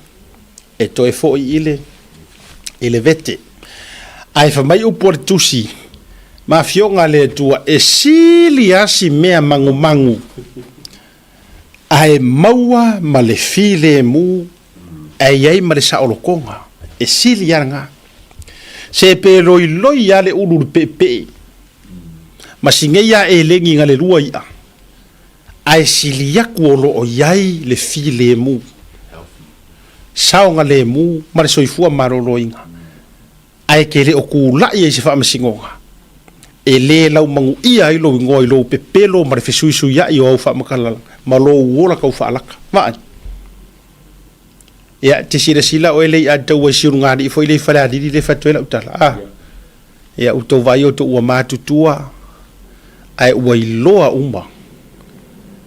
e to e fo ile vete ai fa mai upo le tusi ma fionga le tua e silia si mea mangu ai maua ma le file mu ai ma le saolokonga e silia nga se pe loi ale ulu pepe ma singeia e lengi nga le lua ia ai silia kuolo o yai le file mu saonga le mu ma le soifua maroloinga ai ke le o ku la ia se fa masingonga e le lau mangu ia i lo ngoi lo pepelo ma fe sui ya i o fa ma lo wola kau faalaka ma ya te sila o ele a tau sirunga di foi le fala di le fatuela utala ya uto vai o to ua matutua ai ua iloa uma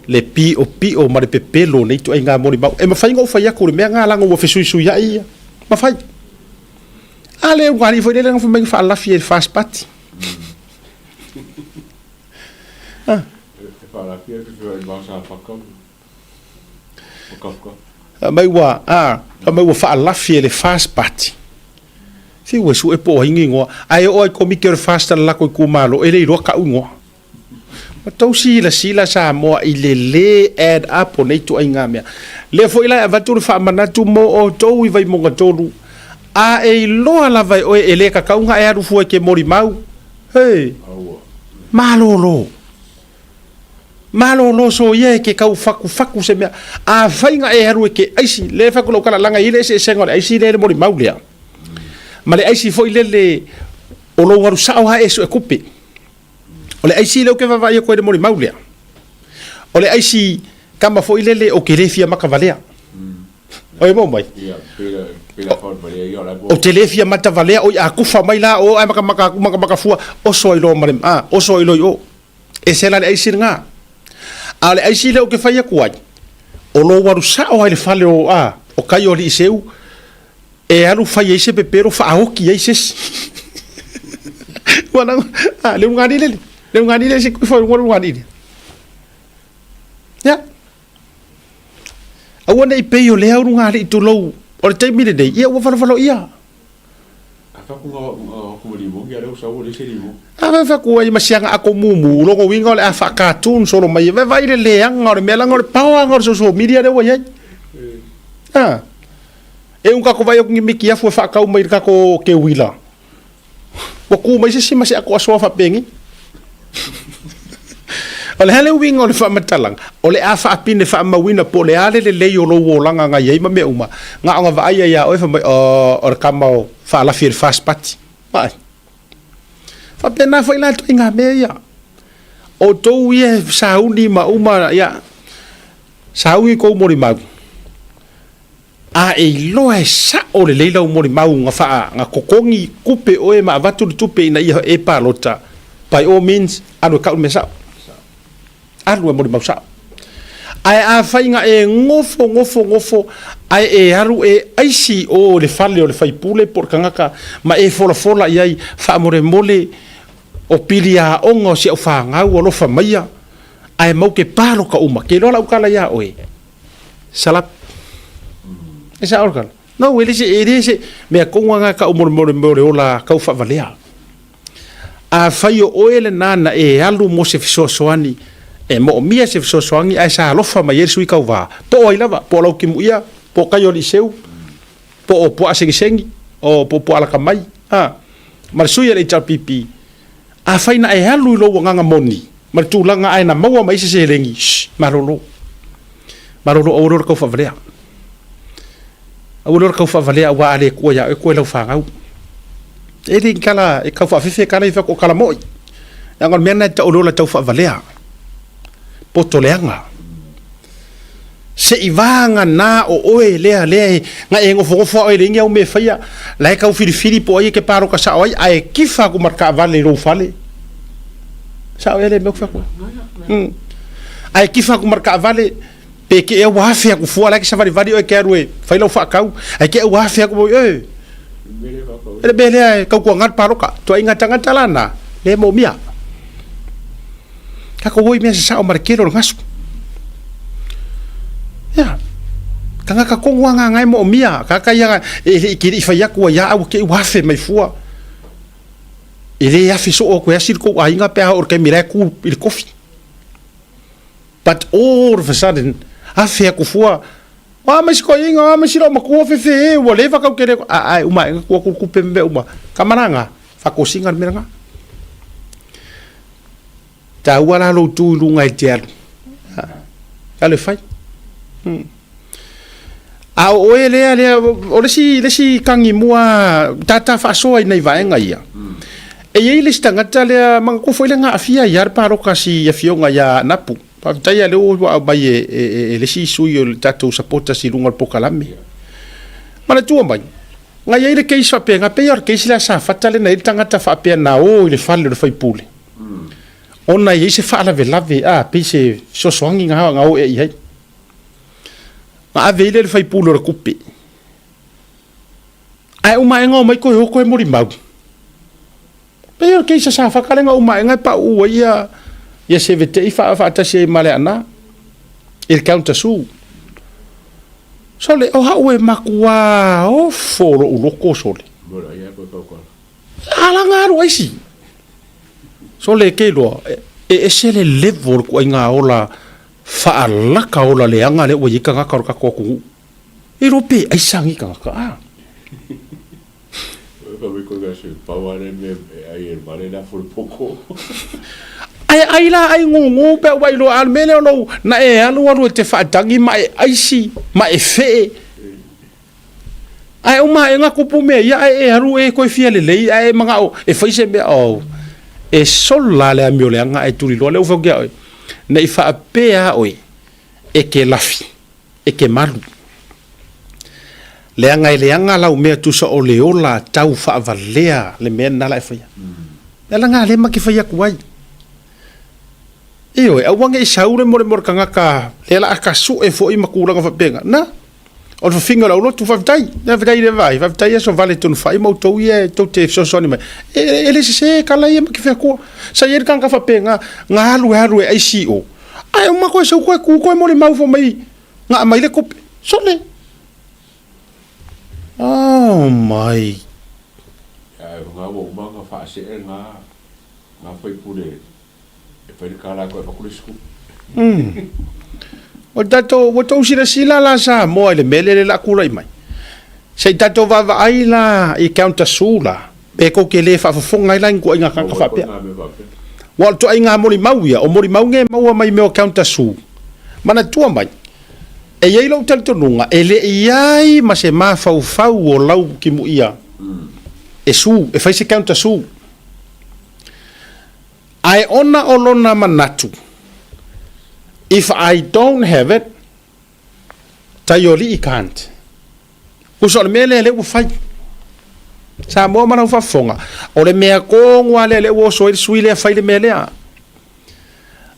le pi o ma le pepelo nei tu ai ngā mori mau e mawhai ngau whai aku le mea ngā langa ua whesui ia ia mawhai a le ngari foi le langa whamai whaalafi e fast party mai ua whaalafi e le fast party si ua su e po hingi ngoa ai o ai komike o fast la lako i kumalo e le iroa ka ungoa ma tau sila sa moa i le add up o nei tu ai ngā mea le fo ila avaturu whaamanatu mo o tau i vai monga tolu a e loa la vai oe e le kakaunga e aru fua ke mori mau hei malolo so ye ke kau faku se mea a whainga e aru e ke aisi le faku lau kala langa ile se sengo aisi le mori mau lea ma le aisi fo ile le o lo waru sao ha eso e kupe o le aisi leo ke vava ia koe le mori mau lea o le aisi kama fo ile le o ke le fia maka valea o e mo mai o te le fia mata valea o a kufa mai la o ai maka fua o soi lo marem o soi lo o e se la le aisi nga a le aisi leo ke whaia kuai o lo waru sao hai le fale o kai o li iseu e alu whaia ise pepero wha aoki aises wana le ngani le se kufa waru ngani le ya awa nei pei o le auru ngari tu lou o le taimi le nei ia ua whalawhalo ia a whaku ai masianga ako mumu longo winga o le a whakatun soro mai vai le leanga o le mealanga o le pawanga o le social media le waiai e un kako vai o ngi miki afu whakau mai kako ke wila waku mai se sima se ako aswa whapengi o le hale winga o le whaamatalang o le a whaapine whaamawina po le ale le lei o lo wolanga nga iei ma mea uma nga onga vaaya ia oe whamai o le kamao whaalafi e le fast party vai whapena whaila toi ngā mea ia o tou ia sauni ma uma ia sauni kou mori mau a e loa e sa o le leila o mori mau nga wha nga kokongi kupe oe ma avatu le tupe ina ia e palota by all means anu e kaun me sao anu e mori mau sao ai a whainga e ngofo ai e aru e aisi o le fale o le whaipule por kangaka ma e fola iai wha mole o pili a ongo si au whangau o lofa maia ai mau ke palo ka uma ke lola ukala ia oe salap e sa organ no ele se me konga ka umore ola ka ufa valea a faio oele nana e alu mo se fisosoani e mo mia se fisosoani ai sa lofa mai yesu ka va po ai lava po lo kimu ia po kayo liseu po asengi o po ala kamai mar suya le pipi a faina e alu lo nganga moni mar tulanga ai na maua mai se lengi marolo o ka ufa valea o lor ka fa valea wa ale ko ya ko lo fa ngau e rin kala e ka fa fife kala i fa ko kala moi nga mena ta o lo ta fa valea potoleanga se ivanga na o oe le nga e ngofo o e ringa o me faia la ka fili po ai ke paro ka sa ai ai kifa ko marka vale ro fale sa ele me ko fa ko ai kifa ko marka vale pe ke e wafe ku fu ala ke savari vari o quero e fai lo fa kau ai ke wafe ku e ele bele ka ku ngat paroka to inga tanga talana le mo mia ka ko voi me sa o markero ngasu ya kanga ka ko wanga ngai mo mia ka ka ya e ki fai ku ya au ke wafe mai fua ele ya fiso o ku ya sirko ainga pe o ke mira ku il kofi but all of a sudden afia ku fua wa mas ko inga mas ro ma ku fe o leva ka kere ai uma ku pembe uma kamaranga fa ko singa miranga ta wala lo tu lu ngai tiar ale fai a o ele o le si kangi mua tata fa so ai nei vai ngai ia e ele stanga tale mang ku foi nga afia yar paro kasi ya fionga ya napu Pa tai ale o wa mai e le si sui o tatou sapota si lunga pokalame. Mana tua mai. Nga ia ile keis fa penga pe yor keis la sa fatale na tanga ta fa pe na o ile falle fai pule. Ona ia se fa la velave a pe se so songi nga o e ia. Ma ave ile fai pule ro kupe. Ai uma enga mai ko e mori mau. Pe yor keis sa fa kale nga uma enga pa u ia ia se vete i fa ta se male ana. Il counter su. So le o hau e makua o foro u loko sole. Bora, ia ko ko. Ala ngaro aisi. So le ke lo e se le level ko inga ola fa ala ka ola le anga le o yika ka ka ko ku. E rope ai sangi ka ka. Ko ko ga se paware me ai el vale la for poco. Ai la ai ngungu pe wai lo al mele lo na e alu te fa tangi mai ai si mai fe ai uma e nga kupu me ya e haru e ko fiele le ai manga o e foi se be o e sol la le amio le nga e turi lo le o fogia nei fa pe a oi e ke lafi e ke malu le anga la o me tu so o le ola tau fa valea le me na la e foi le nga le ma ki foi kuai Iyo, awange isaure more kangaka le la ka su e fo i makula nga fapenga na o fa finga lo tu fatai na fatai le vai fatai so vale ton fai mo to ye to te so so ni me ele se kala ye ki fa ko sa ye kan ka fapenga nga halu e ai si o ai uma ko so ko ku mo le mau fo mai nga mai le ko so le oh my ai nga wo ma nga fa se nga foi pure Pwede kala ko pa kulisku. O tato sila la sa mo le mele la kula mai. Sei tato va ai la I counter sula. Pe ko ke le fa fonga ila ko inga ka fa pe. Wal to inga mo mau ia o mo mau nge mau mai me counter su. Mana tua mai. E ye lo tato nunga ele iai ma se ma fa o lau ki mu ia. E su e fa se counter su. I ona olona manatu. If I don't have it, tayoli I can't. Kusol mele le ufai. Sa mo mana ufa fonga. Ole mea ko ngwale le wo so suile fai le mele a.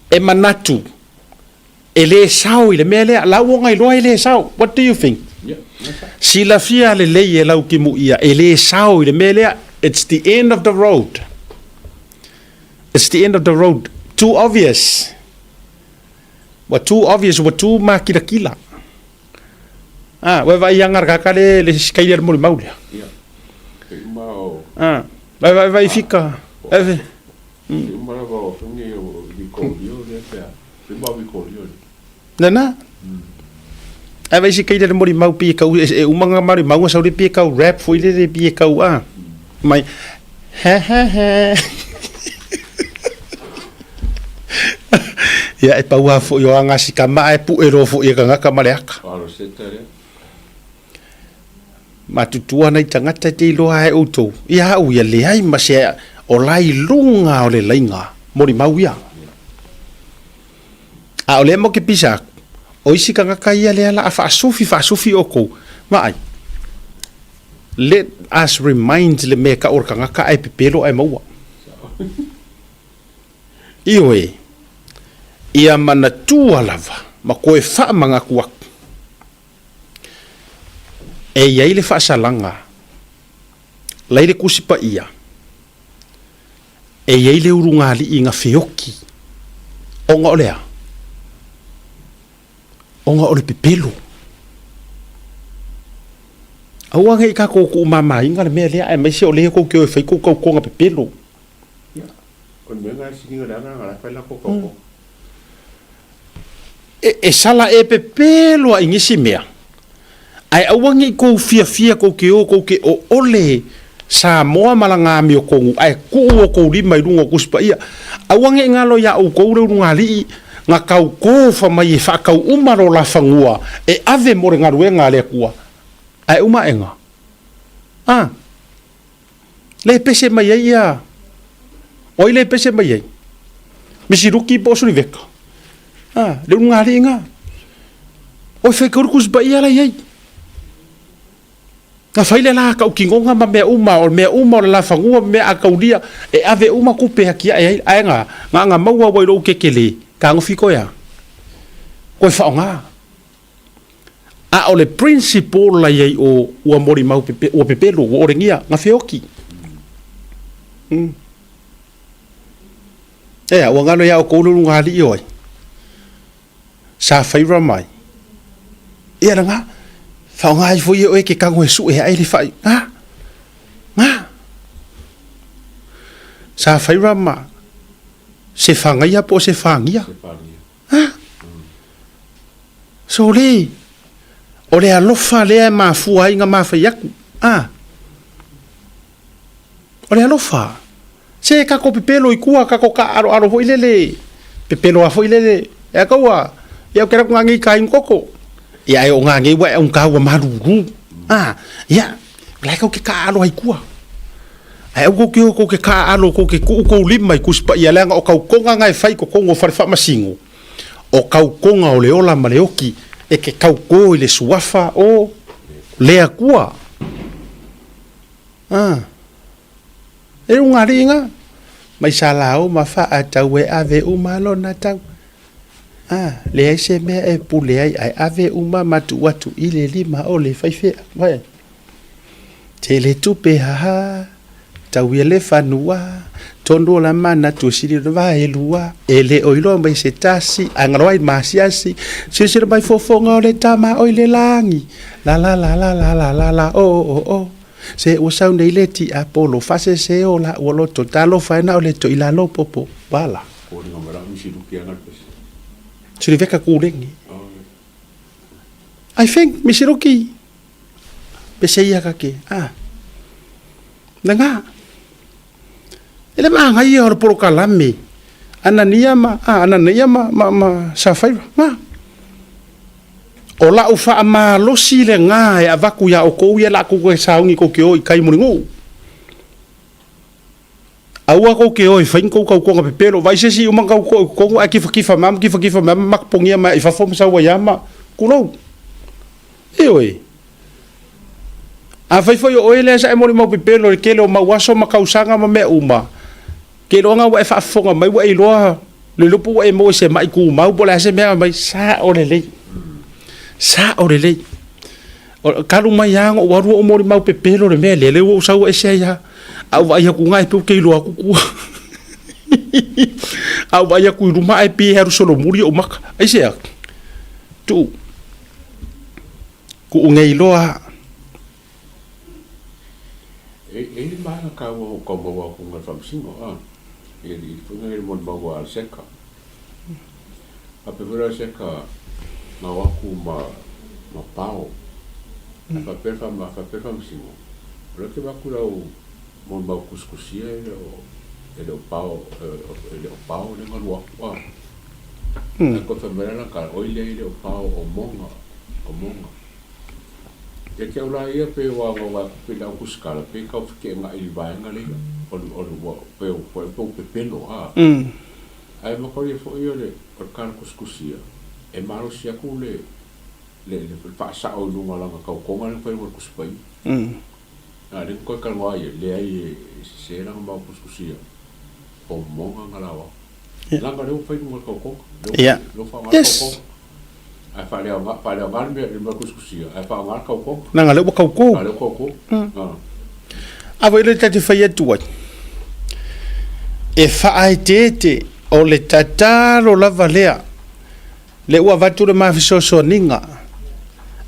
E manatu. Ele sao ile mele la wo ngai lo ile sao. What do you think? Yeah. Si la fia le le la ki mu ia. Ele sao ile mele. It's the end of the road. It's the end of the road. Too obvious. What too obvious? What too makila. Vai yangar kakale le skailer mo maulia. Vai fica. Nana. Vai si kailer mo mau pi kau e umanga mari mau sa ri pi kau rap foi le pi kau mai ha Ya e paua fo yo anga si kama e pu e ro fo e kanga kama le aka. Ma tutua nei tangata te lo ai auto. Ia u ia le ai ma se o lai lunga o le lainga. Mori mau ia. A o le mo ke pisa. O isi kanga ka ia le ala fa sufi o ko. Ma ai. Let us remind le me ka or kanga ka ai pepelo ai maua. Iwe. Ia mana tua lava ma koe wha manga kuak e iai le wha salanga leile kusipa ia e iai le urunga li I nga whioki onga olea onga ole pepelo auanga I ka koko umama inga le mea lea e maise o lea koko e whai koko konga pepelo Kon menga singa langa ngala whaila koko e sala e pepelo a ingisi mea. Ai awangi ko fia ko ke o ole sa moa malanga mi o kongu ai ko lima I runga kuspa ia. Awangi ngalo ya o ko runga li nga kau ko fa mai fa kau umaro la fangua e ave more ngaruenga le kua. Ai uma enga. Le pese mai ia. Oi le pese mai ai. Misiruki po suri veka. le unga ringa o fe kurkus ba ia lai ai na faile la ka ukingonga ma me uma la fangua me akaudia e ave uma ku pe kia e ai nga maua wai ro kekele ka ngo fiko ya ko fa nga a o le principle la ye o mori mau pepe o pepe lo o rengia nga feoki o ngalo ya o ko lu nga li oi sa faira mai ia nga fa nga fo ye o ke ka ngo su e ai le fa nga sa faira ma se fanga ia po se fangia so le o le alofa le ma fu ai nga ma fa yaku o le alofa se ka ko pepelo i kua ka ko ka aro foi lele pepelo a foi lele e ka wa ia kera ku ngi ka in koko ia o ngi wa un ka wa maruru ia la ka ke ka aro ai kua ai ko ke ka aro ko ke ku lima i kuspa ia langa o ka ko nga fai ko ngo fa masingo o ka ko nga o le ola maleoki e ke ka ko le suafa o le akua e unga ringa mai salao ma fa atau e ave uma lona tau le ai se me e pule ai ave uma matu watu ile lima o le faife vai te le tupe ha tau ele fanua tondo la mana tu siri va elua ele oilo mai se tasi angroi masiasi se mai fofonga le tama o le langi la o se o sa nei le ti apolo fase se o la o lo totalo faina o le to ila lo popo bala o ni ngara mi siru ki anga pes siri veka kurengi I think mi siru ki pese ia ka ke nanga ele ma ngai o por kalame anania ma safai o la o fa ma lo sile nga e avaku ya o ko ia la ko saungi ko ke o kai muringo aua ko ke o fa ko pepelo vai se si o manga ko aki fa mam mak pongia ma fa fo sa wa yama kulo oi a fai foi o ele sa mo mo pepelo ke lo ma waso ma kausanga ma me uma ke lo nga wa fa fonga mai wa ilo le lupu e mo se mai ku mau bola se me mai sa o le sa o le o kalu mai yang o waru o mori mau pepelo le me le o sa o e se ya au vai ku ngai pu ke lo aku ku au vai ku ruma e pi heru solo muri o mak ai se tu ku ngai lo e ma ka o ko mo ko ngal fam singo ele foi ele mon bago al seka a pevera seka na waku ma pau fa perfa singo lo que va cura o mon bago kuskusia ele o pau le ngal wa ko fa mera ka o ile o pau o monga e ke ula ia pe wa pe la kuskala pe ka ke nga i vai nga le o pe pelo ai mo ko fo io le por kan kuskusia e malo sia ku le fa sa o lu mala ka ko nga le pe mo kuspai le ko ka wa le ai se na ma kuskusia o mo nga la wa la nga le pe mo ko lo fa ma ko ai fa le me kuskusia ai fa ngar ko nanga le ko a voi le tati fa yetu e fa ai tete o le tataro la valea le ua vatu le mafiso ninga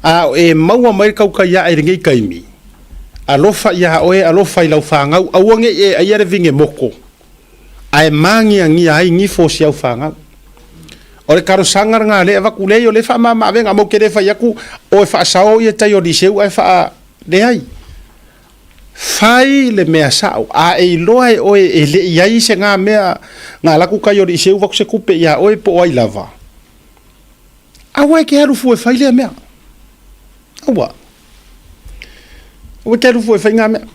a e maua mai kauka ya e ringi kaimi alofa ya oe alofa i lau whangau auange e aiare vinge moko ai mangi angi ai ngifo si au whangau o le karo sangar ngā le avaku leo le wha mama awenga mo kere wha yaku o e wha sao i e tai o di seu ai wha le ai fai le mea sao a e loa e oe e le iai se ngā mea ngā laku kai o di seu waku se kupe ia oe po ai lava awa e ke harufu e whai lea mea awa o ke harufu e whai ngā mea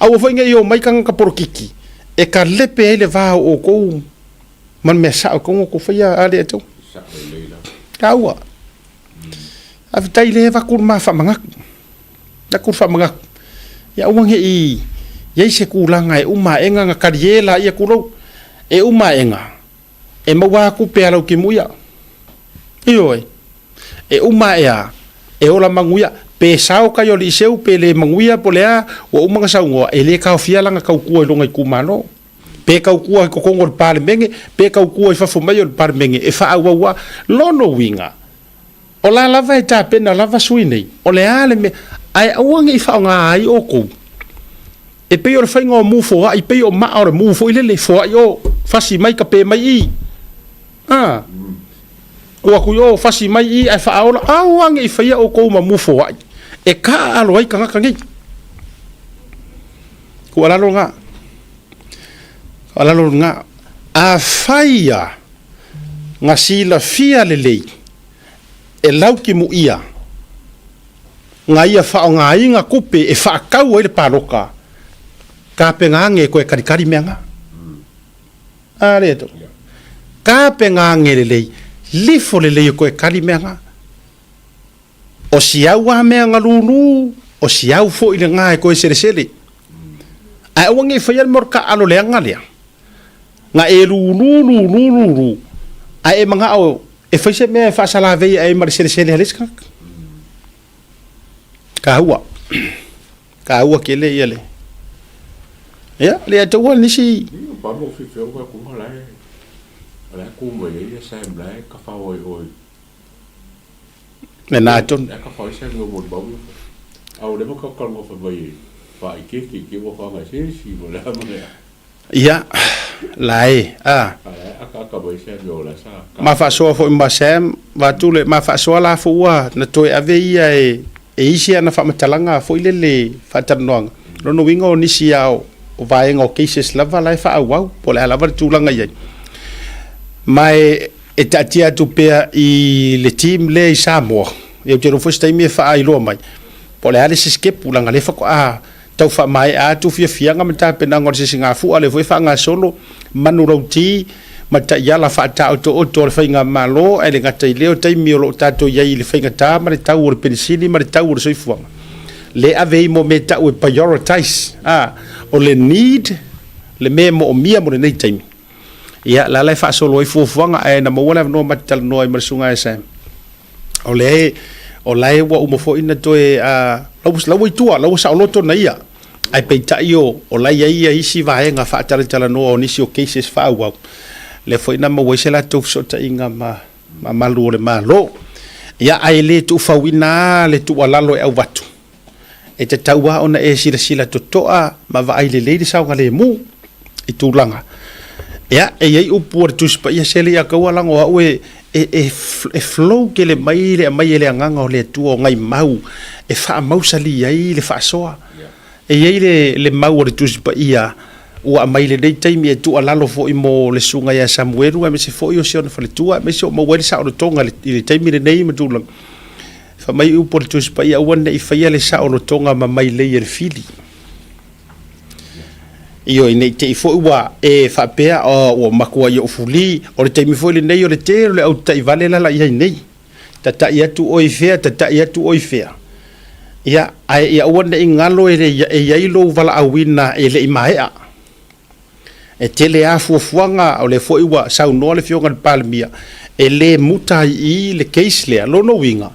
awa whai ngā i o maikanga ka porokiki e ka lepe e le vāo o kou man me sa ko ko fia ale to Sa leila. kawa avitai le va kur ma fa mangak da kur fa mangak ya uang he ia se kulanga e uma enga nga kariela ia kulo e uma enga e mawa ku pe alo ki muia io e uma ea e ola manguia pe sao ka yo liseu pe le manguia polea o uma sa ngo e le ka fia langa ka ku longa ku mano pe ka ku ko ngor par menge pe ka ku fa fo mayo par menge e fa awa lono winga ola lava e ta pena lava suini ole ale me ai awang i fa nga ai o ko e pe o fa ngo mu fo ai pe o ma o mu fo ile le fo yo fasi mai ka pe mai i ku yo fasi mai i ai fa ola awang i fa o ko ma mu fo ai e ka alo ai ka ngi ku ala lo nga a faia nga sila fia lelei e lau ki mu ia nga ia fa nga inga kupe e fa kau ele paroka ka pe nga nge ko e karikari menga to ka pe nga nge lelei lifo lelei ko e kari menga o siau wa menga lulu o siau fo ile nga ko e sele a wangi fa yal morka alo le nga e lulu a e manga o e fa se me fa sala ve e mar sele halis ka hua ke le yele ya le to wal nisi Pa mo fi feo ka kuma lai. Ala ku mo ye sa mlai ka fa oi. na ton Ka fa sa mo mo ba. Au le mo ka ka mo fa vai. Fa ke mo fa ma se si mo la mo ya. ya lai Ka vai sa yo la sa. ma fa so fo mbasem va tule ma fa so la fo wa na to ave ia e isi ana fa matalanga fo ile le fa tanong no wingo nisi ao o vai ngo cases lava lai fa au po la lava tulanga ia mai e tatia tu pe i le team le Samoa eu te no foste me fa ai lo mai po le ale se skip ulanga le fa ko tau fa mai tu fia nga mata pe na ngor se singa fu ale foi fa nga solo manu roti mata ya la fa ta o to fa nga malo ele nga tai leo tai mi lo ta to ya ile fa nga ta ma ta ur pensili ma ta ur so fu le ave mo meta o prioritize o le need le me mo mia mo nei tai ya la la fa solo fu nga e na mo wala no matal no ma sunga esa o le wa mo fo ina to e lo tua lo sa lo to na ia ai pe ta io o la ia isi va nga fa tala no ni si o cases fa wa le foi na mo se la to so ta inga ma lu le ma lo ya ai le tu fa wina le tu wala lo e watu e te taua ona e sila to toa ma va ai le sa nga le mu i tu langa ya e ai u por tu spa ya sele ya ka wala ngo e flow ke le mai le nganga le tu o ngai mau e fa mau sali ai le fa soa e ai le mau le tu spa ia o mai le dei time e tu ala lo fo i mo le sunga ya Samuel me se fo yo se ona fa le tu me se mo wel sa o tonga le time le nei me tu lang fa mai u por tu spa ia wona i fa ia le sa o tonga ma mai le il fili io nei te fo wa e fa pe o makua yo fuli o le time fo le nei o le te le au tai vale la ia nei tata ia tu oi fea ia ai ia wona ingalo e ia lo vala awina e le imaea e tele a fuanga o le fo wa sau no le fionga palmia e le muta i le case le lo no winga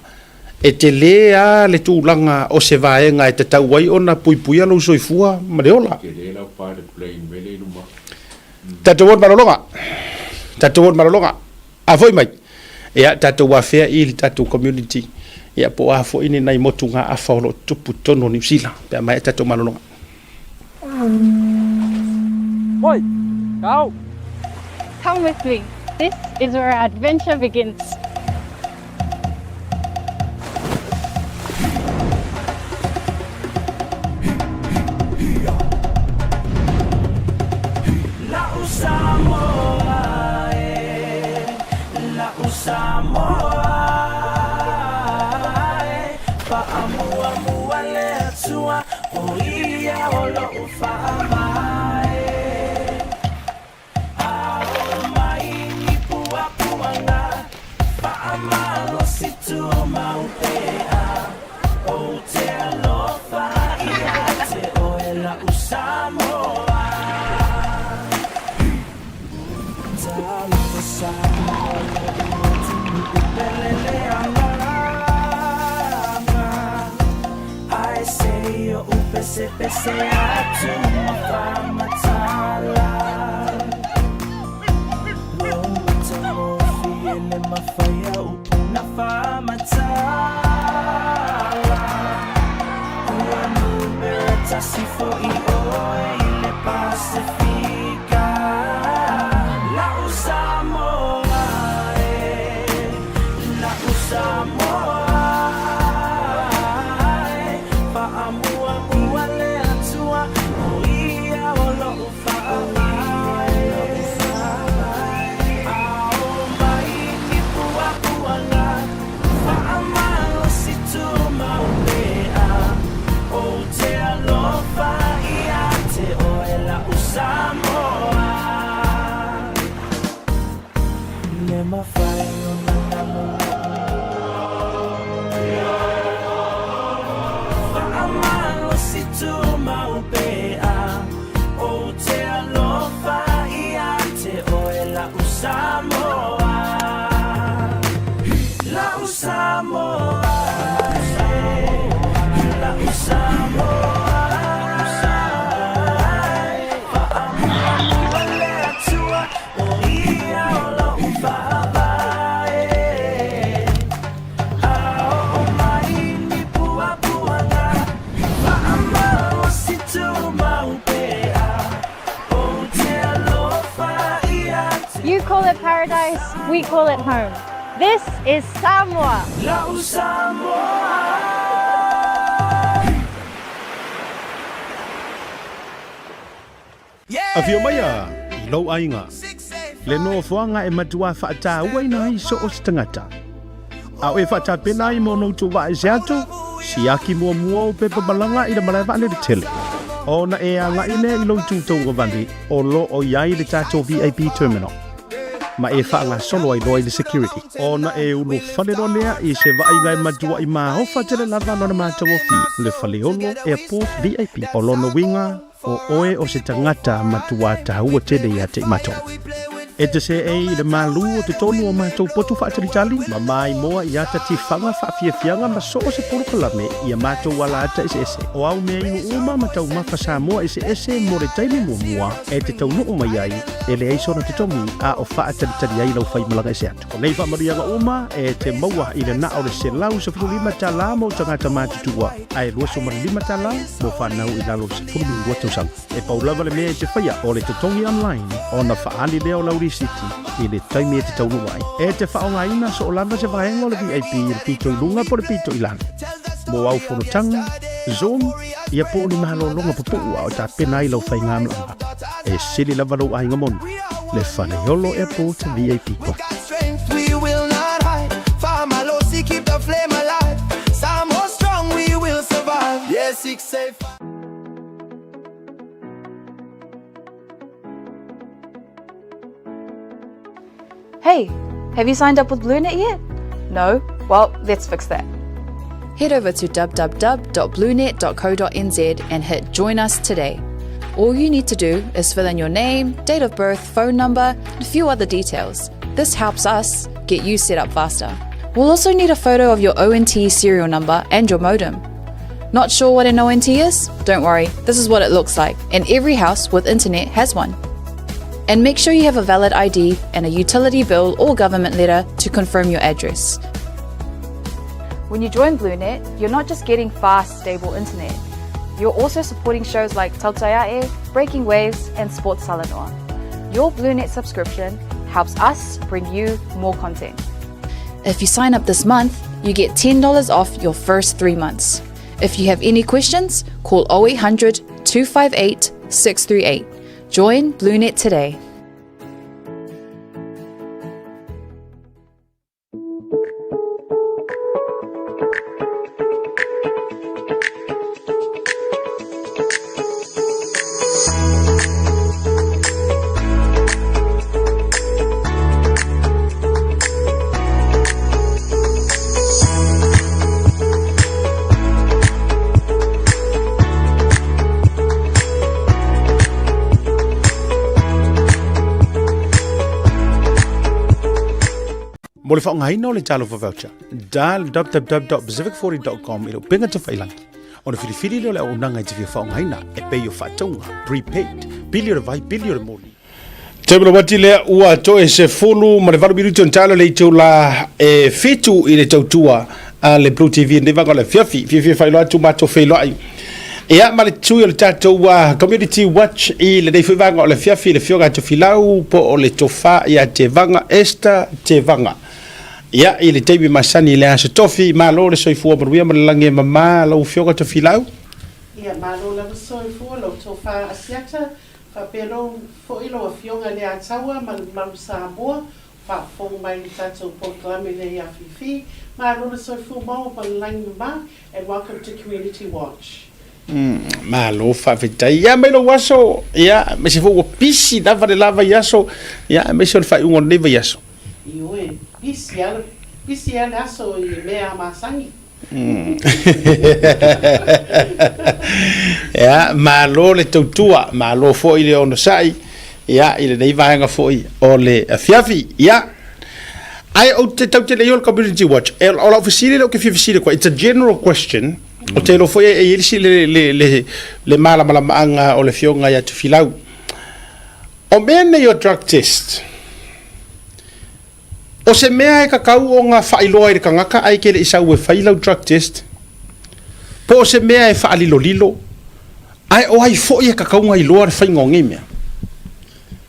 e tele a le tulanga o se vaenga e tata wai ona puipui lo soifua mareola tatu won marolonga a foi mai ia tatu wa fea i tatu community ia po a fo ini nai motunga a folo tupu tono New Zealand pe mai tatu marolonga Oi, go! Come with me. This is where our adventure begins. Olo ufama Fa'amalo si tu maupea o te alofa ia te oela usamoa Talofa Samoa Pelele anganga I say yo upese pese atu mafamatala Ele mafaya upuna famatala Ua nuberata sifo I oe ile Pacifica La Usamoa La Usamoa Fa'amua uale atua o ia o lo ufa'ala You call it paradise, we call it home. This is Samoa. Afio mai a I lau ainga. Le no fuanga e matua whaata uaina I so o stangata. Au e whaata pena I mono tu wa e seato, si aki mua mua o pepa balanga I le maraiwa le tele. O na e anga ine I lau tūtou wavandi o lo o iai le tato VIP terminal. Ma e whaanga solo ai loa I le security. O na e uno whalero lea I se wa inga e matua I maa hofa tele lava lona mātou o fi. Le whaleolo airport VIP. O lono winga o oe o se tangata matua tahua tele ia te matou. E te se e le malu o te tonu o mātou potu whaatari ma mai moa I ata ti whanga whaafiafianga ma so o se porokalame ia mātou wala ata ese ese. O au mea inu uma matau mawha Samoa ese ese mo re taimi mua mua e te tau nuu mai ai e le eiso na te tomi a o whaatari ai lau whai malanga ese atu. O nei whamarianga uma e te maua I le na o le se lau sa furu lima ta la mo tangata mātutua a e lua so mara lima ta la mo whanau I lalo sa furu lima tausanga. E paulawa le mea te whaia o le tutongi online o na whaali leo lauri City I le taimi e te taunu ai. E te whaonga ina so o lava se vahenga o le VIP I le pito I lunga po le pito I lana. Mo au whanotanga, Zoom, ia po ni mahalo longa popua o ta pena I lau whai ngāmlanga. E sili lava lau ainga monu. Le Whanaiolo Airport VIP ko. We will not hide. Famalosi keep the flame alive. Samoa strong, we will survive. Yes, it's safe. Hey, have you signed up with BlueNet yet? No? Well, let's fix that. Head over to www.bluenet.co.nz and hit Join Us today. All you need to do is fill in your name, date of birth, phone number, and a few other details. This helps us get you set up faster. We'll also need a photo of your ONT serial number and your modem. Not sure what an ONT is? Don't worry, this is what it looks like, and every house with internet has one. And make sure you have a valid ID and a utility bill or government letter to confirm your address. When you join BlueNet, you're not just getting fast, stable internet. You're also supporting shows like Tautaiae, Breaking Waves, and Sports Salanoa. Your BlueNet subscription helps us bring you more content. If you sign up this month, you get $10 off your first 3 months. If you have any questions, call 0800 258 638. Join BlueNet today. Mo le whaongaina o le talo for voucher. Dial www.pacific40.com ilo penga te whailangi. O na whiriwhiri leo le au nanga i te whia whaongaina e pei o whatonga, prepaid, bili o le vai, bili o le moli. Te mino wati lea ua to e se fulu ma le valu biruti on talo le tau la e fitu i le tautua a le Blue TV ne vanga le fiafi whailo atu mato whailo ai. Ia ma le tui o le tatou Community Watch i le nei whivanga o le fiafi le fioga te filau po o le tofa ia te vanga Esther te vanga. Ia i le teibi masani le asa tofi ma lo le soifua maruia ma le lange mama lau fioga te filau. Ia ma lo le soifua lo tofa asiata whapero fo ilo a fionga le ataua ma maru Samoa whapong mai le tatou poklame le ia fifi ma lo le soifua mau ma le lange mama and welcome to Community Watch. Ma lo fa vetai ya me lo waso ya me se fo pisi da va de lava yaso ya me se fa un neva yaso Iwe pisi ala aso I mea masangi ya ma lo le tutua ma lo fo ile ono sai ya ile nei vanga fo o le fiafi ya ai o te tau te le Community Watch el all officially lo ke fi ko it's a general question. O te lo foi e ilisi le mala anga o le fionga ia te filau. O mene yo drug test. O se mea e kakau o ngā whailoa i kangaka ai ke le isau e whailau drug test. Po o se mea e whaalilo lilo. Ai o ai fo i e kakau ngai loa re whaingongi mea.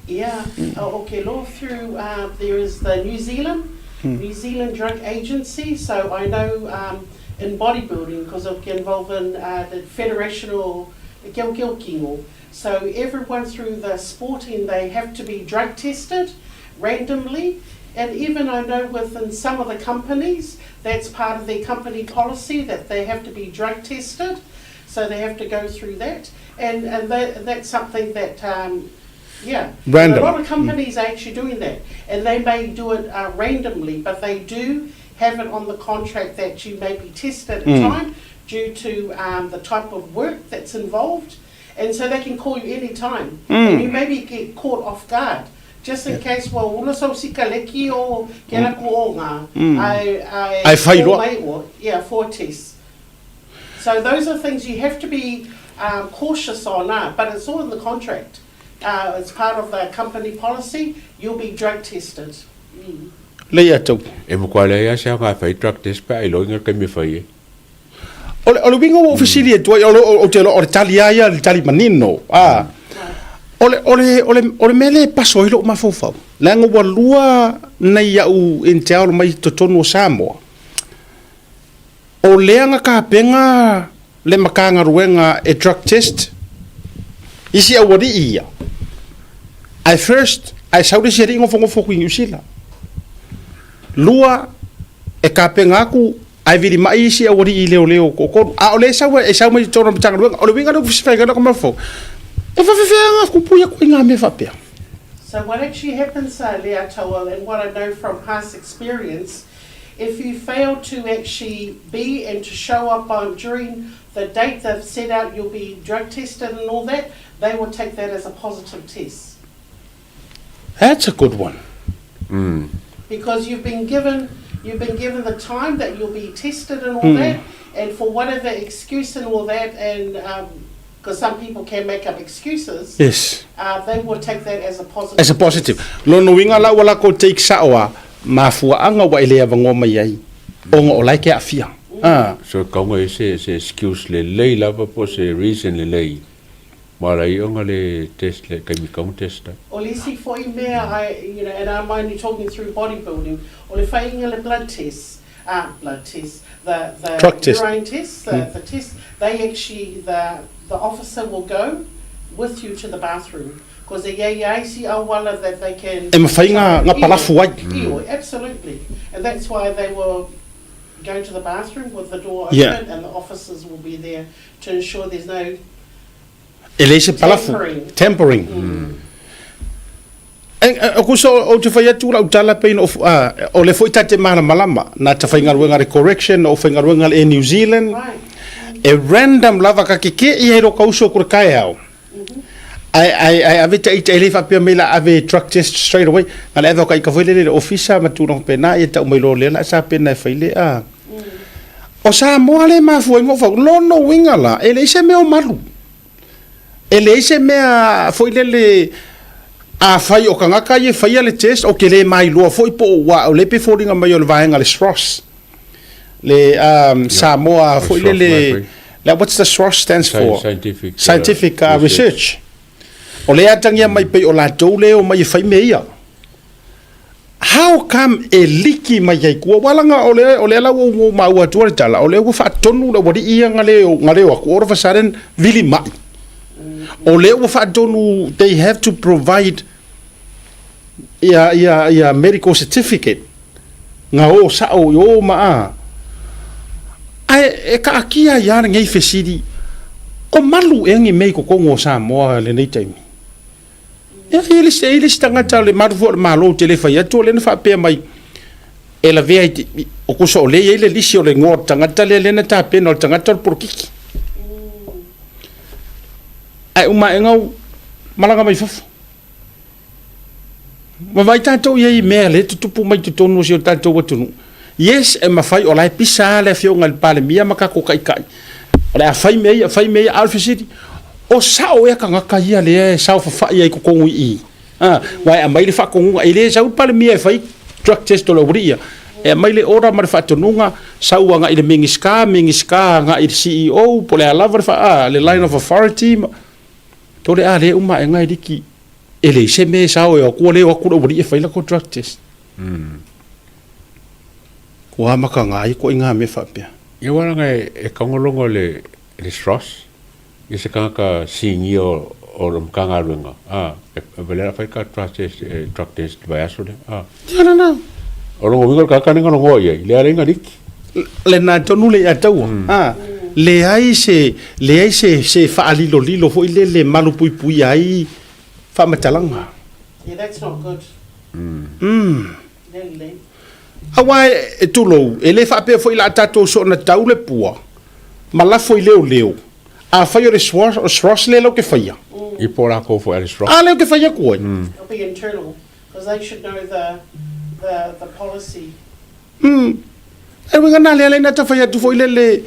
Yeah, okay, law through, there is the New Zealand Drug Agency, so I know in bodybuilding because I get involved in the federational Gilgilkingo. So everyone through the sporting, they have to be drug tested randomly. And even I know within some of the companies, that's part of their company policy that they have to be drug tested. So they have to go through that. And that's something that, Random. A lot of companies are actually doing that. And they may do it randomly, but they do have it on the contract that you may be tested at a time due to the type of work that's involved. And so they can call you any time. And you maybe get caught off guard. Just in case, well, ula sau sika leki o kera ko o ngā. Ai whailua. Yeah, for tests. So those are things you have to be cautious on, but it's all in the contract. It's part of the company policy. You'll be drug tested. Leia tau. E mo kwa leia se nga fai drug test pa I loinga kai me fai. O le wingo officially e toi o te o le tali aia le tali manino. O le mele paso I lo mafofau. Langa wa lua nei au in te ao mai totonu o Samoa. O leanga ka penga le makanga ruenga e drug test. Isi au wadi ia. I saudi se ringo fongo ku New Lua e ka penga ku ai viri mai isi awari I leo ko a ole sa e sa mai toro tanga o le winga no fai kana como fo e fa fa ku puya ku nga me fa pe. So what actually happens, Lea Tawal, and what I know from past experience, if you fail to actually be and to show up on during the date they've set out, you'll be drug tested and all that, they will take that as a positive test. That's a good one. Because you've been given the time that you'll be tested and all that, and for whatever excuse and all that, and because some people can make up excuses, yes, they will take that as a positive. As a positive. Lo no winga la wala ko take sawa mafua anga wa ile avango mai ai. Onga o like afia. So kaunga se excuse le lei lava po se reason le lei. Mara I onga le test le kai mi kaung testa. O lisi foi mea and I'm only talking through bodybuilding. O le whainga le blood test, the drug test. urine test, the test. They actually the officer will go with you to the bathroom because they see awala that they can. E mawhainga nga palafu wai. Absolutely, and that's why they were going to the bathroom with the door open, and the officers will be there to ensure there's no. Elise palafu tempering. Aku so o te whai atu rau tala pein o le foi tate mana malama na te whai ngaruenga re correction o whai ngaruenga e New Zealand e random lava ka kike I hero kauso kura kai au ai ave ta ita ele fa pe mela ave truck test straight away ala ave kai ka foi le officer ma tu no pena e ta mai lo le la sa pena fa ile a o sa mo ale ma foi mo fa lo no winga la ele se me o malu ele se me a foi le a fai o kanga ka ye fai le test o ke le mai lo foi po wa o le pe folding mai o le vaenga le SROS le Samoa foi le what's the SROS stands for scientific research o le atangia mai pe o la tole o mai fai meia how come e liki mai ai ku walanga o le la o ma wa tu tala o le wo fa tonu le wadi ia ngale o ku ora fa saren vili mai o le wo fa tonu they have to provide ia medical certificate nga o sa o yo ma ai e ka kia ya ngai fesidi o malu engi mei ko ngo sa mo le nei taimi e ele stanga tale marvo malo telefa ya to le fa pe mai ela ve o ko so le ele lisi o le ngor tanga tale le na ta pe no tanga tor por kiki ai uma engau malanga mai fofu ma vai tanto ye me le tupu mai tu tonu si o tanto watu yes e ma fai o lai pisa le fio ngal pale mia maka ko kai kai o le fai me alfa city o sao e ka ngaka ia le sao fa ia ko kongu i wai a mai le fa kongu ai le sao pale mia fai drug test lo bria e mai le ora mar fa tonunga sao nga ile mingiska nga i CEO pole a lava fa le line of authority to le ale uma e ngai diki ele se me sao e ko le o ku lo bria fai la ko drug test ko amaka ngai ko inga me fa pia e wala ngai e kongolongo le SROS e se kanga singi o mkanga luenga e velera fai ka drug test vai asole no o longo wingo ka kanenga no ngoia le arenga dik le na tonu le atau le ai se fa lilo fo le malu pui ai fa matalanga yeah that's not good awai e tulo ele fa pe foi la tato so na taule pua mala foi leo a fai o SROS le lo que faia i pora ko fo el SROS le que faia ko it'll be internal because they should know the policy e winga na le na ta faia tu foi le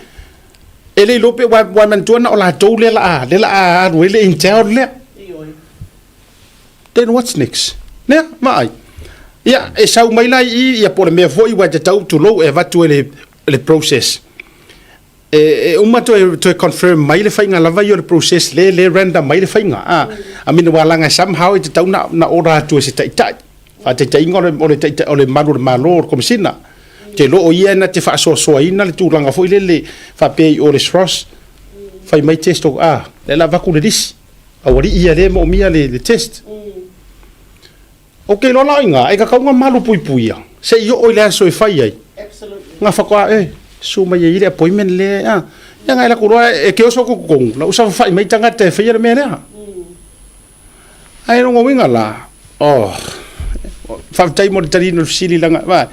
ele lo pe wa man tu na o la to le la le intel le then what's next ne mai ya e sau mai lai ia por me foi wa tau tu lo e va tu le process e uma to confirm mai le fainga lava yo le process le random mai le fainga I mean wala nga somehow it tau na ora tu se tai fa tai ngore o le malo komsina te lo o ia na te fa so ina le tu langa foi le fa pe o le SROS fai mai test o le lava ku le dis a wori ia le mo mia le test okay lo la inga e ka kaunga malu pui se yo o le so fai ai absolutely nga fa kwa su mai ile appointment le ya nga ila kurwa e ke oso ko kong la usa fa mai tanga te fe me le ai no winga la fa tai mo tari no sili langa va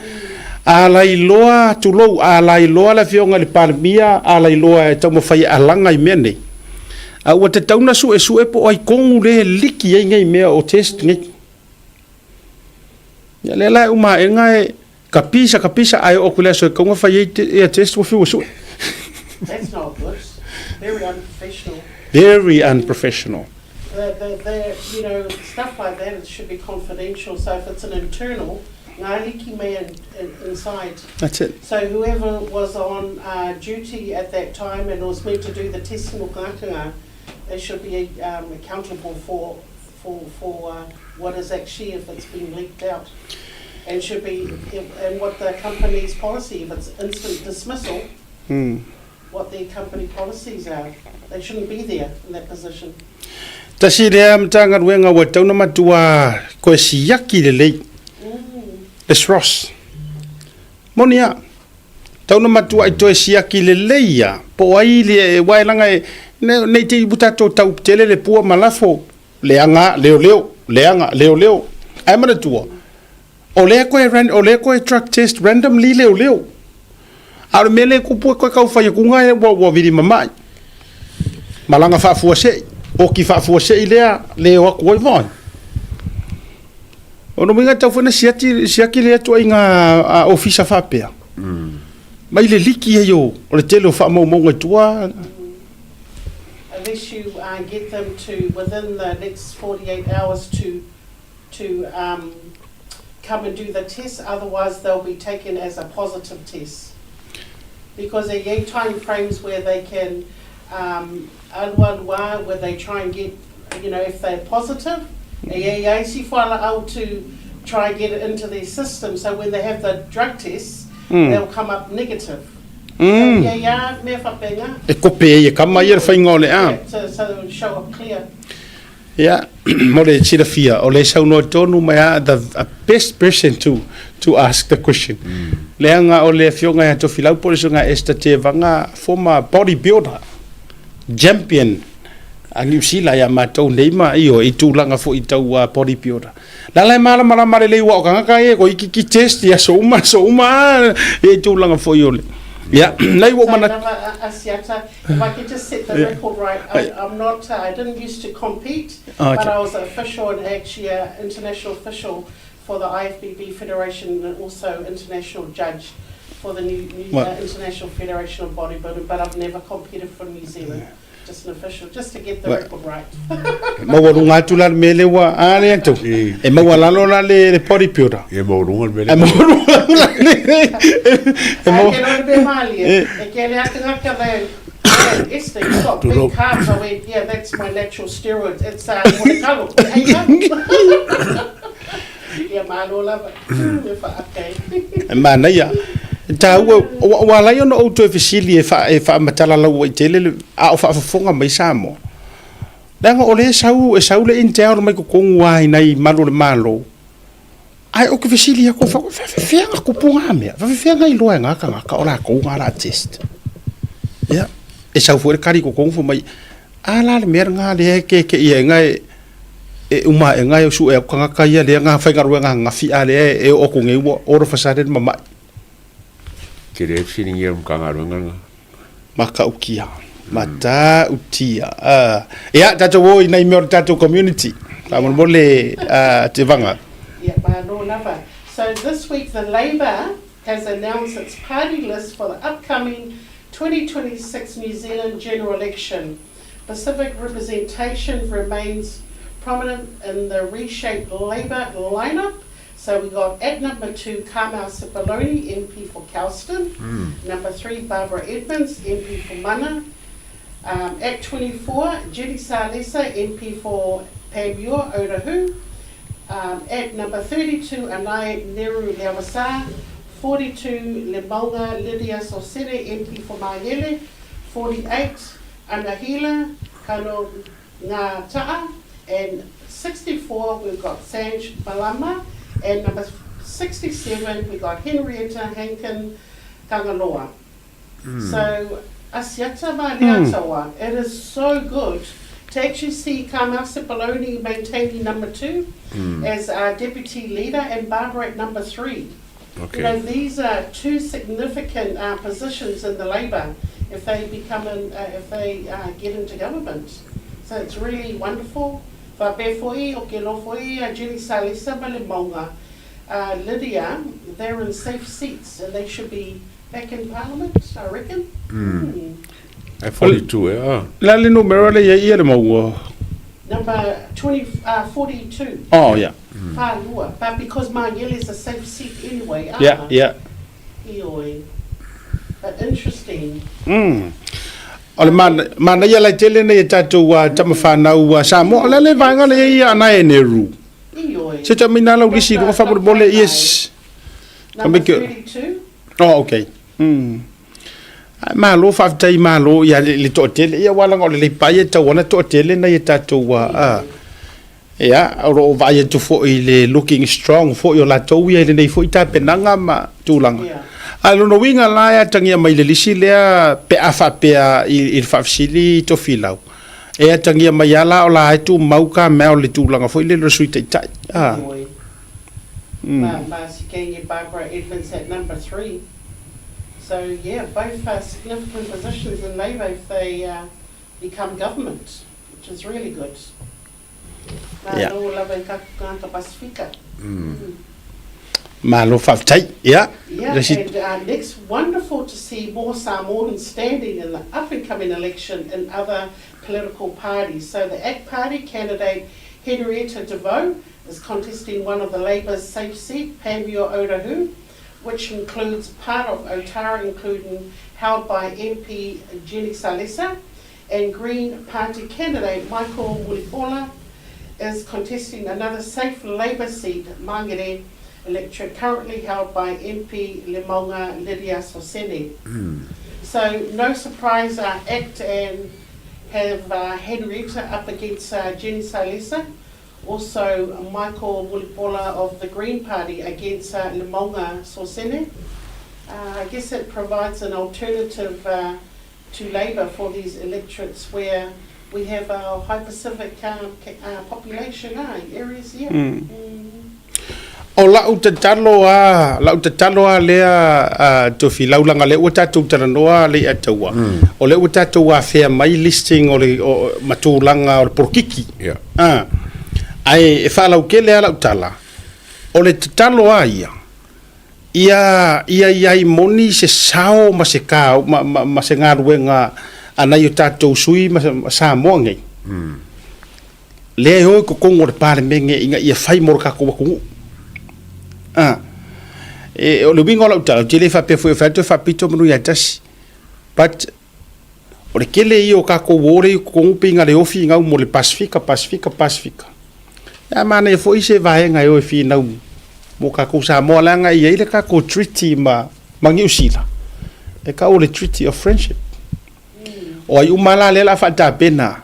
ala iloa tu lo ala iloa la fionga le parmia ala iloa e tamo fai alanga i mene a o te tauna su e po ai kongu le liki ai ngai me o test ngai ya le la uma e ngai kapisa ai o kula so konga fai e test wo fu so that's not good very unprofessional the you know stuff like that it should be confidential so if it's an internal ngaliki may inside that's it so whoever was on duty at that time and was meant to do the testing of ngātanga they should be accountable for what is actually if it's been leaked out and should be and what the company's policy if it's instant dismissal what their company policies are they shouldn't be there in that position tasi le amtanga wenga wa tauna matua ko siaki le SROS monia tauna matua i to siaki le leia po ai le wailanga nei te butato tau tele le pua malafo leanga leo ai mana tua o le ko truck test randomly leo ar mele ku pu ko ka fa ku ngai wo vidi mamai malanga fa fu se o ki whaafua se i lea le o aku oi vai. O no minga tau whana siaki lea tua i ngā ofisa whapea. Mai le liki e yo, o le tele o whaamau maunga tua. Unless you get them to, within the next 48 hours to come and do the test, otherwise they'll be taken as a positive test. Because there are time frames where they can, where they try and get, if they're positive, to try and get it into their system, so when they have the drug tests, they'll come up negative. E kope e kama ia whainga o le a. So they will show up clear. Yeah, mo le tira fia o le sauno tonu mai a the best person to ask the question. Leanga o le fionga ya to filau poliso nga esta te vanga former bodybuilder champion a New Zealand ya matou neima io I tūlanga fo I tau bodybuilder. La lai mara le wa o kanga e ko iki test ya so uma e tūlanga fo iole. Yeah, lai wo mana Asiata, if I could just set the record right, I'm not, I didn't used to compete, but I was an official and actually an international official for the IFBB Federation and also international judge for the new International Federation of Bodybuilding, but I've never competed for New Zealand. Just an official, just to get the record right. Mawalunga tula mele wa ale anto. E mawalalo la le bodybuilder. E mawalunga mele. E mawalunga le. E mawalunga be mali. E kele aka ka it's the got big carbs. I went, yeah, that's my natural steroids. It's monicalo. Yeah, malo lava. Okay. Mana ya. Ta wala yo no auto efficiently e fa matala la o tele a o fa fonga mai samo. Danga ole sau le intero mai ko ngwai nai malo. Ai o ke efficiently ko fa nga ko punga me. Fa nga I loa nga ola ko nga test. Ya. E sau fo kari ko fo mai ala le mer nga le ke ia nga e uma e nga su e kanga ka ia le nga fa nga fi ale e o ko ngai o ro fa sa mama. Kere sini ia mkangaronga maka ukia mata utia ya tato wo ina ime tato community pamon mole te vanga. Yeah, no lava. So this week the Labour has announced its party list for the upcoming 2026 New Zealand general election. Pacific representation remains prominent in the reshaped Labour lineup. So we got at number 2, Carmel Cipollone, MP for Kelston. Number 3, Barbara Edmonds, MP for Mana. At 24, Judy Salesa, MP for Pamure, Otahu. At number 32, Anai Neru Lewasa. 42, Lemonga Lydia Sosere, MP for Mayele. 48, Anahila Kano Ngā. And 64, we've got Sanj Balama. And number 67, we got Henrietta Hankin Kangaloa. So, Asiata Maniatawa, it is so good to actually see Carmel Cipollone maintaining number 2 as our deputy leader and Barbara at number 3. Okay. These are two significant positions in the Labour if they get into government. So it's really wonderful. Julie Salisa Malimonga, Lydia, they're in safe seats and they should be back in Parliament, I reckon. 42, yeah. Lali numero le ia le mau. Number 42. Oh, yeah. But because Mayele is a safe seat anyway. Yeah. But interesting. Ole mana ia la tele nei tatu wa tamafana wa samo le vanga le ia na eneru. Se tamina la ulisi ko fa bole yes. Number 32. Oh, okay. Malo fa tai malo ia le to tele ia wala ngole le paie ta wona to tele nei tatu wa ya ro va ia tu fo ile looking strong fo yo la to ia le nei fo ita penanga ma tulanga. Alo no winga la ya tangia mai le lisi lea pe afa pe il fafsili to filau. E tangia mai ala o la tu mauka me o le tulanga foi le sui tai tai. Barbara Edmonds at number 3. So yeah, both are significant positions in Labour if they become government. which is really good. Yeah. No lava Kaka Pacifica. Malo whawtai, yeah. Yeah, and next, wonderful to see more Samoans standing in the up-and-coming election in other political parties. So the ACT Party candidate Henrietta DeVoe is contesting one of the Labour's safe seat, Pambio Otahu, which includes part of Otara, including held by MP Jenny Salesa, and Green Party candidate Michael Mulipola is contesting another safe Labour seat, Mangere electorate, currently held by MP Limonga Lydia Sosene. So no surprise, ACT and have Henrietta up against Jenny Salesa. Also Michael Mulipola of the Green Party against Limonga Sosene. I guess it provides an alternative to Labour for these electorates where we have a high Pacific population areas here. O lau te talo a lea tofi laulanga le ua tātou taranoa le ataua. O le ua tātou a whea mai listing o le matūlanga o le porkiki. Ai e whaalau ke lea lau tala. O le te talo a ia. Ia moni se sao ma se kao, ma se ngā ruenga anai o tātou sui ma sa moa ngai. Lea hoi ko kongo le pāre menge inga ia whai moro kako wakungu. O le wingo lau tala, te le whapea fwe whatu whapito manu ia tasi. But, o le kele i o kako wore i kongo pinga le ofi ngau mo le Pasifika. Ia mana e fo ise vahenga e o e fi nau mo kako sa moa langa i eile kako treaty ma New Zealand. E ka o le Treaty of Friendship. O ai umala le la whata pena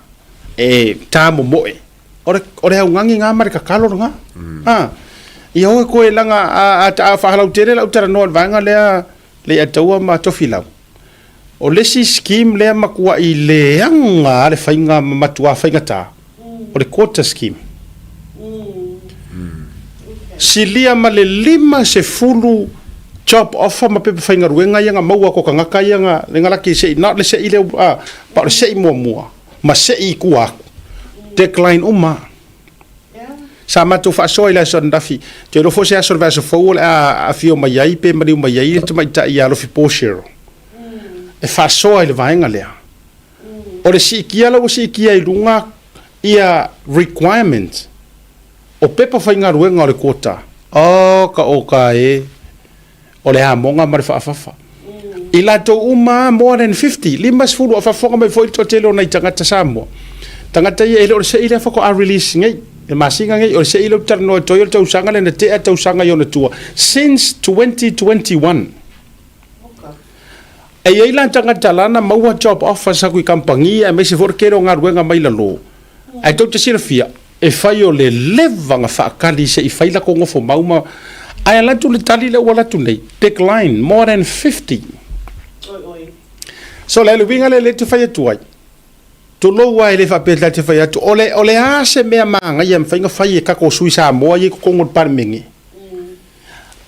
e tā mo moe. O le haungangi ngā mare ka kaloro ngā. Ia hoa koe langa a whahalau tere lau tara noa vanga lea ataua ma tofi lau. O lesi scheme lea makua i leanga le whainga matua whainga tā. O le quota scheme. Silia ma le 5 se fulu job offer ma pepe whainga ruenga ia ngā maua ko ka ngaka ia ngā le ngalaki se i nā le se i leo pa le se i mua. Ma se i kuaku. Decline uma. Sa matu fa so ila son dafi te ro fo se aso va so fo a fio mai ai pe mari mai ai te mai ta ia lo fi poshero e fa so ila vainga lea o le si kia lo si kia i lunga ia requirement o pepa fainga ruenga o le kota o ka e o le ha monga mari fa ila to uma more than 50 limas fulu fa fonga mai foi to telo na tangata samo tangata ia ele o se ila fa ko a release ngai e masinga ngai o se ilo tarno toyo tau sanga le te tau sanga yo na tua since 2021 e ila tanga talana maua job offer sa kui kampangi e me se forkero nga ruenga mai la lo ai to te sirfia e fai o le levanga fa kali se i fai la kongo fo mauma ai la tu le tali le wala tu nei decline more than 50 so le winga le tu fai tu ai to lo wa ele fa pela te fai atu ole a se mea manga ia mfainga fai e kako sui sa moa i kongo parmengi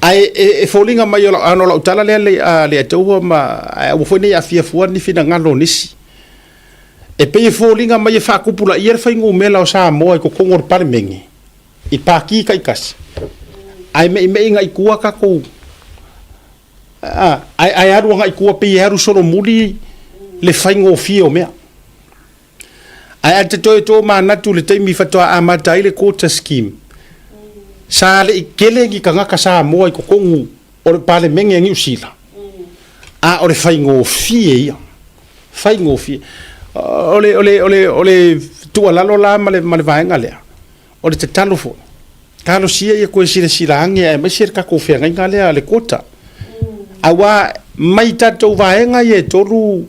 ai e folinga mai o ano la utala le atu ma o foi nei afia fuan ni fina ngalo nisi e pe folinga mai fa kupula ia fai ngo mela o sa moa i kongo parmengi i paki kai kas ai me inga i kua kako ai aru nga i kua pe aru solo muli le fai ngo fio mea ai ate to manatu le taimi fatoa amata ile quota scheme sa le ikele ki kanga ka sa mo i kokongu o le pale mengi ngi usila o le faingo fie ole tu ala lo la male vaenga le o le talo fo talo sia ia ko sila ange e me ka ko fe nga le quota awa mai tato vaenga ye toru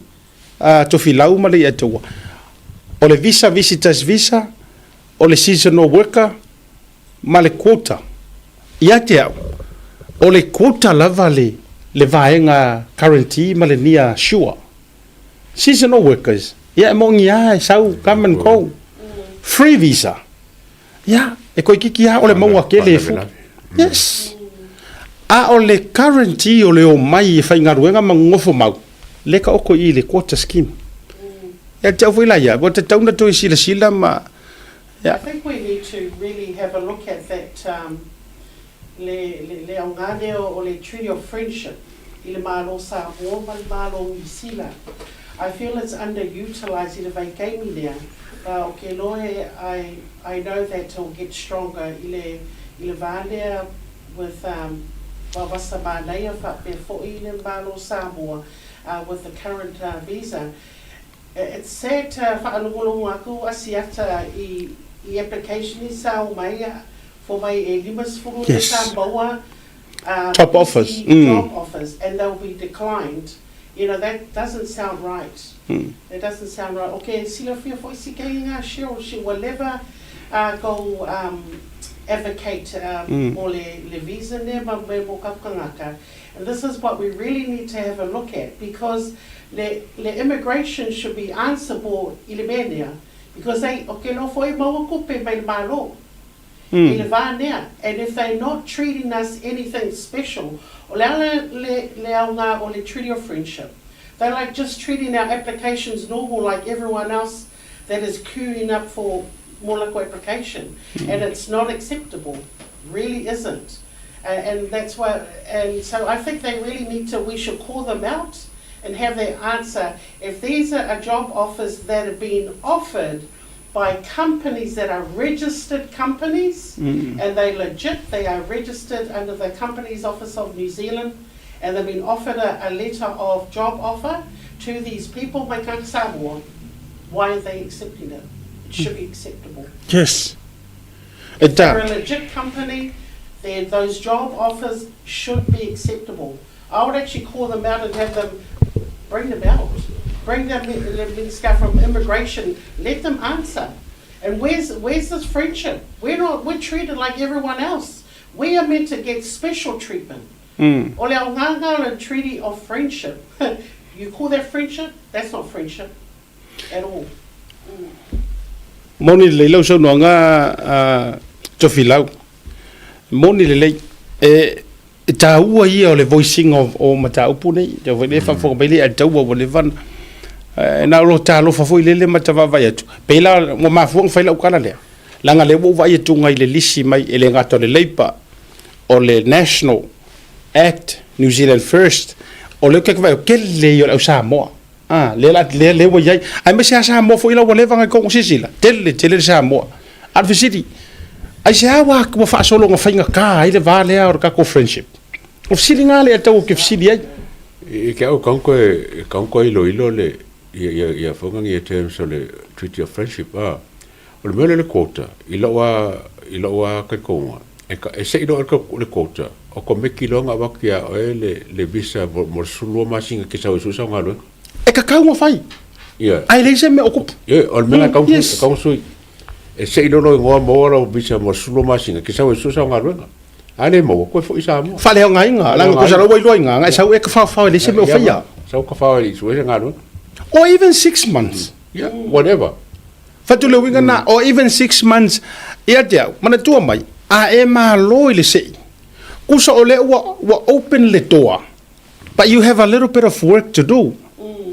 to filau male ya to o le visa visitors visa o le seasonal worker ma le quota ia te au o le quota lava le vaenga currently ma le nia sure seasonal workers ia mongi ai sau come and go free visa ia e ko kiki o le maua ke le fu yes o le currently o le o mai e fainga ruenga ma ngofo mau le ka oko i le quota scheme Ya tau foi la ya, ko te tau na to sila ma. I think we need to really have a look at that le aungane o le treaty of friendship i le malo Samoa ma le malo New Zealand. I feel it's underutilized i le vai kaimi lea. Okay, loe, I know that it'll get stronger i le vālea with wawasa māneia whape fo i le malo Samoa with the current visa. It's sad whaalongolongo aku asiata i application i sao mai for my limas furu le Samoa top offers. Job offers, and they'll be declined. You know, that doesn't sound right. It doesn't sound right. Okay, sila fia fo isi keinga she will never go advocate o le visa ne ma me mo kapkangaka. And this is what we really need to have a look at, because le immigration should be answerable i le menia, because they okay no foi mau kupe mai malo. I le vānea, and if they're not treating us anything special, o le aunga o le treaty of friendship, they're like just treating our applications normal like everyone else that is queuing up for molako application, and it's not acceptable, really isn't. And that's why, and so I think they really need to, we should call them out and have their answer. If these are job offers that are being offered by companies that are registered companies, and they legit, they are registered under the Companies Office of New Zealand, and they've been offered a letter of job offer to these people, mai ka Samoa, why are they accepting it? It should be acceptable. Yes. If they're a legit company, then those job offers should be acceptable. I would actually call them out and have them bring them out. Bring them stuff from immigration. Let them answer. And where's this friendship? We're treated like everyone else. We are meant to get special treatment. O le aunganga treaty of friendship. You call that friendship? That's not friendship at all. Moni le lau so nga tofilau. Moni le taua ia o le voicing of o mataupu nei. Te whele whawhakabele a taua o le van. Na lo talo fafoi lele matava vai atu. Pela mo mafuang faila ukala lea. Langa le wo vai atu ngai le lisi mai ele ngato le leipa o le National Act New Zealand First o le kek vai o kele o Samoa. Le wo yai. Ai me sia Samoa foi la wo le vanga ko sisila. Tele Samoa. Adversity. Ai sia wa ko fa solo ngo fainga ka ai le vale o ka ko friendship. O silinga le atu ke sili ai. E ke o kanko ilo le ia fonga ngi terms o le treaty of friendship o le mele le quota ilo wa ka konga e se ilo le quota o ko me kilonga wa kia o le visa mo sulu ma singa ke sa usa ngalo e ka kaunga fai ai le se me okup o le mele kaunga e se ilo no ngo mo o visa mo sulu ma singa ke sa usa ngalo ale mo ko fo isa mo fale nga inga la ko sa ro lo inga nga sa e ka fa le se me o fai sa ka fa le so ngalo or even 6 months. Yeah, whatever. Fatule winga na or even 6 months. Ia dia, mana tua mai. A e malo ile sei. Kusa ole wa open le door. But you have a little bit of work to do.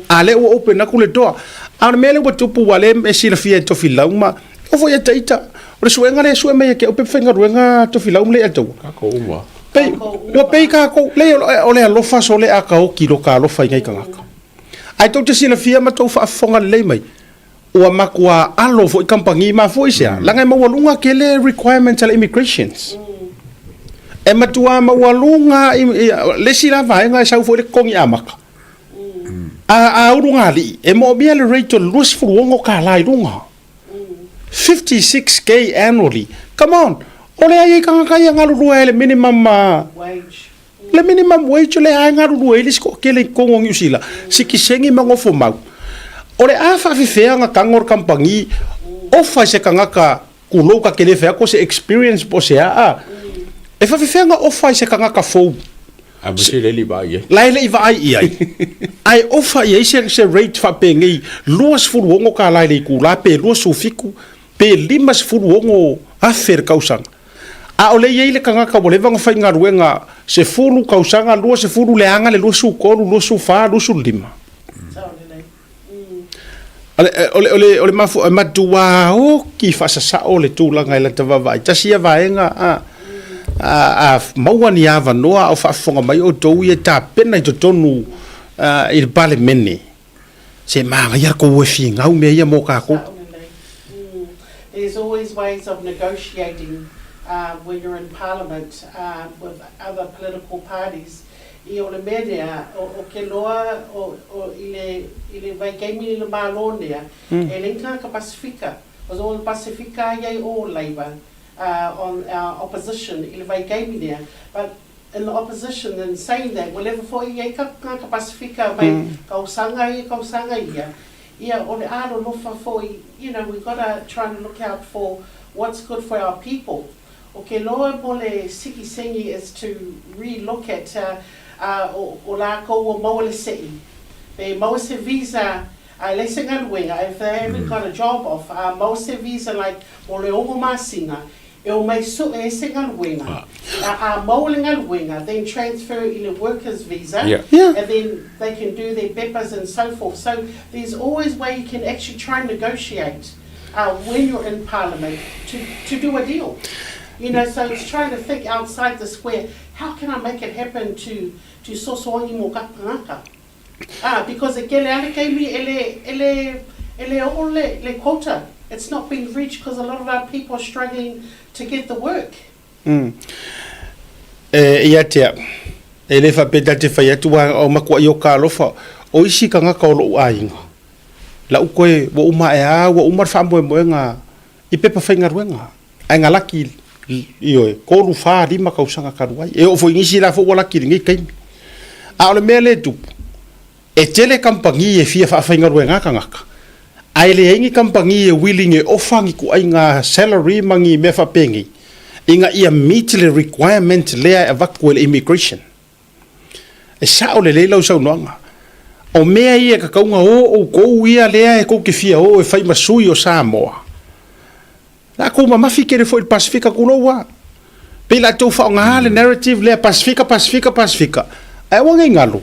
A le wa open na ku le door. A mele wa tupu wale e sila fia to filauma. O fo ia taita. O suenga le sueme ke open fenga ruenga to filaum le atu. Ka ko uma. Pe, wa pe ka ko le ole alofa so le aka o kilo ka alofa ngai kangaka. Ai tau te sila fia matou whaafonga lei mai. Ua makua alo fo i kampangi ma fo isia. Langai mawalunga ke le requirements ala immigrations. E matua mawalunga le sila vaenga e sau fo le kongi amaka. A urunga li. E mo bia le rate o luas furuongo ka lai runga. 56K annually. Come on. Ole ai kangakaya ngalurua le minimum wage. Le minimum wage le ai ngaruru ele sko kele kongo ngiusila sikisengi mangofo mau ore afa fifea nga kangor kampangi ofa se kangaka kuloka kele fe ko se experience po se a e fa fifea nga ofa se kangaka fo abse le li ba ye lai va ai ai ofa ye se rate fa pengi luas fu wongo ka lai le kula pe luas ufiku pe limas fu wongo afer kausang a ole ye le kangaka bole vanga fa ngaruenga se fulu kausanga lua se fulu le anga le lua su kolu lua su fa lua su lima Ole mafu matua o ki fasasa o le tūlanga i la tawawai. Tasia vaenga a mauani ava noa o whaafonga mai o tau i tā pena I to tonu I le pale mene. Se maanga ia ko ue fi ngau mea ia mō kako. There's always ways of negotiating when you're in Parliament with other political parties. I o le mea o ke loa o I le vai gaimi I le malo nea e lenga ka Pasifika. Was all Pasifika iai o Labour on our opposition I le vai gaimi nea. But in the opposition and saying that, whatever for iai ka Pasifika mai kausanga ia. Ia o le aro lofa for, you know, we've got to try and look out for what's good for our people. O ke loa mo le siki sengi is to re-look at o la ko o maua le sei. Pe maua se visa le singa luenga, if they haven't got a job off, maua se visa like o le ongo masinga, e o mai su e singa luenga. Maua linga luenga, then transfer in a worker's visa, and then they can do their peppers and so forth. So there's always way you can actually try and negotiate when you're in Parliament to do a deal. You know, so it's trying to think outside the square. How can I make it happen to sosoangi mo kakangaka? Because again, ele quota. It's not being reached because a lot of our people are struggling to get the work. Ia tea. Ele fa peta te fai atu o makua I o ka alofa. O isi ka ngaka o loo ainga. La ukoe wa uma wa umar whamboe moenga I pepa whainga ruenga. Ai ngā laki Ioe, kōru whā rima kausanga karuai. E o fo ingisi la fo wala ki ringi kaimi. A ole mea le tupu. E tele kampangi e fia whaafainga rue ngaka ngaka. Ai le ingi kampangi e willing e ofangi ku ai ngā salary mangi me whapengi. Inga ia meet le requirement lea e vaku ele immigration. E sa ole le lau sau noanga. O mea ia ka kaunga o kou ia lea e kou ke fia o e whai masui o Samoa. La ko mafi kere foi Pasifika kuno wa. Pe la to fa ngale narrative le Pasifika. Ai wanga ngalo.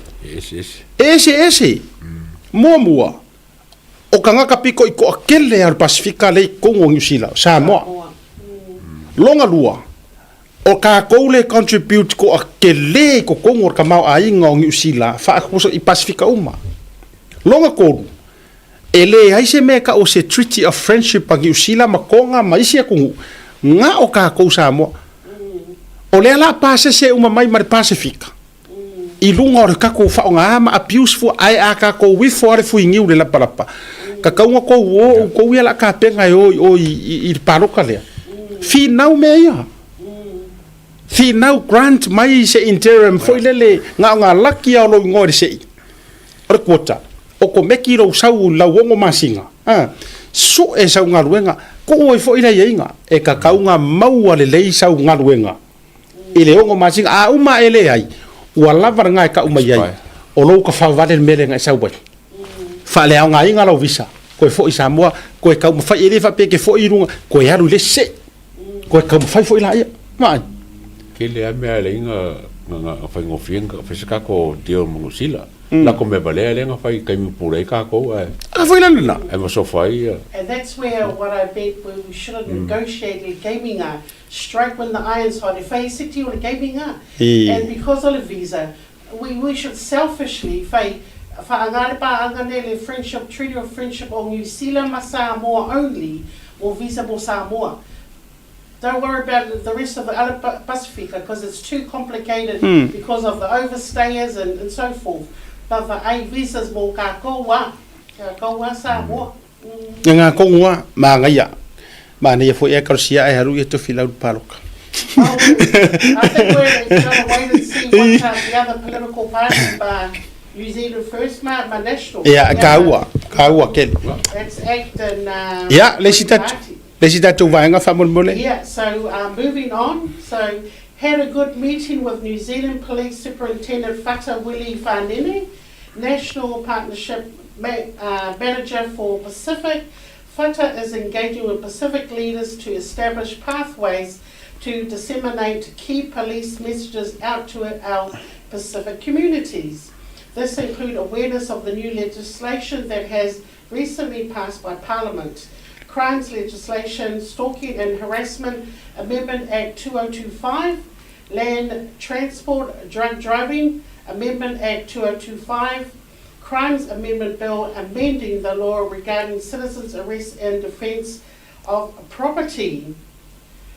Ese. Moa. O kanga ka piko I ko akele ar Pasifika le Kongo New Zealand. Samoa. Longa lua. O ka ko le contribute ko akele ko Kongo ka mau ai ngo New Zealand fa ko I Pasifika uma. Longa ko ele ai se me ka o se treaty of friendship pa New Zealand makonga maisia kungu nga o ka ko Samoa o le la pase se uma mai mar Pasifika I lunga o ka ko fa nga ma abuse fu ai aka ko wi for fu ngiu le la palapa ka ka ko ko ia la ka penga o I paroka le fi now me ia fi now grant mai se interim foi le nga laki o lo ngori se o quota o ko meki ro sau la wongo masinga so e sau ngaruenga ko e fo ina yeinga e ka kaunga maua le lei sau ngaruenga ile ongo masinga a uma ele ai wala varanga ka uma yai o lo ka fa vale mele nga sau bai fa le nga inga lo visa ko e fo I Samoa ko e ka uma fa ele fa pe ke fo I runga ko e aru le se ko e ka uma fa fo ila ia mai ke le a mea le inga nga fa ngofienga fa se ka ko dio mungusila la come balea lenga fai kai mi pure ka ko foi lana e mo so fai and that's where what I bet we should have negotiated gaming strike when the iron's hot if I city or gaming and because of the visa we should selfishly fai fa angale pa angane friendship treaty of friendship on New Zealand ma Samoa only or visa mo Samoa. Don't worry about the rest of the other Pasifika because it's too complicated because of the overstayers and so forth. But the A visas mo ka koa Samoa. Nga koa ma ngaya. Ma ne fo e karsia e haru e to filau paloka. I think we're going to wait and see what the other political parties by New Zealand First, my national. Yeah, kaua kel. That's ACT and yeah, yeah, so moving on. So had a good meeting with New Zealand Police Superintendent Fata Willie Whanene, National Partnership Manager for Pacific. Fata is engaging with Pacific leaders to establish pathways to disseminate key police messages out to our Pacific communities. This includes awareness of the new legislation that has recently passed by Parliament. Crimes legislation, Stalking and Harassment Amendment Act 2025, Land Transport Drug Driving Amendment Act 2025, Crimes Amendment Bill amending the law regarding citizens' arrest and defence of property.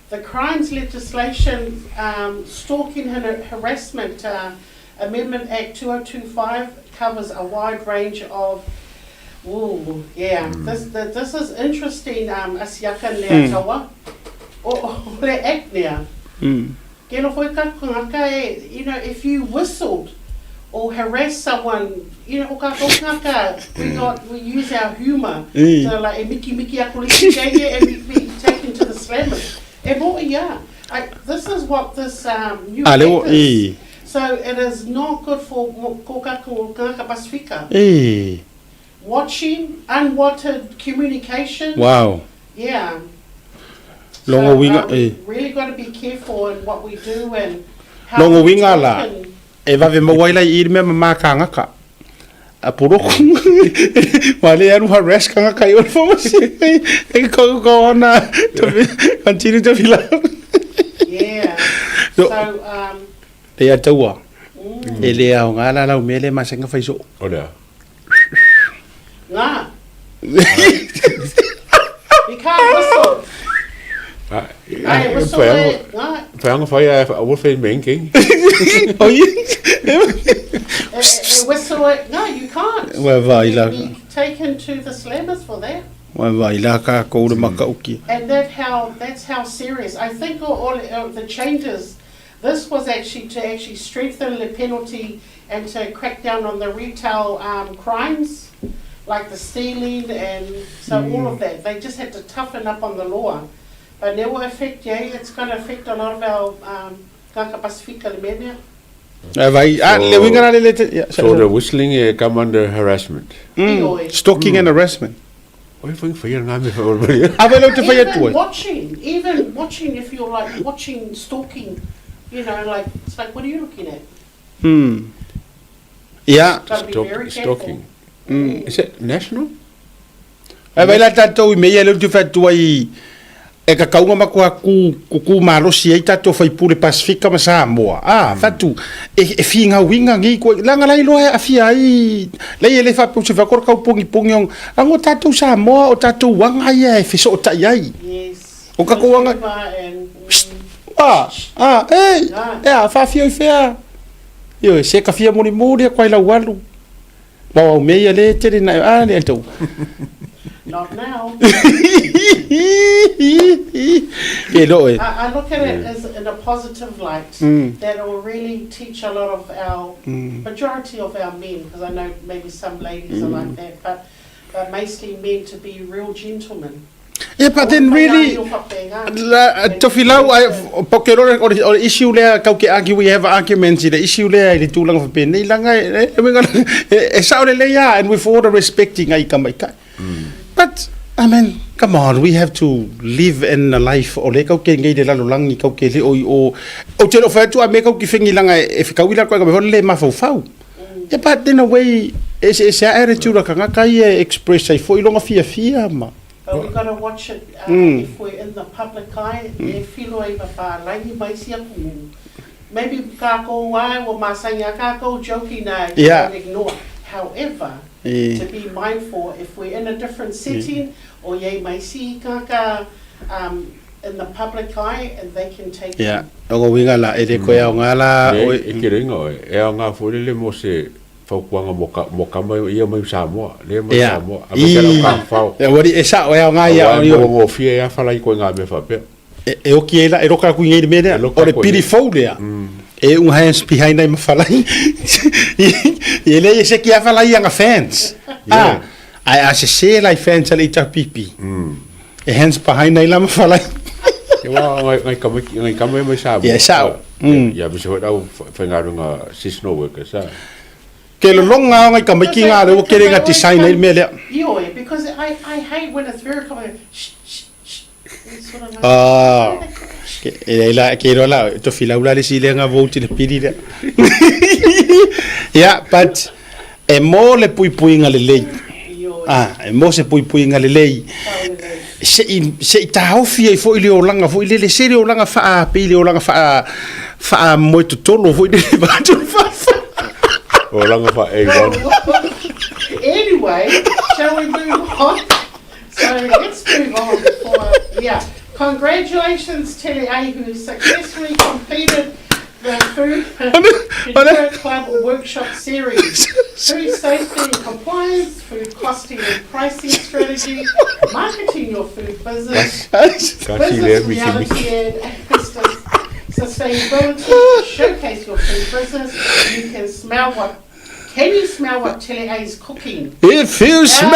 The crimes legislation, Stalking and Harassment Amendment Act 2025 covers a wide range of. Ooh, yeah. This is interesting. Asiakan lea tawa. O le act lea. Keno foi ka kungaka e, you know, if you whistled or harassed someone, you know, we use our humour to like e miki akuliki and we take into the slammers. E mo ia. This is what this new act is. So it is not good for Kungaka Pasifika. Watching unwanted communication. Wow. Yeah. Longo winga really got to be careful in what we do and how Longo we winga talk la. and- E va ve mo waila I me ma kanga ka. A puro wale anu harass kanga ka yo fo si. E ko ona to continue to fila. Yeah. So- So Le ya taua. E le au ngala la mele ma senga faiso. Olha. nah. You can't whistle. Ai, whistle it. Nah. Fang foi a wolfen menking. Oh Whistle it. No, you can't. Wa vai la. Be taken to the slammers for that. Wa vai la ka ko le maka uki. And that's how serious. I think all the changes, this was actually to strengthen the penalty and to crack down on the retail crimes, like the stealing and so all of that. They just had to toughen up on the law. But it will affect, it's going to affect a lot of our Kaka Pasifika Lemenia. Vai le winga le So the whistling come under harassment. Stalking and harassment. Oi foi nga me fa olbria. Avelo te fai Even watching, if you're like watching stalking, you know, like it's like, what are you looking at? Yeah. Gotta be very careful. Stalking. Is it national? Vai la tatou I me ia le tu fai tuai e ka kaunga makua ku malosi ai tatou fai pule Pasifika ma Samoa. Fatu e finga winga ngi ko langa lai loa afia ai lai ele fa pu se va kor ka pungi on ango tatou Samoa o tatou wanga ia e fiso tai ai. Yes. O ka ko wanga And fa fia fia. Yo se ka fia muri ko ila walu. Ba me ia le tere na le tau. not now. I look at it as in a positive light that will really teach a lot of our majority of our men, because I know maybe some ladies are like that, but mostly men to be real gentlemen. Yeah, but then really, to fill out, pokero or issue there, kauke argue we have arguments. The issue there, the too long of pain. We're gonna, and with all the respecting, but I mean, come on, we have to live in a life. O le kauke ngai de lalo langi kauke le o telo fa tu a me kauke fingi langa e fikawila ko ka le mafau. Yeah, but in a way, it's a attitude ka ngakai express ai foi longa fia ma. But we've got to watch it if we're in the public eye. Maybe kako wai or masanya kako joking don't ignore. However, to be mindful if we're in a different setting or ye may see kaka in the public eye and they can take it. Ogo winga la e de ko ya ngala o e kirenga e nga fo le mo se faukuanga mo kama ia mai Samoa le mai Samoa a me ka fau e wori e sa o nga ia o mo fie ya fala ko nga me fa pe e o ki ela e roka ku ngai me o le piri fau le e un hands behind ai mafala e le e se ki afala ia nga fans ai a se lai fans ali ta pipi e hands behind ai la mafala e wa ngai kama mai Samoa ya sa ya bi se ho dau fa nga runga seasonal workers ke lo longa ngai ka miki nga le o kere nga design ele mele because I hate when it's very common la ke ro la to fila ula le sile nga vote le pidi le yeah but e mo le pui nga le mo se pui ngale lei se ta ofi e fo ile o langa fo ile le serie o langa fa pe ile o langa fa mo to tolo fo ile ba to fa o langa fa e Anyway, shall we move on? So let's move on before, congratulations Tele A who successfully completed the Food Club Workshop Series. Food safety and compliance, food costing and pricing strategy, marketing your food business, business reality and sustainability, showcase your food business. You can smell what Tele A is cooking? If you smell...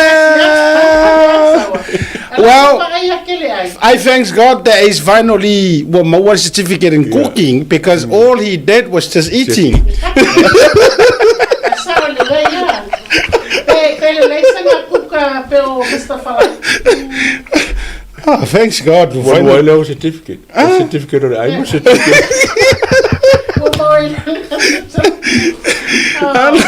Well, I thank God there is finally one certificate in cooking because all he did was just eating. Oh, thanks God. One certificate. A certificate of the IMO certificate. Well done.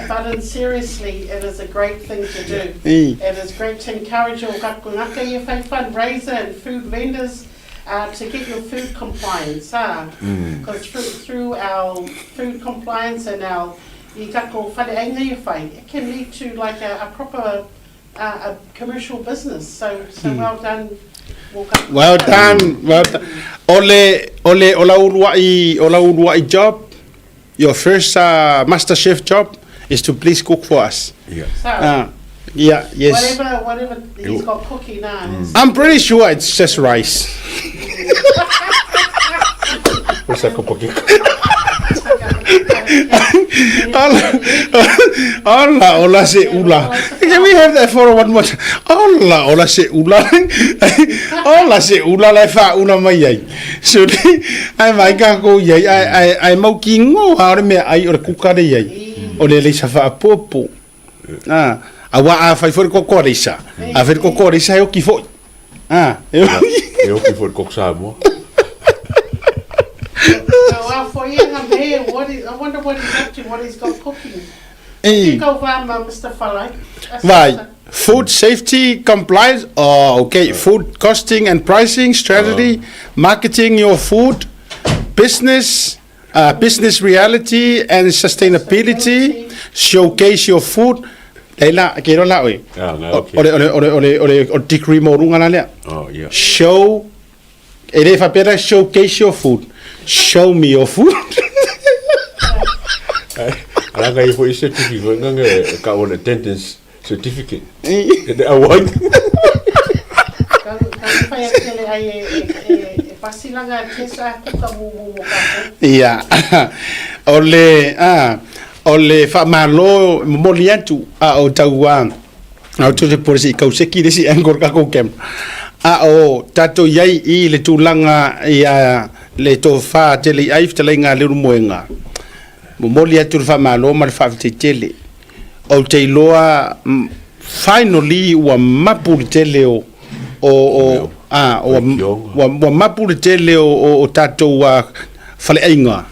But seriously, it is a great thing to do. It is great to encourage your Kapungaka Yawhai fundraiser and food vendors to get your food compliance. Because through our food compliance and our Ikako Whareainga Yawhai, it can lead to like a proper a commercial business. So well done. Well done. Ola uruai job. Your first Master Chef job is to please cook for us. Yes. Whatever he's got cooking now. I'm pretty sure it's just rice. Ola se ula. Can we have that for one more? Ola se ula. Ola se ula lai fa una mai ai. So ai mai ka ko ai ai mau ki ngo ha me ai o kuka de ai. O le sa fa popo. Awa a fai for ko korisa. A fer ko korisa e o ki fo. E o ki fo ko sa mo. I wonder what he's up to, what he's got cooking. Mr. Falai. Right. Food safety compliance. Oh, okay. Food costing and pricing strategy, marketing your food, business reality and sustainability, showcase your food. Leila, quiero la hoy. O degree mo runga na le. Oh, yeah. Show. Erefa pera showcase your food. Show me your food. Alanga i foi certificate nganga ka on attendance certificate. The award. Yeah. Ole fa malo moliantu o tauan. Au tu por si kauseki desi angkor ka ko kem. O tato yai I le tulanga ia le to fa tele ai tele nga le rumoenga. Momoli atu fa malo mal fa tele. O te loa finally wa mapul tele o mapul tele o tato wa fale ainga.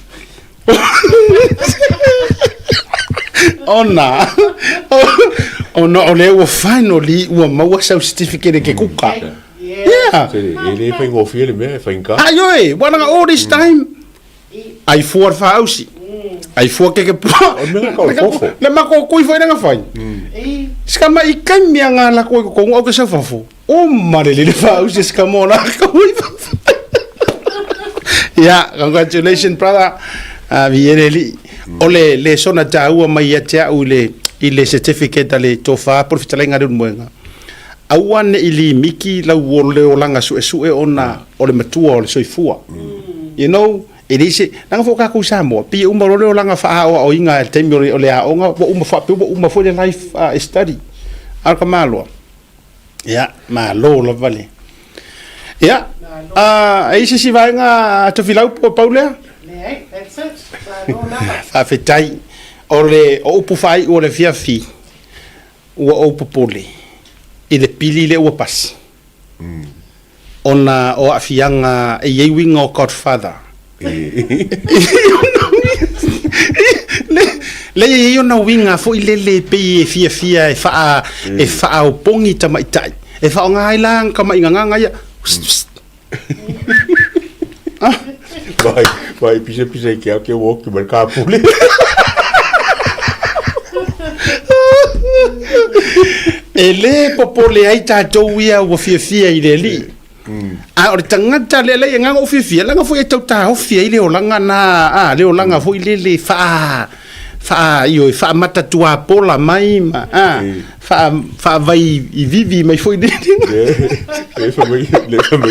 Ona ole wa finally wa mawa certificate ke kuka. Yeah. Ele foi ngofia me foi nka. Ayo wana all this time. Ai for fa ausi. Ai for ke po. Le mako koi foi nga fai. Skama ikan mi nga la ko o ke sa fafo. O mare le fa ausi skama la ko. Yeah, congratulations brother. Viene ole le sona taua mai atia ule ile certificate ale tofa profitale ngadu mwenga. Awan ili miki la wole olanga su ona ole matua ole soifua. You know, it is nang foka ku samo pi umaro le olanga fa o inga temi ole a onga bo fa pi bo for the life study. Alka malo. Ya, malo la vale. Ya. Ai si vai nga to filau po Paula? Nee, that's it. Fa fetai ole o pufai ole fiafi. O popole. I le pili le ua pasi. Ona o afianga e yeiwing o Godfather. Le yo na winga fo ile le pe fia e fa o pongi tama itai. E fa nga ilang kama inga ya. Vai pisa que eu walk mal ka pule. Ele popole ai tatou ia o fia ile li. A o tangata le nga o fia langa fo e tau ta o fia ile o langa na le o langa fo ile le fa io fa mata tua pola mai ma fa vai I vivi mai foi de le fa mai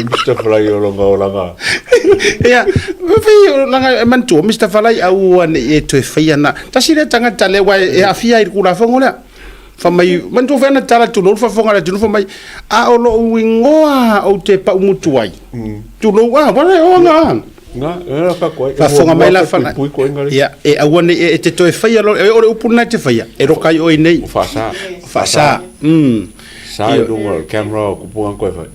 Mr. Fly o langa ya vai langa man tu Mr. Fly au ane e to fa na ta sire tanga tale wa e afia I kula fongola fa mai man tu fa na tala tu no fa fongola tu no fa mai a o lo wingoa o te pa umutuai tu no wa o nga nga ka ko fa fonga mai la fa ya e awane e te to fa lo e o puna te fa e ro kai o nei fa sa sa do camera ko po ko fa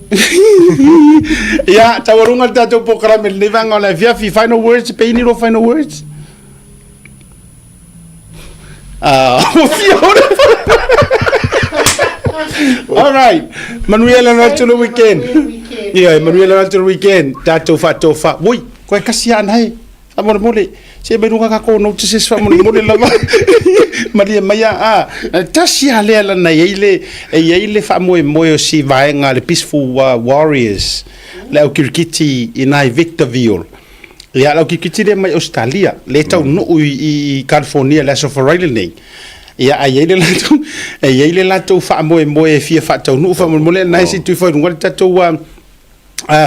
ya tawarunga tato po karamel ne vanga la via fi final words pe ni ro final words all right Manuela na to the weekend yeah Manuela na to the weekend tato fa woi ko kasian hai amor mole se me runga ka ko no te se fa mole la Maria Maya tasia le la na ile fa mo o si vaenga le peaceful warriors le o kirkiti inai Victorville ya la kirkiti le mai Australia le tau no I California le so for island ya ile la tu fa mo e fia fa tau no fa mole na si tu fa runga tatu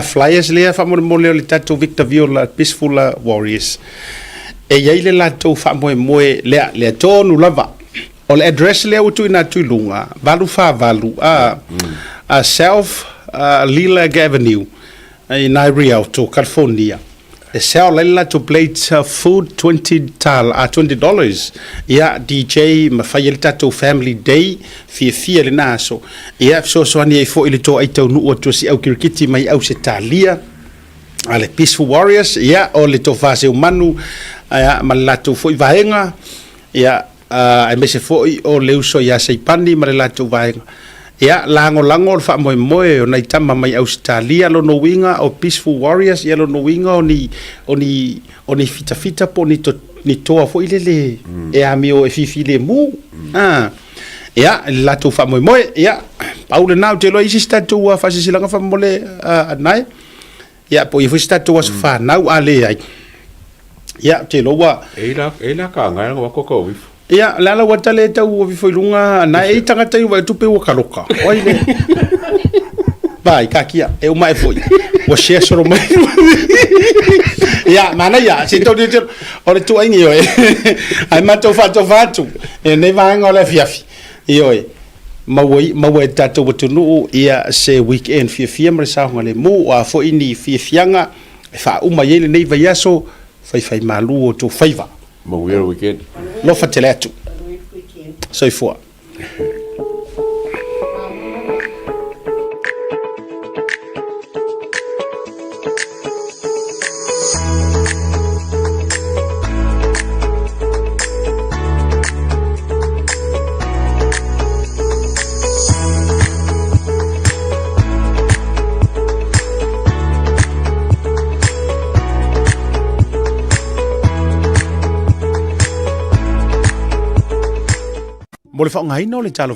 flyers le fa mo le tatu Victorville la peaceful warriors e ile la tu fa mo le tonu lava o le address le o tu ina tu lunga valu South Lilac Avenue in Rialto, California. E sell la to plate food $20 ya DJ mafai tato family day fia le naso ya so ani e fo ile to ai tau nu o to si au kirkiti mai au se talia ale peaceful warriors ya o le to fase umanu ya malato fo I vaenga ya ai me se fo o leuso ya sei pani malato vaenga ya lango fa mo o nai tama mai Australia lo no winga o peaceful warriors ya lo no winga oni fita po ni to fo ile e amio e fifi le mu ya la to fa mo ya Paul now te lo isi sta to fa se langa fa mo le nai ya po I fu sta to fa now ale ai ya te lo wa e la ka nga wa ko ya la wata le tau o vi lunga na e tanga tai wa tupe o kaloka oile vai kakia e o mai foi o share soro mai ya mana ya se to de o le tu ai nio e ai mato fatu e ne va ngola fiafi io e ma tato botunu ia se weekend fia mre sa ngale mu a fo ini fianga fa uma yele nei va yaso fai malu o to faiva mo weekend lo fatele atu so for mo le fa ngai no le talo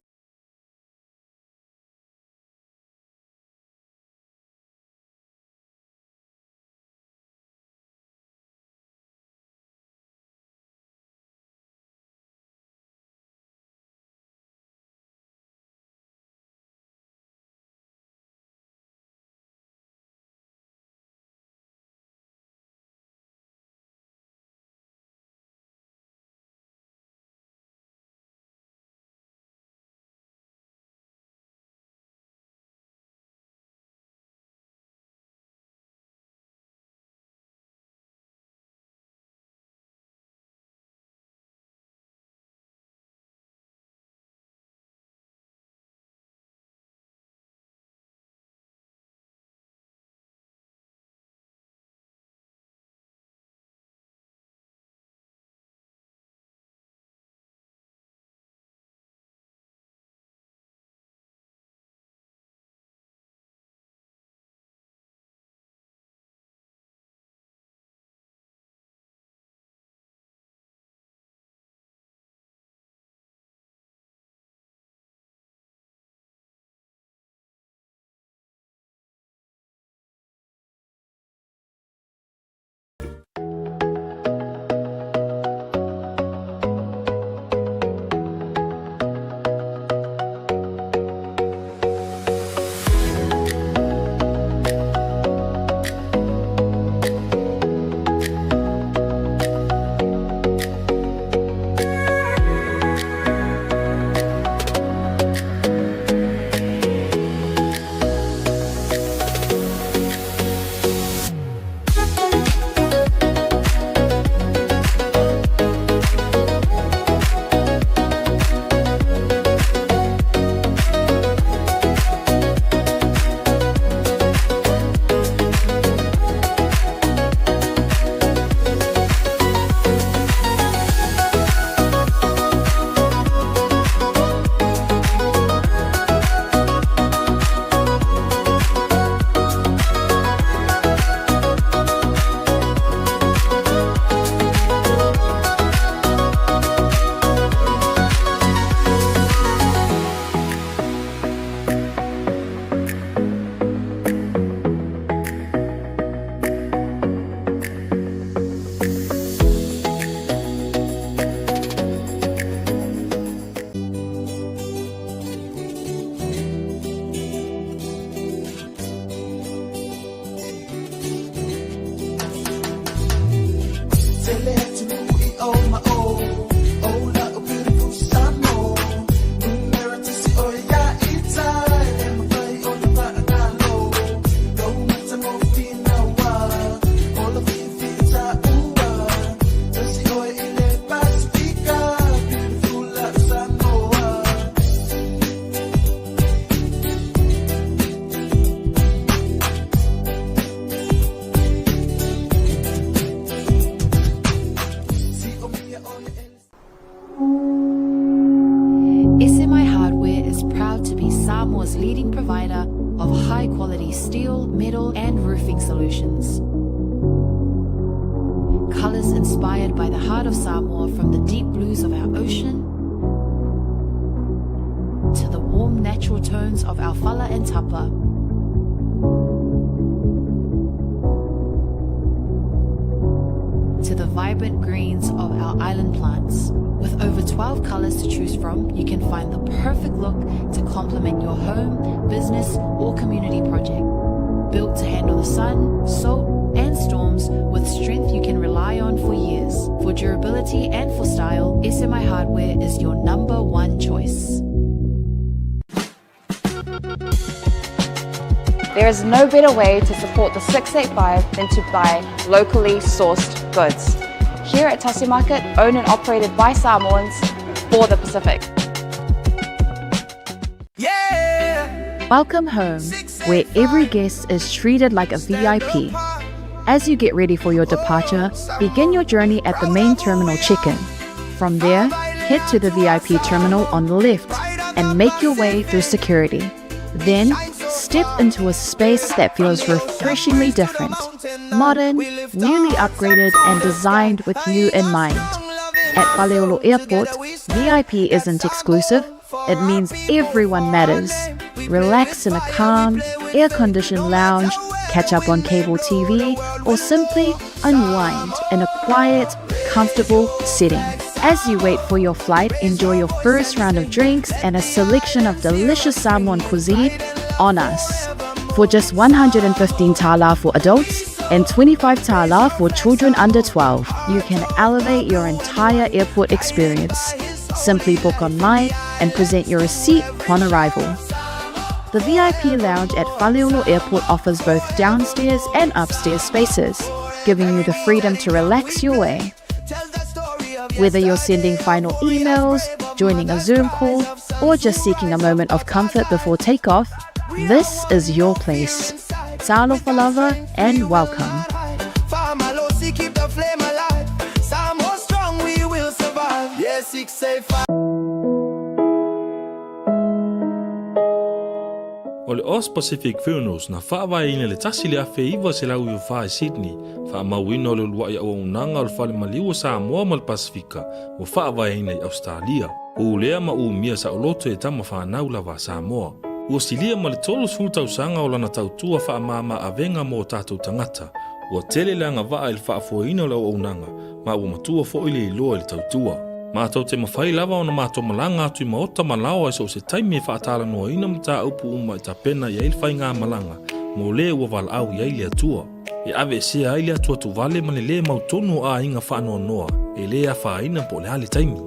Samoa's leading provider of high-quality steel, metal, and roofing solutions. Colors inspired by the heart of Samoa, from the deep blues of our ocean to the warm natural tones of our fala and tapa. To the vibrant greens of our island plants. With over 12 colors to choose from, you can find the perfect look to complement your home, business, or community project. Built to handle the sun, salt, and storms with strength you can rely on for years. For durability and for style, SMI Hardware is your #1 choice. There is no better way to support the 685 than to buy locally sourced goods. Here at Tasi Market, owned and operated by Samoans for the Pacific. Welcome home, where every guest is treated like a VIP. As you get ready for your departure, begin your journey at the main terminal check-in. From there, head to the VIP terminal on the left and make your way through security. Then, step into a space that feels refreshingly different, modern, newly upgraded, and designed with you in mind. At Faleolo Airport, VIP isn't exclusive, it means everyone matters. Relax in a calm, air-conditioned lounge, catch up on cable TV, or simply unwind in a quiet, comfortable setting. As you wait for your flight, enjoy your first round of drinks and a selection of delicious Samoan cuisine on us. For just 115 tala for adults and 25 tala for children under 12, you can elevate your entire airport experience. Simply book online and present your receipt upon arrival. The VIP lounge at Faleolo Airport offers both downstairs and upstairs spaces, giving you the freedom to relax your way. Whether you're sending final emails, joining a Zoom call, or just seeking a moment of comfort before takeoff, this is your place. Talofa lava and welcome. Keep the flame alive. Samo strong, we will survive. Yes, 685. O le Os Pacific Funerals na whaawai le tasi le afe iwa se lau i wha Sydney, wha mawina o le lua i au unanga o le whale maliwa Samoa ma le Pasifika, o whaawai i Australia. O lea ma mia sa o loto e tama whanau la wa Samoa. Ua silia ma le tolu sanga o lana tautua wha mama avenga mo tātou tangata. Ua tele langa waa il whaafuaina o le au unanga, ma ua matua fo ile i loa le tautua. Mātou te mawhai lava o na mātou malanga atu I maota malawa e so se taimi e whaatala noa ina mta upu uma I ta pena I eil whai ngā malanga, mo le ua wala au I eile atua. E ave e sea eile atua tu vale mane le mautonu a inga whaanoa noa, e le a whaina po le hale taimi.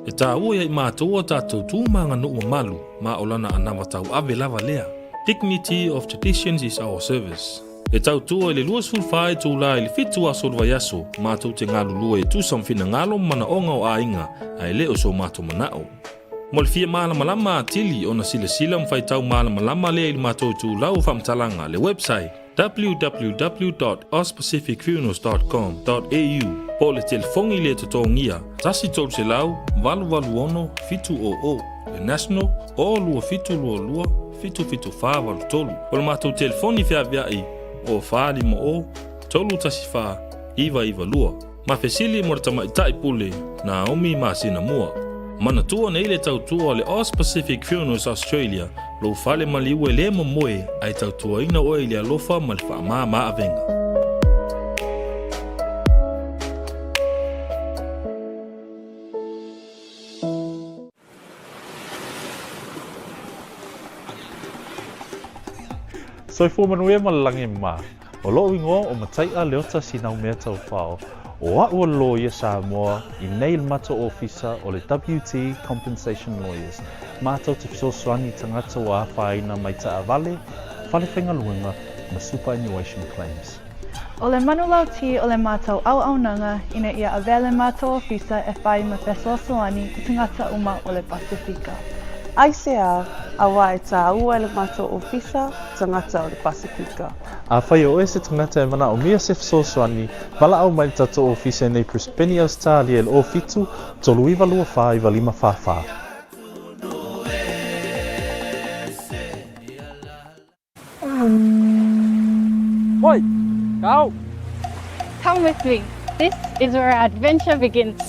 E tā ua I mātou o tātou tūmanga no ua malu, ma o lana anawa tau ave lava lea. Dignity of traditions is our service. E tau tua le luas fulfai tu la I le fitu a solva yaso, mātou te ngālu lua e tūsam whina ngalo mana onga o a inga, a e leo so mātou manao. Mo le fia malama lama a tili o na sila sila mwhai tau malama lama lea I le mātou tu lau whamtalanga le website www.ospacificfunerals.com.au po le telefongi le totongia, tasi tolu se lau, walu ono, fitu o, le national, o lua fitu lua, fitu wha walu tolu. O le mātou telefoni fia viai, o whaali mo o, tolu tasi wha, iwa lua. Ma fesili mo rata maitai pule, na omi ma sina mua. Mana tua nei le tautua le Os Pacific Funerals Australia, lo whale maliwe le mo moe, ai tautua ina oe le alofa ma le wha ma avenga. So for manuia malangi ma, o lo ingo o matai a leota sinau mea tau whao, o a ua lawyer Samoa I nail mata officer o le WT Compensation Lawyers, mātou te fisoswani tangata wa whaina mai ta avale, whalewhenga luenga, ma superannuation claims. O le manulau ti o le mātou au nanga ina ia avele mātou ofisa e whai ma fesoasoani I tangata uma o le Pasifika. Aisea, a wai tā ua le mātou ofisa, tangata o le Pasifika. A whai o se tangata e mana o mia se fisoswani, wala au mai tato ofisa nei Brisbane Australia le o fitu, tolu iwa lua wha iwa lima wha. Go! Come with me. This is where our adventure begins.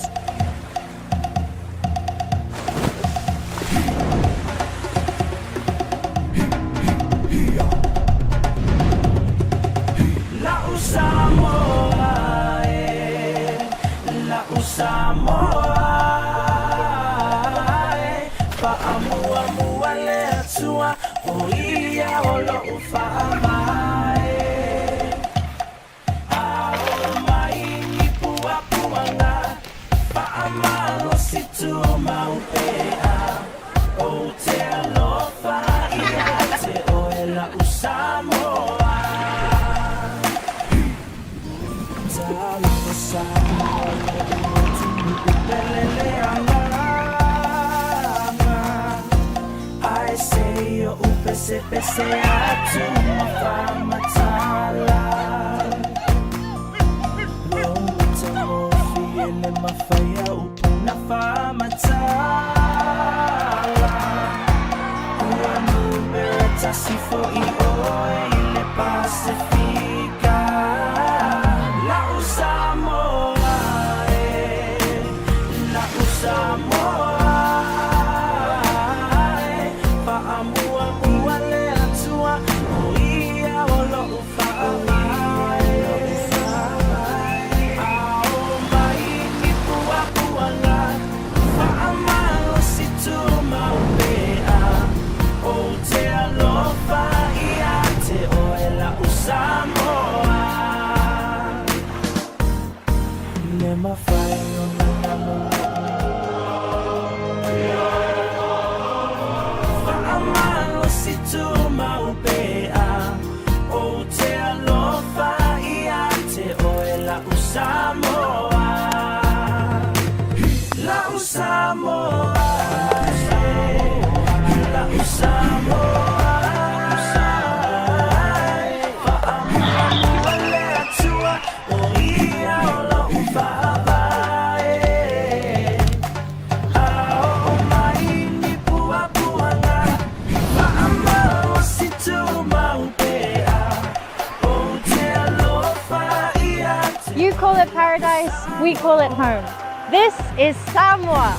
You call it paradise, we call it home. This is Samoa.